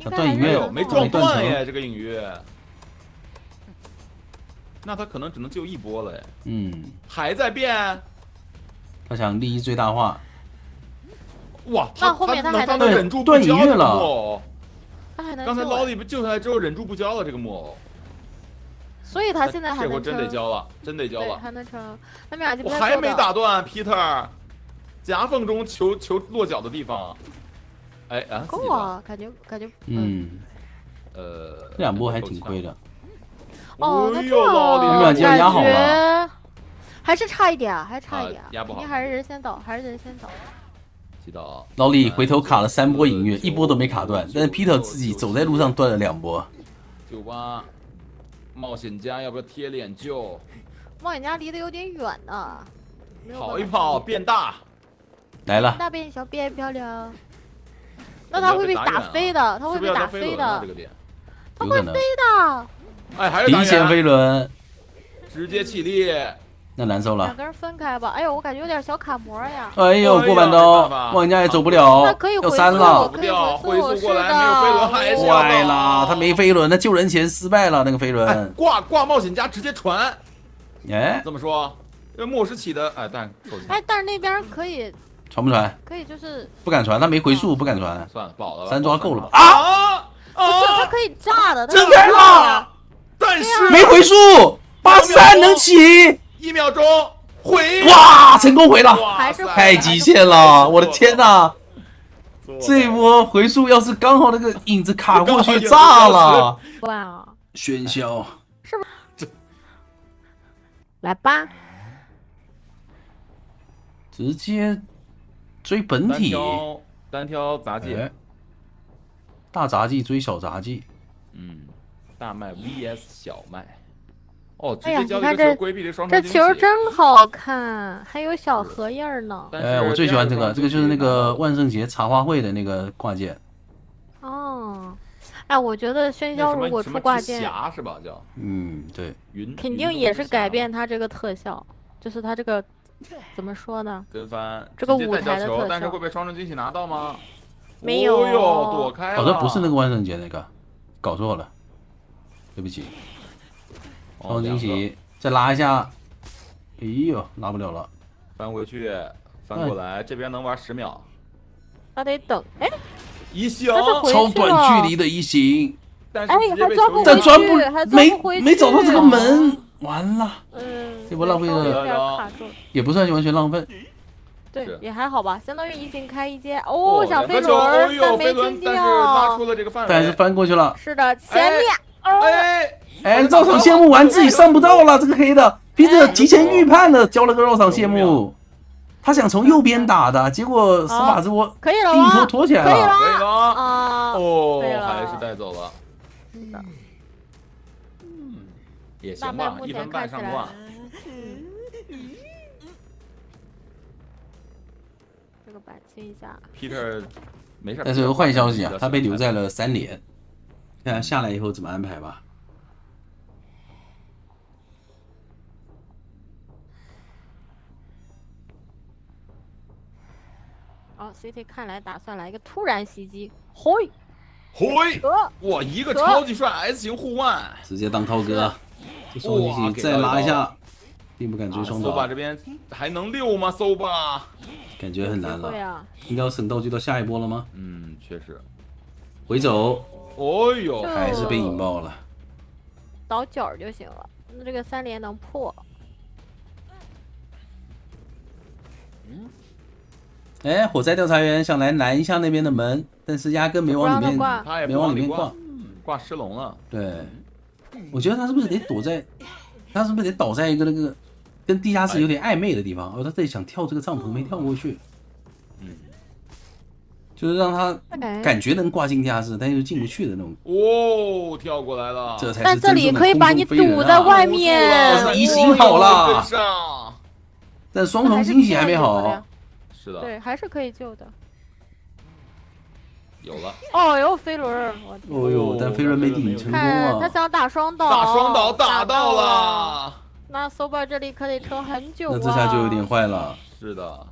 断影月没撞断耶，这个影月。那他可能只能救1波了耶。还在变。他想利益最大化。哇，那后面他能忍住断影月了。刚才老李救下来之后忍住不交了这个木偶。所以他现在还能这波真得交了，真得交了，还能撑。那米亚基我还没打断 Peter， 夹缝中求落脚的地方。够啊，感觉。这2波还挺亏的。哦，那米亚基要压好了，还是差一点啊，压不好。你还是人先倒，记得老李回头卡了3波影月，1波都没卡断，但是 Peter 自己走在路上断了2波。98。冒险家要不要贴脸救？冒险家离得有点远呢，跑一跑变大，来了，大变小变漂亮。那他会被打飞的，他会被打飞的，他会飞的。还是离线飞轮，直接起立，那难受了。2个人分开吧。哎呦，我感觉有点小卡膜呀。哎呦，过板刀，冒险家也走不了，要3了，回速过来，没有飞轮还是坏了，他没飞轮，他救人前失败了那个飞轮。挂冒险家直接传，这么说，因为末世起的，但是那边可以传不传？可以，就是不敢传，他没回速，不敢传。算了，保了，3抓够了吧？不是，他可以炸的，真开了，但是没回速，83能起，1秒钟回，哇，成功回了，还是太极限了，我的天哪！这一波回速要是刚好那个影子卡过去，炸了！哇，喧嚣，是不是？来吧，直接追本体，单挑杂技，大杂技追小杂技，大麦 VS 小麦。直哎接交一个球规避这双这球真好看，还有小荷叶呢。我最喜欢这个就是那个万圣节茶话会的那个挂件。我觉得喧嚣如果出挂件，霞是吧？叫对，肯定也是改变它这个特效，就是它这个怎么说呢？跟翻这个舞台的特效，但是会被双城惊喜拿到吗？没有。哦哟，躲开了。哦，这不是那个万圣节那个，搞错了，对不起。双惊喜，再拉一下。哎呦，拉不了了。翻回去，翻过来，这边能玩10秒。那得等。哎，移形，超短距离的移形。但是还钻不但钻不没找到这个门，完了。这波浪费了，也不算完全浪费。对，也还好吧，相当于移形开一阶。哦，想飞轮，但没进掉。但是拉出了这个范围，但是翻过去了。是的，前面。绕场谢幕完自己上不到了，这个黑的，皮特提前预判了，交了个绕场谢幕。他想从右边打的，结果手把这波可以了，定拖起来了，可以了啊！哦，还是带走了。是的，也行吧，1分半上挂。这个板清一下。Peter 没事。但是有坏消息啊，他被留在了3连，看他下来以后怎么安排吧。CT 看来打算来一个突然袭击，嘿，哇，一个超级帅 S 型护腕，直接当涛哥，这双惊喜再拉一下，并不敢追双倒。Soba 这边还能溜吗 ？Soba 感觉很难了，应该要省道具到下一波了吗？确实。回走，哦呦，还是被引爆了。倒角就行了，那这个3连能破。火灾调查员想来拦一下那边的门，但是压根没往里面挂，挂失龙了。对，我觉得他是不是得躲在，他是不是得倒在一个那个跟地下室有点暧昧的地方？他这里想跳这个帐篷没跳过去，就是让他感觉能挂进地下室，但又进不去的那种。哦，跳过来了，这才是但这里可以把你堵在外面，移形好了，但双重惊喜还没好。是的，对，还是可以救的。有了。哦哟，飞轮！哦呦，但飞轮没顶成功啊！他想打双倒，打到了。那 Soba 这里可得撑很久啊！那这下就有点坏了。是的。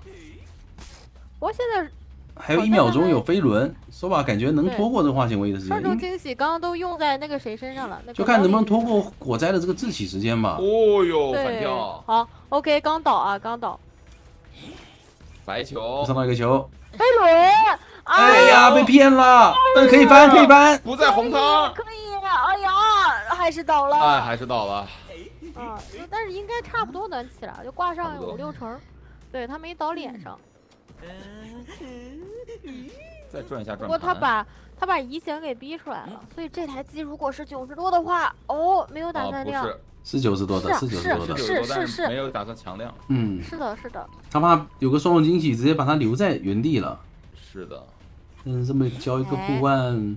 不过现在还有1秒钟有飞轮，Soba 感觉能拖过这化纤维的时间。双重惊喜刚刚都用在那个谁身上了，就看能不能拖过火灾的这个自起时间吧。哦呦，反跳！好 ，OK， 刚倒啊，刚倒。白球上到一个球，飞轮！哎呀，被骗了！但可以翻，可以翻，不在红汤。可以，哎呀，还是倒了。还是倒了。但是应该差不多能起来，就挂上5、6成。对他没倒脸上。再转一下转盘。不过他把移形给逼出来了，所以这台机如果是90多的话，没有打算亮。是90多的，是90多的，是没有打算强亮。是的，是的。他怕有个双重惊喜，直接把他留在原地了。是的。这么交一个护腕。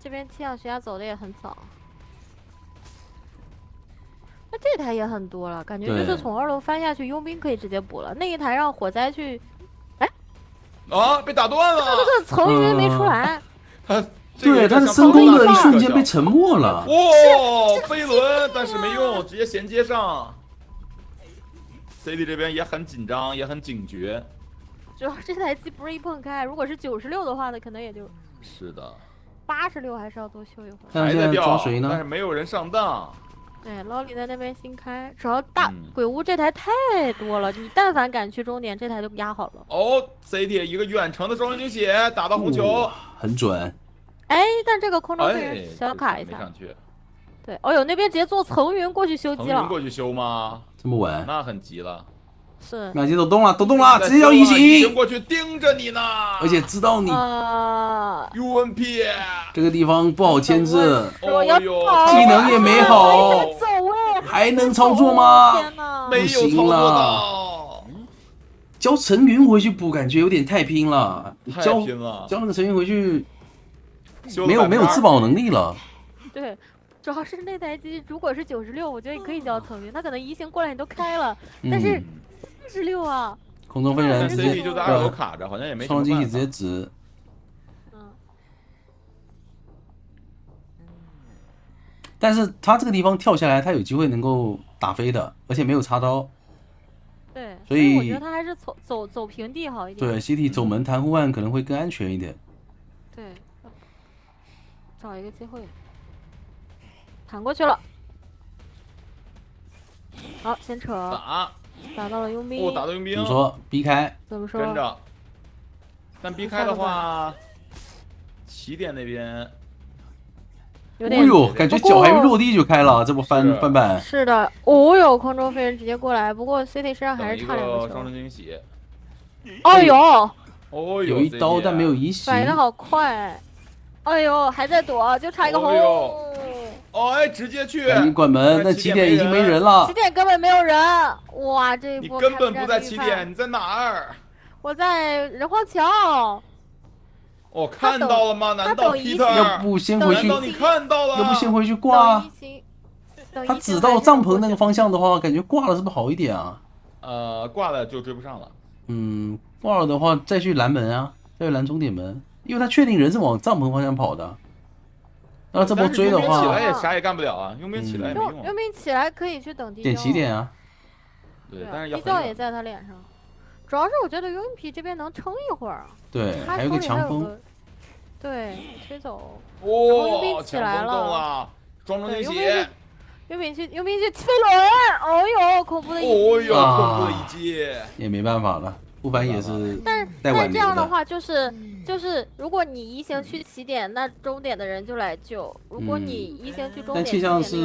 这边气象学家走的也很早。那这台也很多了，感觉就是从2楼翻下去，佣兵可以直接补了。那一台让火灾去，被打断了。这个层云没出来。对，他的升空的一瞬间被沉默了。哇，飞轮，但是没用，直接衔接上。CD 这边也很紧张，也很警觉。主要这台机不是一碰开，如果是96的话，那可能也就。是的。86还是要多修一会儿。还在掉谁呢？但是没有人上当。对，老李在那边新开，主要鬼屋这台太多了，你但凡敢去终点，这台就压好了。CT 一个远程的双惊喜打到红球，很准。但这个空中飞人小卡一下。没上去。对，呦，那边直接做层云过去修机了。层云过去修吗？这么稳？那很急了。是。秒级都动了，直接要移形过去盯着你呢，而且知道你UNP 这个地方不好牵制，技能也没好，还能操作吗？不行了，交陈云回去补，感觉有点太拼了。太拼了，交那个陈云回去，没有自保能力了。对。主要是那台机如果是96，我觉得你可以交层云，他可能移形过来你都开了，但是46啊。空中飞人直接就在2楼卡着，好像也没什么办法。双惊喜直接直。但是他这个地方跳下来，他有机会能够打飞的，而且没有插刀。对，所以我觉得他还是走平地好一点。对，CT 走门弹护案可能会更安全一点。对，找一个机会，弹过去了。好，先扯。打到了佣兵。打到佣兵。怎么说？避开。怎么说？跟着。但避开的话，起点那边。哎呦，感觉脚还没落地就开了，这不翻板。是的，有空中飞人直接过来，不过 CT 身上还是差2个球。双重惊喜。哦呦！有一刀但没有移形。反应的好快。哎呦，还在躲，就差一个红。哎，直接去！赶紧关门，那起点已经没人了。起点根本没有人。哇，这一波你根本不在起点，你在哪儿？我在人皇桥。我看到了吗？难道 Peter 要不先回去？难道你看到了？要不先回去挂？他指到帐篷那个方向的话，感觉挂了是不是好一点啊？挂了就追不上了。挂了的话再去拦门啊，再去拦终点门，因为他确定人是往帐篷方向跑的。那这波追的话，起来也啥也干不了啊，佣兵起来也没用。佣兵起来可以去等地点起点啊。对，但是要地窖也在他脸上。主要是我觉得佣皮这边能撑一会儿。对，还有个强风。对，推走。佣兵起来了。双重惊喜。佣兵去飞轮。哦呦，恐怖的一击。恐怖的一击。也没办法了。不凡也是，但这样的话就是如果你移形去起点，那终点的人就来救；如果你移形去终点，但气象是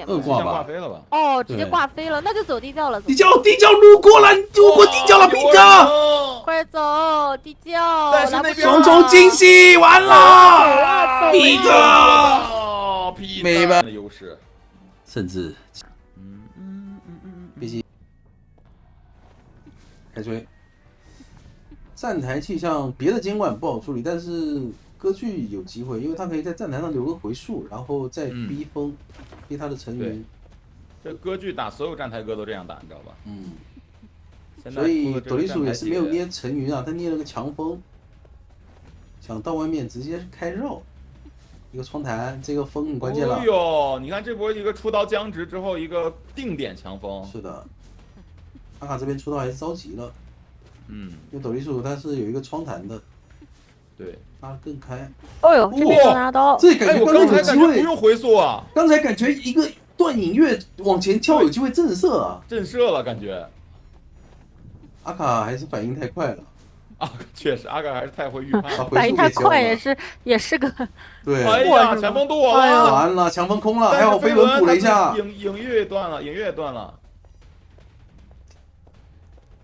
2挂吧？哦，直接挂飞了，那就走地窖了。地窖路过了，路过地窖了，皮特，快走地窖！双重惊喜完了，皮特，没办法，优势，甚至，毕竟开吹。站台气象别的监管不好处理，但是歌剧有机会，因为他可以在站台上留个回数，然后再逼风，逼他的成员。这歌剧打所有站台歌都这样打，你知道吧？所以斗笠鼠也是没有捏成云啊，他捏了个强风，想到外面直接开绕，一个窗台，这个风很关键了。哎呦，你看这波一个出刀僵直之后，一个定点强风。是的，阿卡这边出刀还是着急了。因为斗笠鼠它是有一个窗弹的，对，拉更开。哦呦，这边拿刀，这感觉刚才感觉不用回溯啊，刚才感觉一个断影月往前跳有机会震慑啊，震慑了感觉。阿卡还是反应太快了，确实阿卡还是太会预判，反应太快也是个对。哎呀，强风躲了，完了，强风空了，还好飞轮补了一下，影月也断了，影月也断了。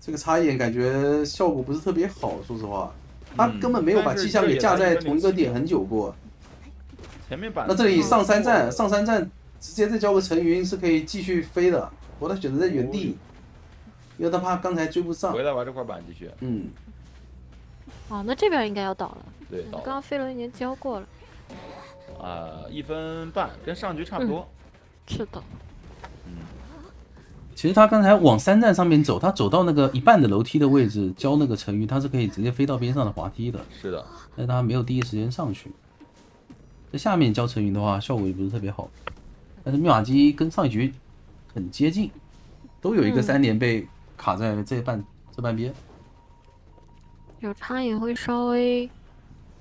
这个插眼感觉效果不是特别好，说实话，他根本没有把气象给架在同一个点很久过。前面板那这里上3站直接再交个陈云是可以继续飞的，不过他选择在原地，因为他怕刚才追不上。回来玩这块板继续。那这边应该要倒了。对，刚刚飞轮已经交过了。1分半，跟上局差不多。是的。其实他刚才往3站上面走，他走到那个一半的楼梯的位置，交那个成鱼，他是可以直接飞到边上的滑梯的。是的，但是他没有第一时间上去。在下面交成鱼的话，效果也不是特别好。但是密码机跟上一局很接近，都有一个3连被卡在这半边。有苍蝇会稍微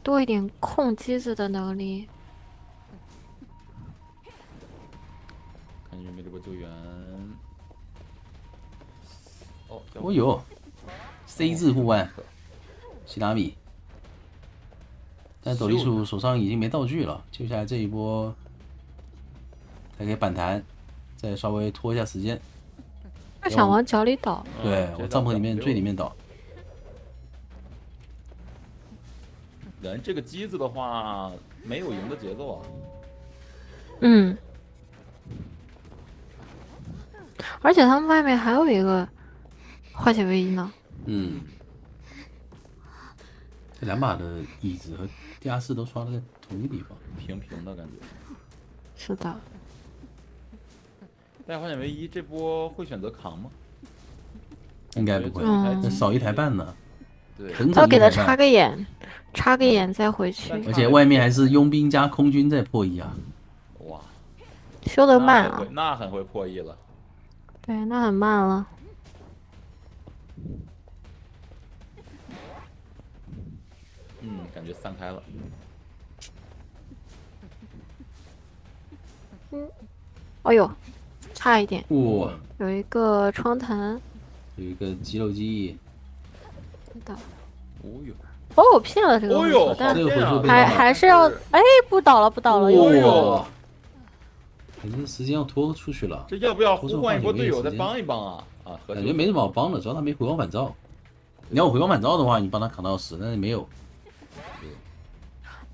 多一点控机子的能力。看有没有这波救援。哦呦 ，C 字护腕，西达米，但斗笠鼠手上已经没道具了，接下来这一波才可以反弹，再稍微拖一下时间。他想往脚里倒，对，往帐篷里面最里面倒。人这个机子的话，没有赢的节奏啊。而且他们外面还有一个。化险为夷呢？这2把的椅子和地下室都刷在同一个地方，平的感觉。是的。但化险为夷这波会选择扛吗？应该不会，少1台半呢。对，要给他插个眼再回去。而且外面还是佣兵加空军在破译啊！哇，修得慢啊！那很会破译了。对，那很慢了。感觉散开了。哎呦，差一点。哇，有一个窗坛，有一个肌肉记忆。真的。哦呦。哦，骗了这个回合，但还是要哎，不倒了，不倒了，哦哟。感觉时间要拖出去了。这要不要互换一波队友再帮一帮啊？啊，感觉没什么好帮的，主要他没回光返照。你要回光返照的话，你帮他扛到10，但是没有。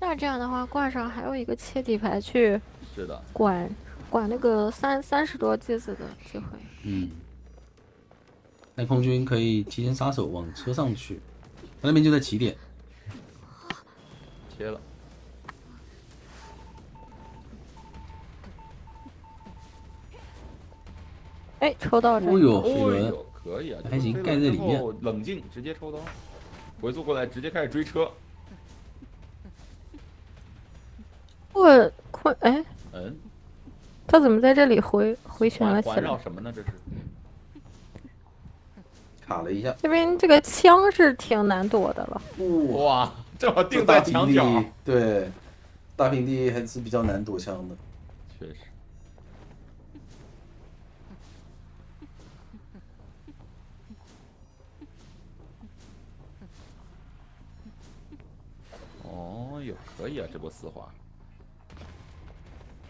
那这样的话，挂上还有一个切底牌去，是的，管那个30多祭司的机会。那空军可以提前杀手往车上去，他那边就在起点。切了。哎，抽到这个。哦呦，飞轮可以啊，还行，盖在里面。冷静，直接抽刀，回速过来，直接开始追车。哎，他怎么在这里回旋了起来？环绕什么呢？这是卡了一下。这边这个枪是挺难躲的了。哇，正好定在墙角。对，大平地还是比较难躲枪的。确实。哦哟，可以啊，这波4花。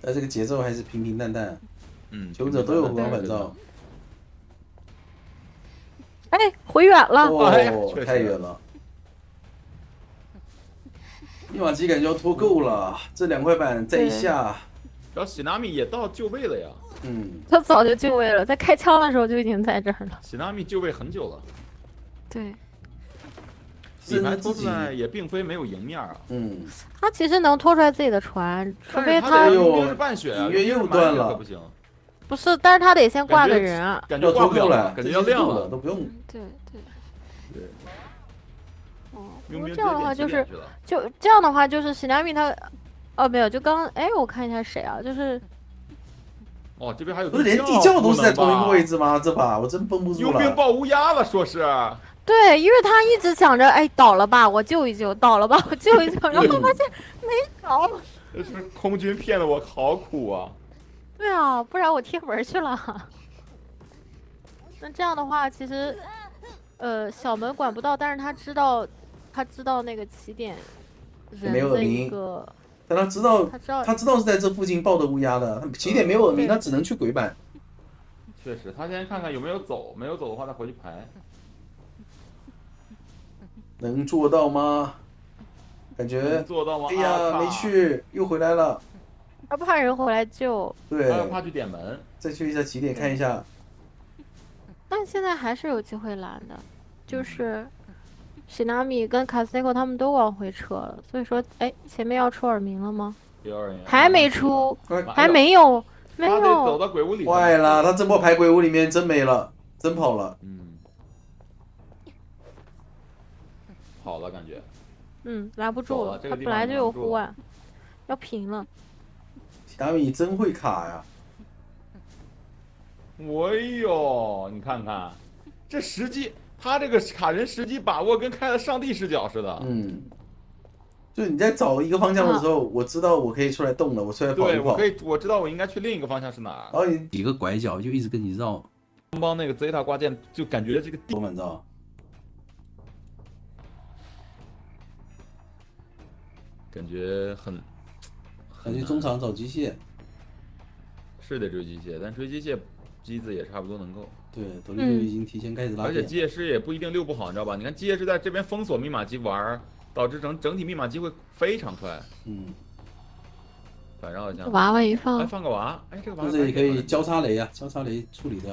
但这个节奏还是平平淡淡。求者都有回光返照。哎，回远了。哦，太远了。密码机感觉要拖够了，这2块板再一下。然后喜纳米也到就位了呀。他早就就位了，在开枪的时候就已经在这儿了。喜纳米就位很久了。对。底盘拖出来也并非没有赢面啊。他其实能拖出来自己的船，除非他有是半血啊，又断了，可不行。不是，但是他得先挂个人啊。感觉挂不了，感觉要亮了，都不用。对。哦，这样的话就这样的话就是喜纳米他，没有，就刚我看一下谁啊，就是。哦，这边还有不是连地窖都是在同一个位置吗？这把我真绷不住了。佣兵抱乌鸦了，说是。对，因为他一直想着，倒了吧，我救一救；倒了吧，我救一救，然后发现没倒。这是空军骗的我好苦啊！对啊，不然我贴门去了。那这样的话，其实，小门管不到，但是他知道那个起点人的一个，但他知道是在这附近抱的乌鸦的，起点没有耳鸣，他只能去鬼板。确实，他先看看有没有走，没有走的话，他回去排。能做到吗？感觉做到吗？哎呀，没去，又回来了。他怕人回来救。对。他怕去点门。再去一下起点看一下。但现在还是有机会拦的，就是喜纳米跟卡斯内克他们都往回撤了，所以说，前面要出耳鸣了吗？还没出，还没有，没有。走到鬼屋里。坏了，他这波排鬼屋里面真没了，真跑了。跑了感觉。拦不住了，他本来就有护腕，要平了。喜纳米真会卡呀！哎呦，你看看，这时机，他这个卡人时机把握跟开了上帝视角似的。就你在找一个方向的时候，我知道我可以出来动了，我出来跑一跑。对，我知道我应该去另一个方向是哪儿。然后你几个拐角就一直跟你绕。帮那个 Zeta 挂件，就感觉这个多满照。感觉感觉中场找机械，是得追机械，但追机械机子也差不多能够。对，斗笠就已经提前开始拉。而且机械师也不一定溜不好，你知道吧？你看机械师在这边封锁密码机玩，导致整体密码机会非常快。反绕一下。娃娃一放，放个娃，这个娃这里可以交叉雷啊，交叉雷处理掉。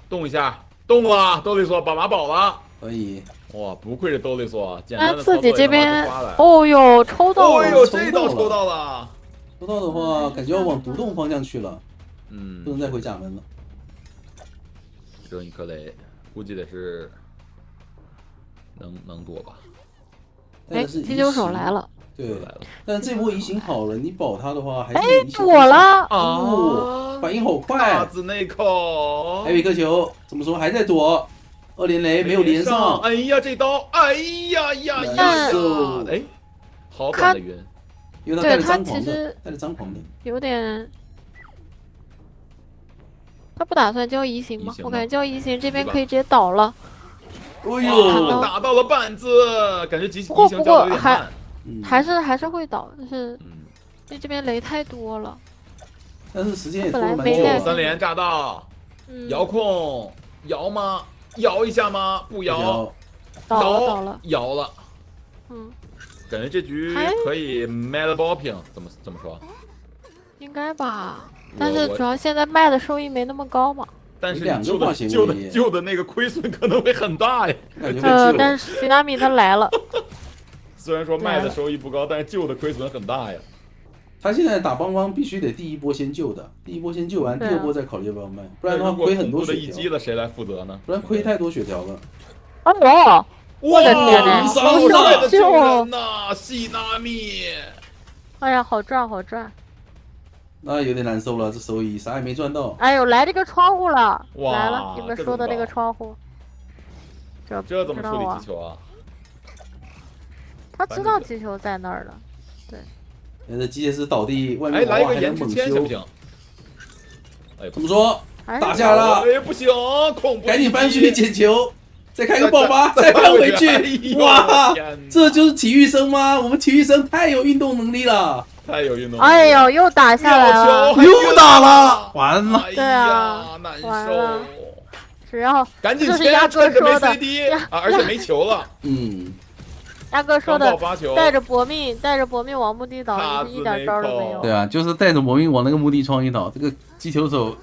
动一下，动了，斗笠索把娃保了。可以。哇，不愧是斗笠索，简单的自己这边，哦呦，抽到了！哦呦，这道抽到了！抽到的话，感觉要往独栋方向去了。不能再回甲门了。扔一颗雷，估计得是能躲吧？踢球手来了。对，来了。但这波移形好了，你保他的话还是躲了啊！反应好大快。字内口，还有一颗球，怎么说还在躲，2连雷没有连上。哎呀，这刀，哎呀呀呀！哎，好短的云，因为他带着张对他其狂的实，带着张狂的。有点。他不打算交移形吗？我感觉交移形这边可以直接倒了。哎呦，打到了板子，感觉不过还是会倒，但是因为这边雷太多了。但是时间也拖了蛮久了。3连炸到，遥控摇吗？摇一下吗？不摇，倒了，摇了。感觉这局可以 mad bopping， 怎么说？应该吧。但是主要现在卖的收益没那么高嘛。但是旧的那个亏损可能会很大呀。但是西纳米他来了。虽然说卖的收益不高，但是旧的亏损很大呀。他现在打邦邦必须得第一波先救的，第一波先救完，第二波再考虑要不要卖，不然的话亏很多血条。一击了谁来负责呢？不然亏太多血条了。哦，我的天哪！好帅的救人呐，西纳米！哎呀，好赚好赚。那有点难受了，这收益啥也没赚到。哎呦，来这个窗户了，来了，你们说的那个窗户。这怎么处理击球啊？他知道击球在那儿了，对。那机械师倒地，外面来一个延迟签行不行？哎，怎么说？打下了，哎，不行，恐怖！赶紧翻去捡球，再开个爆发，再翻回去。哇，这就是体育生吗？我们体育生太有运动能力了。太有运动！哎呦，又打下来了，又打了，完了！对啊，完了。只要赶紧这是鸭哥说的而且没球了。鸭哥说的，带着搏命往墓地倒，一点招都没有。对啊，就是带着搏命往那个墓地窗一倒，这个击球手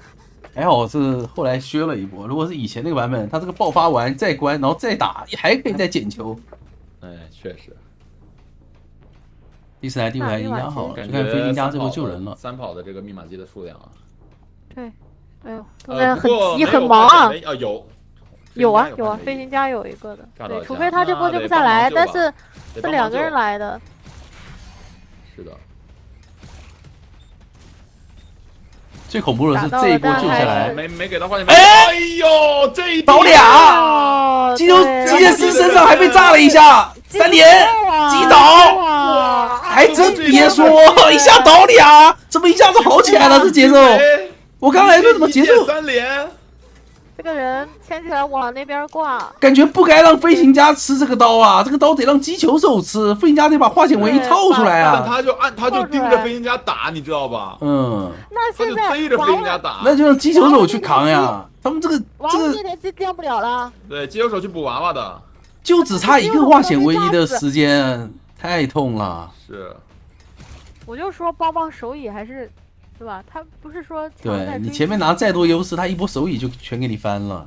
还好是后来削了一波。如果是以前那个版本，他这个爆发完再关，然后再打，还可以再捡球。哎，确实。第4台、第5台一样好了，就看飞行家这波救人了。3跑的这个密码机的数量啊。对，哎呦，都在很急很忙啊。有啊，飞行家有一个的，对，除非他这波救不下来，但是是2个人来的。是的。最恐怖的是这一波救下来，没给他换。哎呦，这倒俩，机械师身上还被炸了一下，3连击倒，还真别说，一下倒俩，怎么一下子好起来了？这节奏，我刚才说怎么节奏？3连。这个人牵起来往那边挂，感觉不该让飞行家吃这个刀啊！这个刀得让击球手吃，飞行家得把化险为夷套出来啊！他就盯着飞行家打，你知道吧？那现在追着飞行家打，那就让击球手去扛呀！他们这个电不了了。对，击球手去补娃娃的，就只差一个化险为夷的时间，太痛了。是，我就说邦邦手椅还是。对吧？他不是说对你前面拿再多优势，他一波手椅就全给你翻了。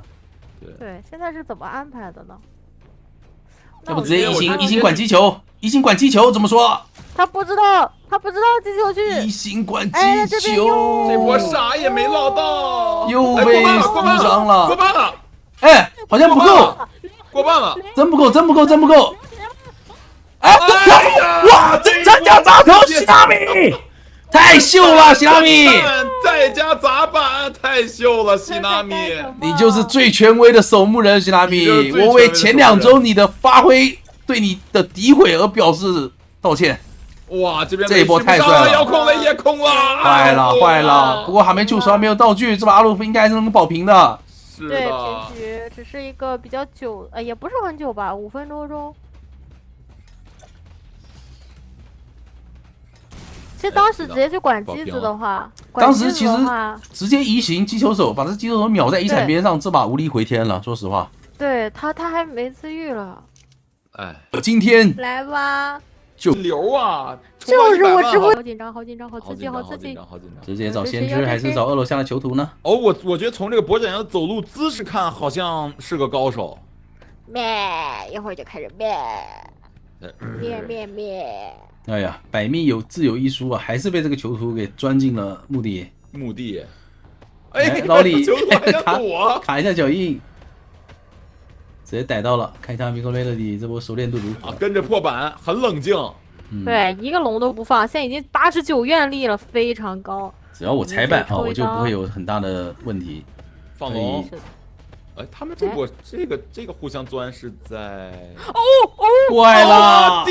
对，现在是怎么安排的呢？要不直接一心管击球，一心管击球怎么说？他不知道击球去。一心管击球，这波啥也没捞到，又被负伤了。过半了，哎，好像不够，过半了，真不够。哎，哇，这叫砸头西纳米！太秀了，西纳米！再加砸板，太秀了，西纳米！你就是最权威的守墓人，西纳米！我为前2周你的发挥对你的诋毁而表示道歉。哇，这一波太帅了！遥控雷也空了，坏了！不过还没救出来，没有道具，这把阿鲁夫应该还是能保平的。是的，对，平局只是一个比较久，也不是很久吧，5分多钟。其实当时直接去管机子的话，当时其实直接移形击球手，把这击球手秒在遗产边上，这把无力回天了。说实话，对他还没自愈了。哎，今天来吧，就流啊！就是我直播，好紧张，好刺激，好刺激！直接找先知还是找2楼下的囚徒呢？哦，我觉得从这个博展上走路姿势看，好像是个高手。一会儿就开始咩。哎呀，百密自有一疏啊，还是被这个囚徒给钻进了墓地。哎，老李卡一下脚印，直接逮到了。看一下Miko Melody这波熟练度如何？跟着破板，很冷静。对，一个龙都不放，现在已经89愿力了，非常高。只要我裁板啊，我就不会有很大的问题。放龙。哎，他们这波这个互相钻是在怪了，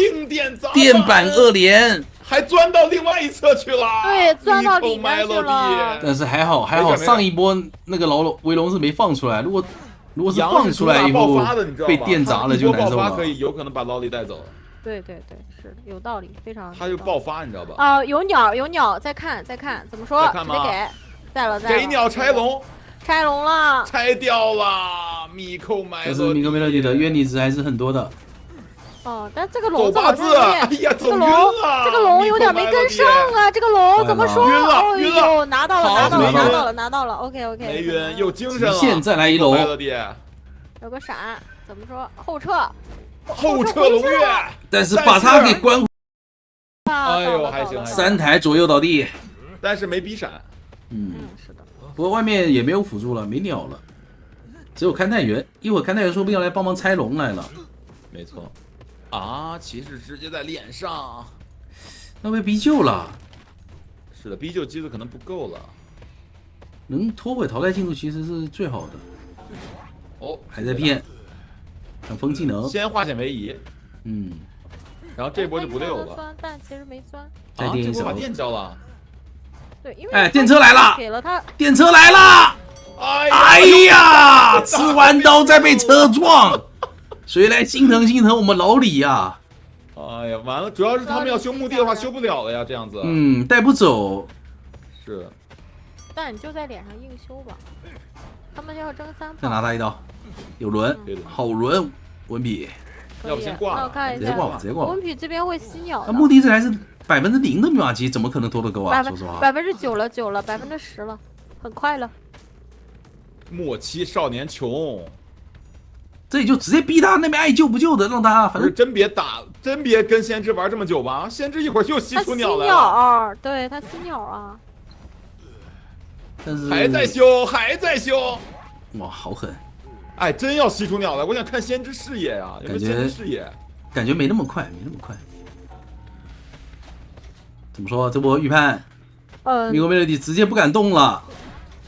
电板2连，还钻到另外一侧去了。对，钻到里面去了。但是还好，上一波那个威龙是没放出来。如果是放出来以后被电砸了就难受了。可以有可能把劳力带走。对，是有道理，非常。他就爆发，你知道吧？啊，有鸟，再看，怎么说？再看吗？给，在了。给鸟拆龙。拆龙了，拆掉了。米寇麦但是米寇梅勒蒂的愿力值还是很多的。哦，但这个龙怎么哎呀，这个龙有点没跟上啊！这个龙怎么说？晕了，拿到了。OK。没晕，有精神了。现在来一龙，有个闪，怎么说？后撤龙月，但是把他给关。哎呦，还行，3台左右倒地，但是没逼闪。是的。不过外面也没有辅助了，没鸟了，只有勘探员。一会儿勘探员说不定要来帮忙拆龙来了。没错。啊！骑士直接在脸上，那被逼救了。是的，逼救机子可能不够了。能拖回淘汰进度其实是最好的。哦，还在骗，看风技能，先化险为夷。然后这波就不溜了。但其实没钻。再电一手，把电交了。对，因为哎，电车来了，给了他。电车来了！哎呀，吃完刀再被车撞。谁来心疼我们老李呀？哎呀，完了！主要是他们要修墓地的话，修不了了呀，这样子。带不走。是。但你就在脸上硬修吧。他们要争3炮。再拿他一刀，有轮，好轮，文笔。要不先挂了？看一下，直接挂。文笔这边会吸鸟。那墓地这还是0%的密码机，怎么可能拖得够啊？说实话，9%了，10%了，很快了。末期少年穷。这也就直接逼他那边爱救不救的，让他反正真别跟先知玩这么久吧！先知一会儿又吸出鸟来了。对他吸鸟啊！但是还在修，哇，好狠！哎，真要吸出鸟来，我想看先知视野啊，有没有先知视野？感觉没那么快。怎么说？这波预判，米国梅勒蒂直接不敢动了。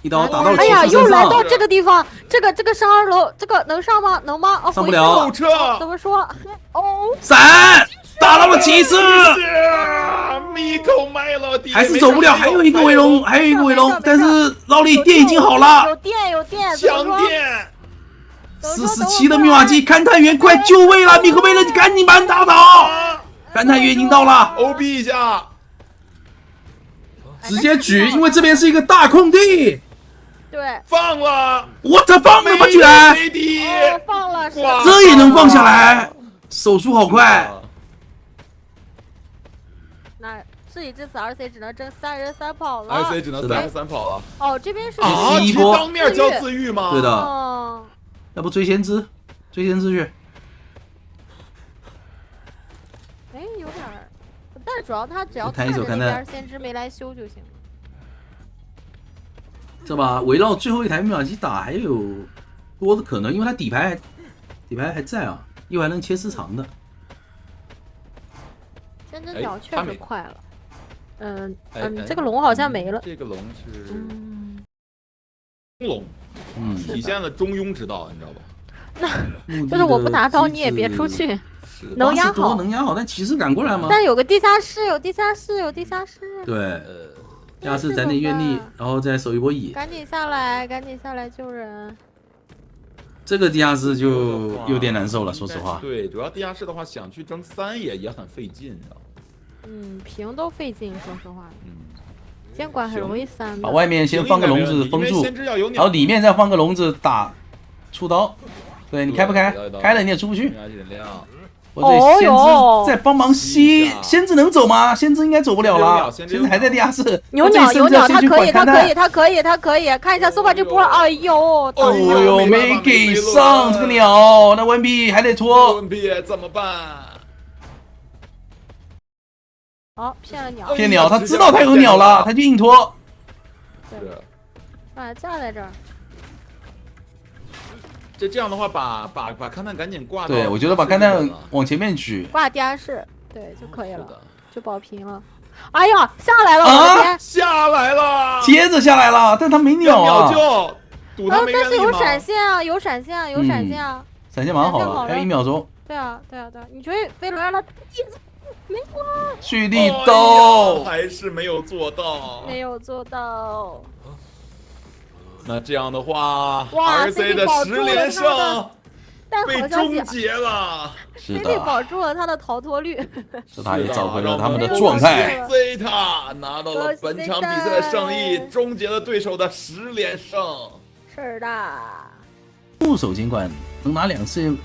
一刀打到了骑士身上。哎呀，又来到这个地方，这个上2楼，这个能上吗？能吗？上不了。后撤。怎么说？闪，打到了骑士。米寇麦勒蒂还是走不了，还有一个围龙，但是劳力电已经好了。有电，强电。47的密码机，勘探员快就位了，米寇梅勒蒂赶紧把他打倒。勘探员已经到了 ，OB 一下。直接举，因为这边是一个大空地。对，放了，我操，放了吗？居然放了，这也能放下来，手速好快。那事已至此，2C 只能争3人3跑了。2C 只能3人3跑了。哦，这边是第一波当面交自愈吗？对的。要不追先知去。哎，有点，但主要他只要看着那边先知没来修就行。这把围绕最后一台密码机打还有多的可能，因为它底牌还在啊，一会儿还能切时长的。先知鸟确实快了。这个龙好像没了。这个龙是中龙，体现了中庸之道，你知道吧？那就是我不拿刀你也别出去，能压好，但骑士赶过来吗？但有个地下室，对。地下室攒点愿力，然后再守一波野。赶紧下来救人。这个地下室就有点难受了，说实话。对，主要地下室的话，想去争3也很费劲，你知道吗？平都费劲，说实话。监管很容易3。把外面先放个笼子封住，然后里面再放个笼子打出刀。对你开不开？开了你也出不去。我这先知在帮忙吸，先知能走吗？先知应该走不了了，先知还在地下室。有鸟，他可以，看一下苏法这波，哎呦，没给上这个鸟，那文笔还得拖。文笔怎么办？好，骗了鸟。骗鸟，他知道他有鸟了，他就硬拖。对，把架在这儿。这样的话，把勘探赶紧挂。对，我觉得把勘探往前面举，挂地下室，对就可以了，就保平了。哎呀，下来了！我的天，下来了，接着下来了，但他没鸟啊。秒救，赌他没但是有原力吗？闪现啊，有闪现啊，有闪现啊，闪现蛮好的，闪现好的还有1秒钟。对啊，对啊，对啊，你觉得飞轮让他没有啊？蓄力哎斗呀还是没有做到，没有做到。那这样的话哇，RC 的10连胜但被好消息终结了。是，CD 的，保住了他的逃脱率。这他也找回了让他们的我状态。 Zeta 拿到了本场比赛的胜利，终结了对手的10连胜。是的。副手尽管能拿2次